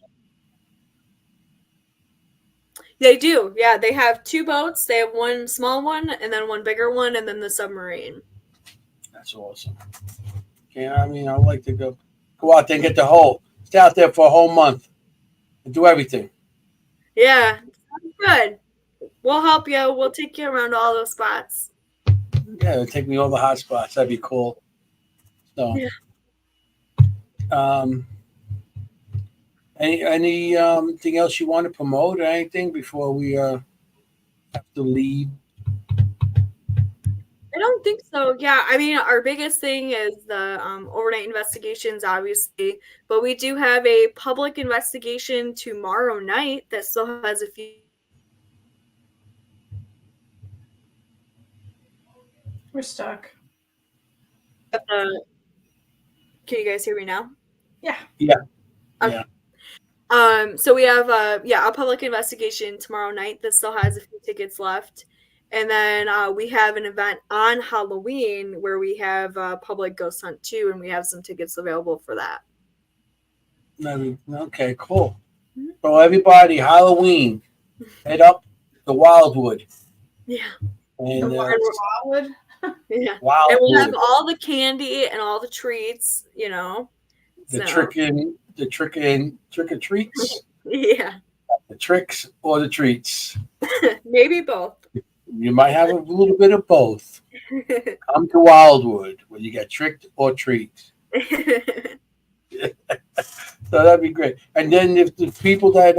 They do. Yeah, they have two boats. They have one small one, and then one bigger one, and then the submarine. That's awesome. Yeah, I mean, I'd like to go out there and get stay out there for a whole month and do everything. Yeah, good. We'll help you. We'll take you around all those spots. Yeah, take me all the hot spots. That'd be cool. So, anything else you want to promote or anything before we have to leave? I don't think so. Yeah, I mean, our biggest thing is the overnight investigations, obviously, but we do have a public investigation tomorrow night that still has a few. We're stuck. Can you guys hear me now? Yeah. Yeah. Okay. Yeah. So we have a public investigation tomorrow night that still has a few tickets left. And then we have an event on Halloween where we have public ghost hunt too, and we have some tickets available for that. Okay, cool. So everybody, Halloween, head up to Wildwood. Yeah. And Wildwood. Yeah. Wildwood. And we'll have all the candy and all the treats, you know. The So. trick or treats. Yeah. The tricks or the treats. Maybe both. You might have a little bit of both. Come to Wildwood where you get tricked or treats. So that'd be great. And then if the people that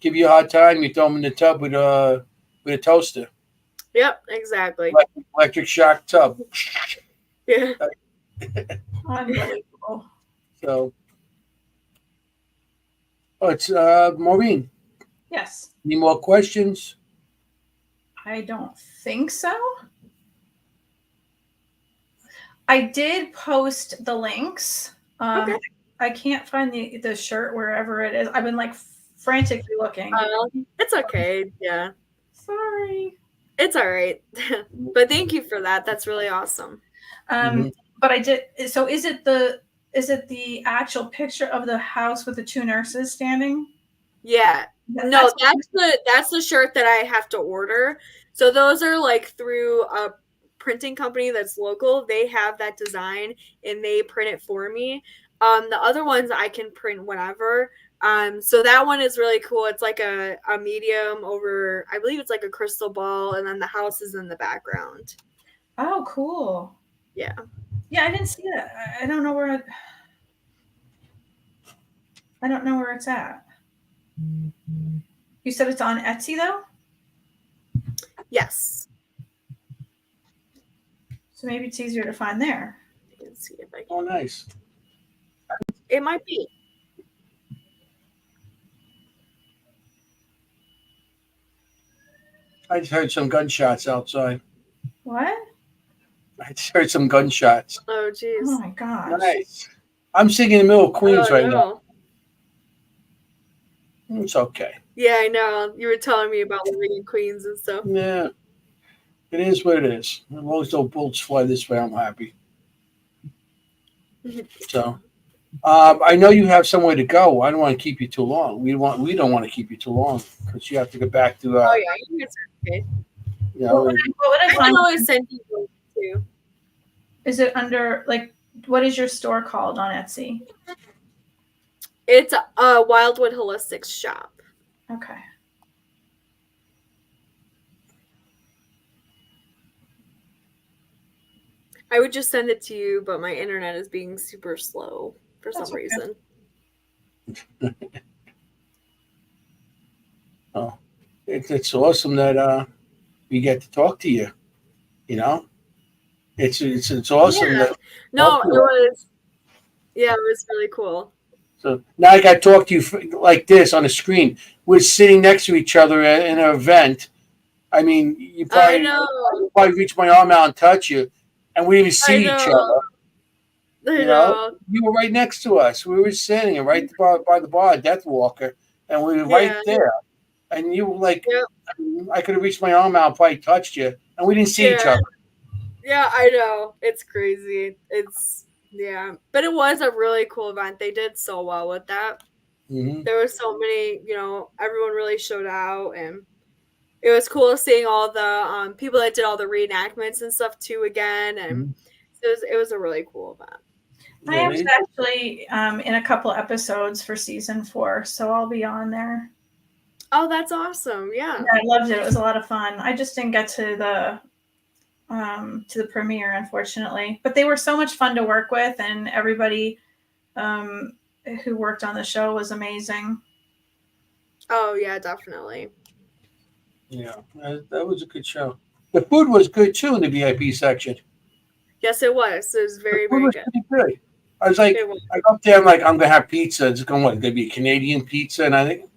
give you a hard time, you throw them in the tub with a toaster. Yep, exactly. Electric shock tub. Yeah. Unbelievable. So, it's Maureen. Yes. Any more questions? I don't think so. I did post the links. Okay. I can't find the shirt wherever it is. I've been like frantically looking. It's okay. Yeah. Sorry. It's all right. But thank you for that. That's really awesome. But I did. So is it the actual picture of the house with the two nurses standing? Yeah. No, that's the shirt that I have to order. So those are like through a printing company that's local. They have that design and they print it for me. The other ones I can print whenever. So that one is really cool. It's like a medium over, I believe it's like a crystal ball, and then the house is in the background. Oh, cool. Yeah. Yeah, I didn't see it. I don't know where it's at. You said it's on Etsy though? Yes. So maybe it's easier to find there. I can see if I can. Oh, nice. It might be. I just heard some gunshots outside. What? I just heard some gunshots. Oh, jeez. Oh my gosh. Nice. I'm sitting in the middle of Queens right no. now. It's okay. Yeah, I know. You were telling me about living in Queens and stuff. Yeah. It is what it is. As long as no bullets fly this way, I'm happy. So, I know you have somewhere to go. I don't want to keep you too long. We don't want to keep you too long because you have to get back to. Oh yeah, you guys are okay. You know, What would I I find? can always send you links too. Is it under what is your store called on Etsy? It's a Wildwood Holistics shop. Okay. I would just send it to you, but my internet is being super slow for some reason. Oh, it's awesome that we get to talk to you. You know, it's awesome. Yeah. That, No, it was. Yeah, it was really cool. So now I got to talk to you like this on a screen. We're sitting next to each other in an event. I mean, you probably reach my arm out and touch you, and we didn't even see each other. I know. You were right next to us. We were sitting right by the bar, Death Walker, and we were right there. And you were like, I could have reached my arm out, probably touched you, and we didn't see each other. Yeah, I know. It's crazy. But it was a really cool event. They did so well with that. Mm-hmm. There were so many, everyone really showed out, and it was cool seeing all the people that did all the reenactments and stuff too again, and it was a really cool event. I am actually in a couple episodes for season 4, so I'll be on there. Oh, that's awesome! Yeah, I loved it. It was a lot of fun. I just didn't get to the premiere, unfortunately, but they were so much fun to work with, and everybody who worked on the show was amazing. Oh yeah, definitely. Yeah, that was a good show. The food was good too in the VIP section. Yes, it was. It was very, very good. Pretty good. I was like, I go up there, I'm like, I'm gonna have pizza. It's gonna be a Canadian pizza, and I think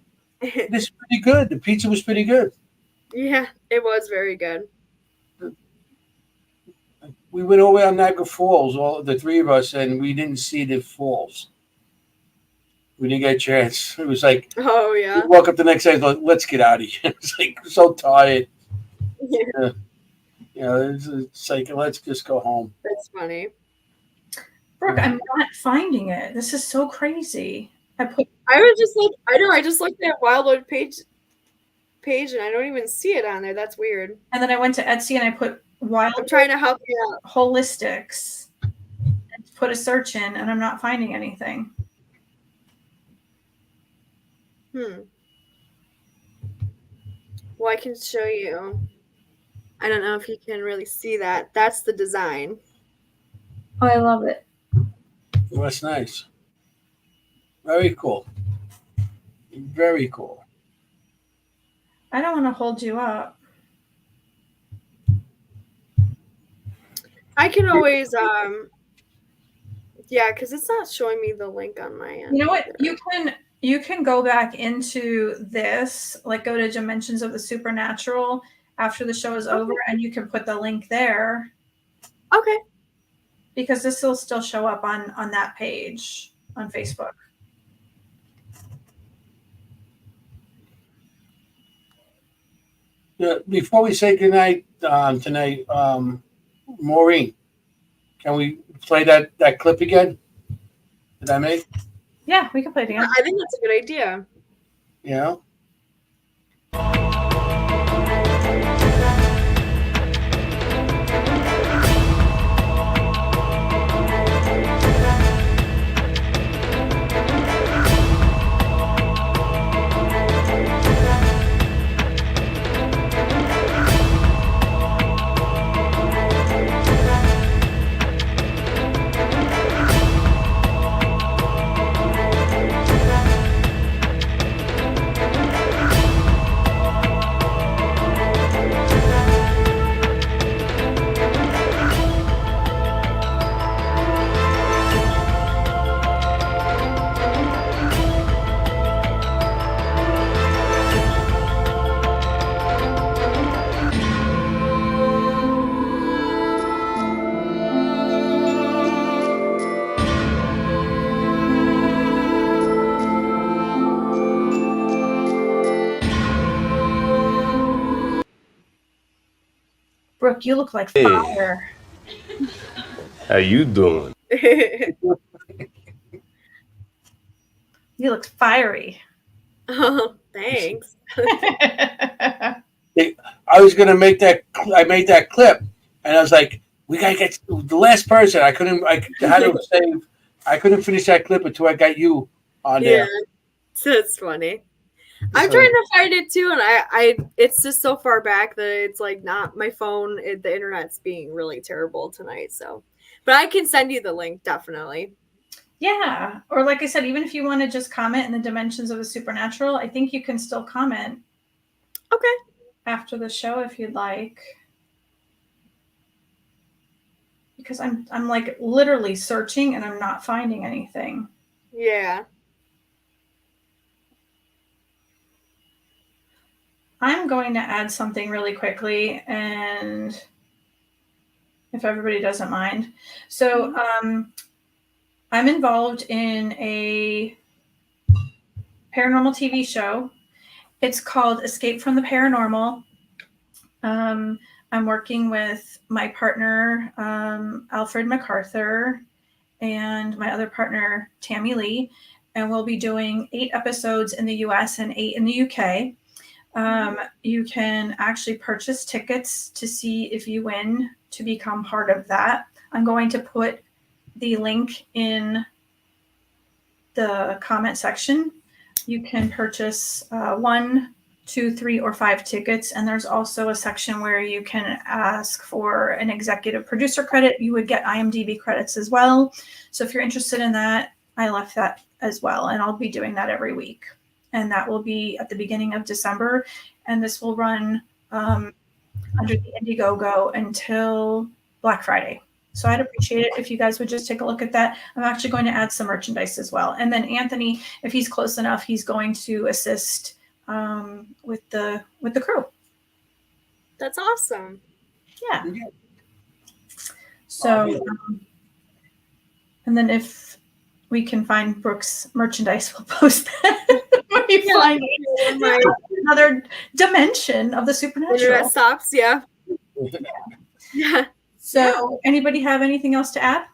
this is pretty good. The pizza was pretty good. Yeah, it was very good. We went over on Niagara Falls, all the three of us, and we didn't see the falls. We didn't get a chance. It was like, oh yeah. We woke up the next day, like, let's get out of here. It's like so tired. Yeah. It's like let's just go home. That's funny. Brooke, I'm not finding it. This is so crazy. I was just like, I just looked at Wildwood page and I don't even see it on there. That's weird. And then I went to Etsy and I put Wildwood I'm trying to help you out. Holistics and put a search in, and I'm not finding anything. Well, I can show you. I don't know if you can really see that. That's the design. Oh, I love it. Well, that's nice. Very cool. Very cool. I don't want to hold you up. I can always yeah, because it's not showing me the link on my end. You know what? You can go back into this, like go to Dimensions of the Supernatural after the show is over, and you can put the link there. Okay. Because this will still show up on that page on Facebook. Before we say goodnight tonight, Maureen, can we play that clip again that I made? Yeah, we can play it again. I think that's a good idea. Yeah. Brooke, you look like fire. How you doing? You look fiery. Oh, thanks. I was gonna make that. I made that clip, and I was like, "We gotta get the last person." I had to save. I couldn't finish that clip until I got you on there. Yeah, so it's funny. I'm trying to find it too, and I it's just so far back that it's like not my phone. The internet's being really terrible tonight. So, but I can send you the link definitely. Yeah, or like I said, even if you want to just comment in the Dimensions of the Supernatural, I think you can still comment. Okay. After the show, if you'd like, because I'm like literally searching and I'm not finding anything. Yeah. I'm going to add something really quickly, and if everybody doesn't mind. So I'm involved in a paranormal TV show. It's called Escape from the Paranormal. I'm working with my partner, Alfred MacArthur, and my other partner, Tammy Lee, and we'll be doing 8 episodes in the US and 8 in the UK. You can actually purchase tickets to see if you win to become part of that. I'm going to put the link in the comment section. You can purchase 1, 2, 3, or 5 tickets, and there's also a section where you can ask for an executive producer credit. You would get IMDb credits as well. So if you're interested in that, I left that as well, and I'll be doing that every week. And that will be at the beginning of December. And this will run under the Indiegogo until Black Friday. So I'd appreciate it if you guys would just take a look at that. I'm actually going to add some merchandise as well. And then Anthony, if he's close enough, he's going to assist with the crew. That's awesome. Yeah. So, and then if we can find Brooke's merchandise, we'll post that. We find another dimension of the supernatural. Internet stops, yeah. So, anybody have anything else to add?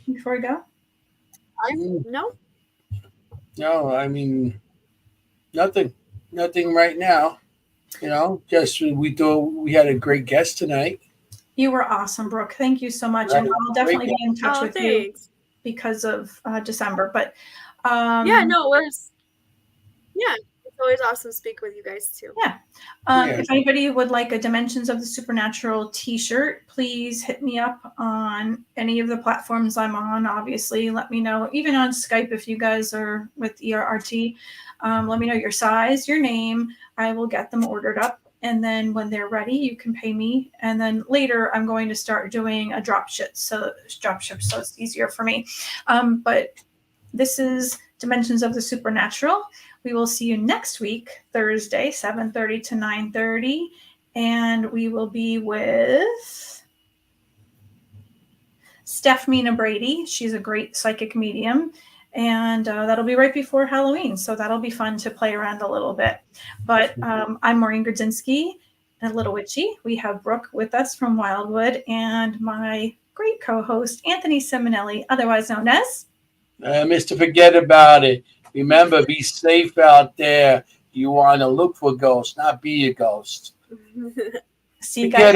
before we go? No. No, I mean, nothing right now. Just we thought we had a great guest tonight. You were awesome, Brooke. Thank you so much. Right. And I'll definitely be in touch with you Thanks. because of December. But Yeah, no, it's always awesome to speak with you guys too. Yeah. If anybody would like a Dimensions of the Supernatural t-shirt, please hit me up on any of the platforms I'm on. Obviously, let me know. Even on Skype, if you guys are with ERRT, let me know your size, your name. I will get them ordered up. And then when they're ready, you can pay me. And then later, I'm going to start doing a drop ship, so it's easier for me. But this is Dimensions of the Supernatural. We will see you next week, Thursday, 7:30 to 9:30. And we will be with Stephmina Brady. She's a great psychic medium. And that'll be right before Halloween. So that'll be fun to play around a little bit. But I'm Maureen Grudzinski, a Little Witchy. We have Brooke with us from Wildwood and my great co-host, Anthony Simonelli, otherwise known as Mr. Forget About It. Remember, be safe out there. You want to look for ghosts, not be a ghost. See you guys.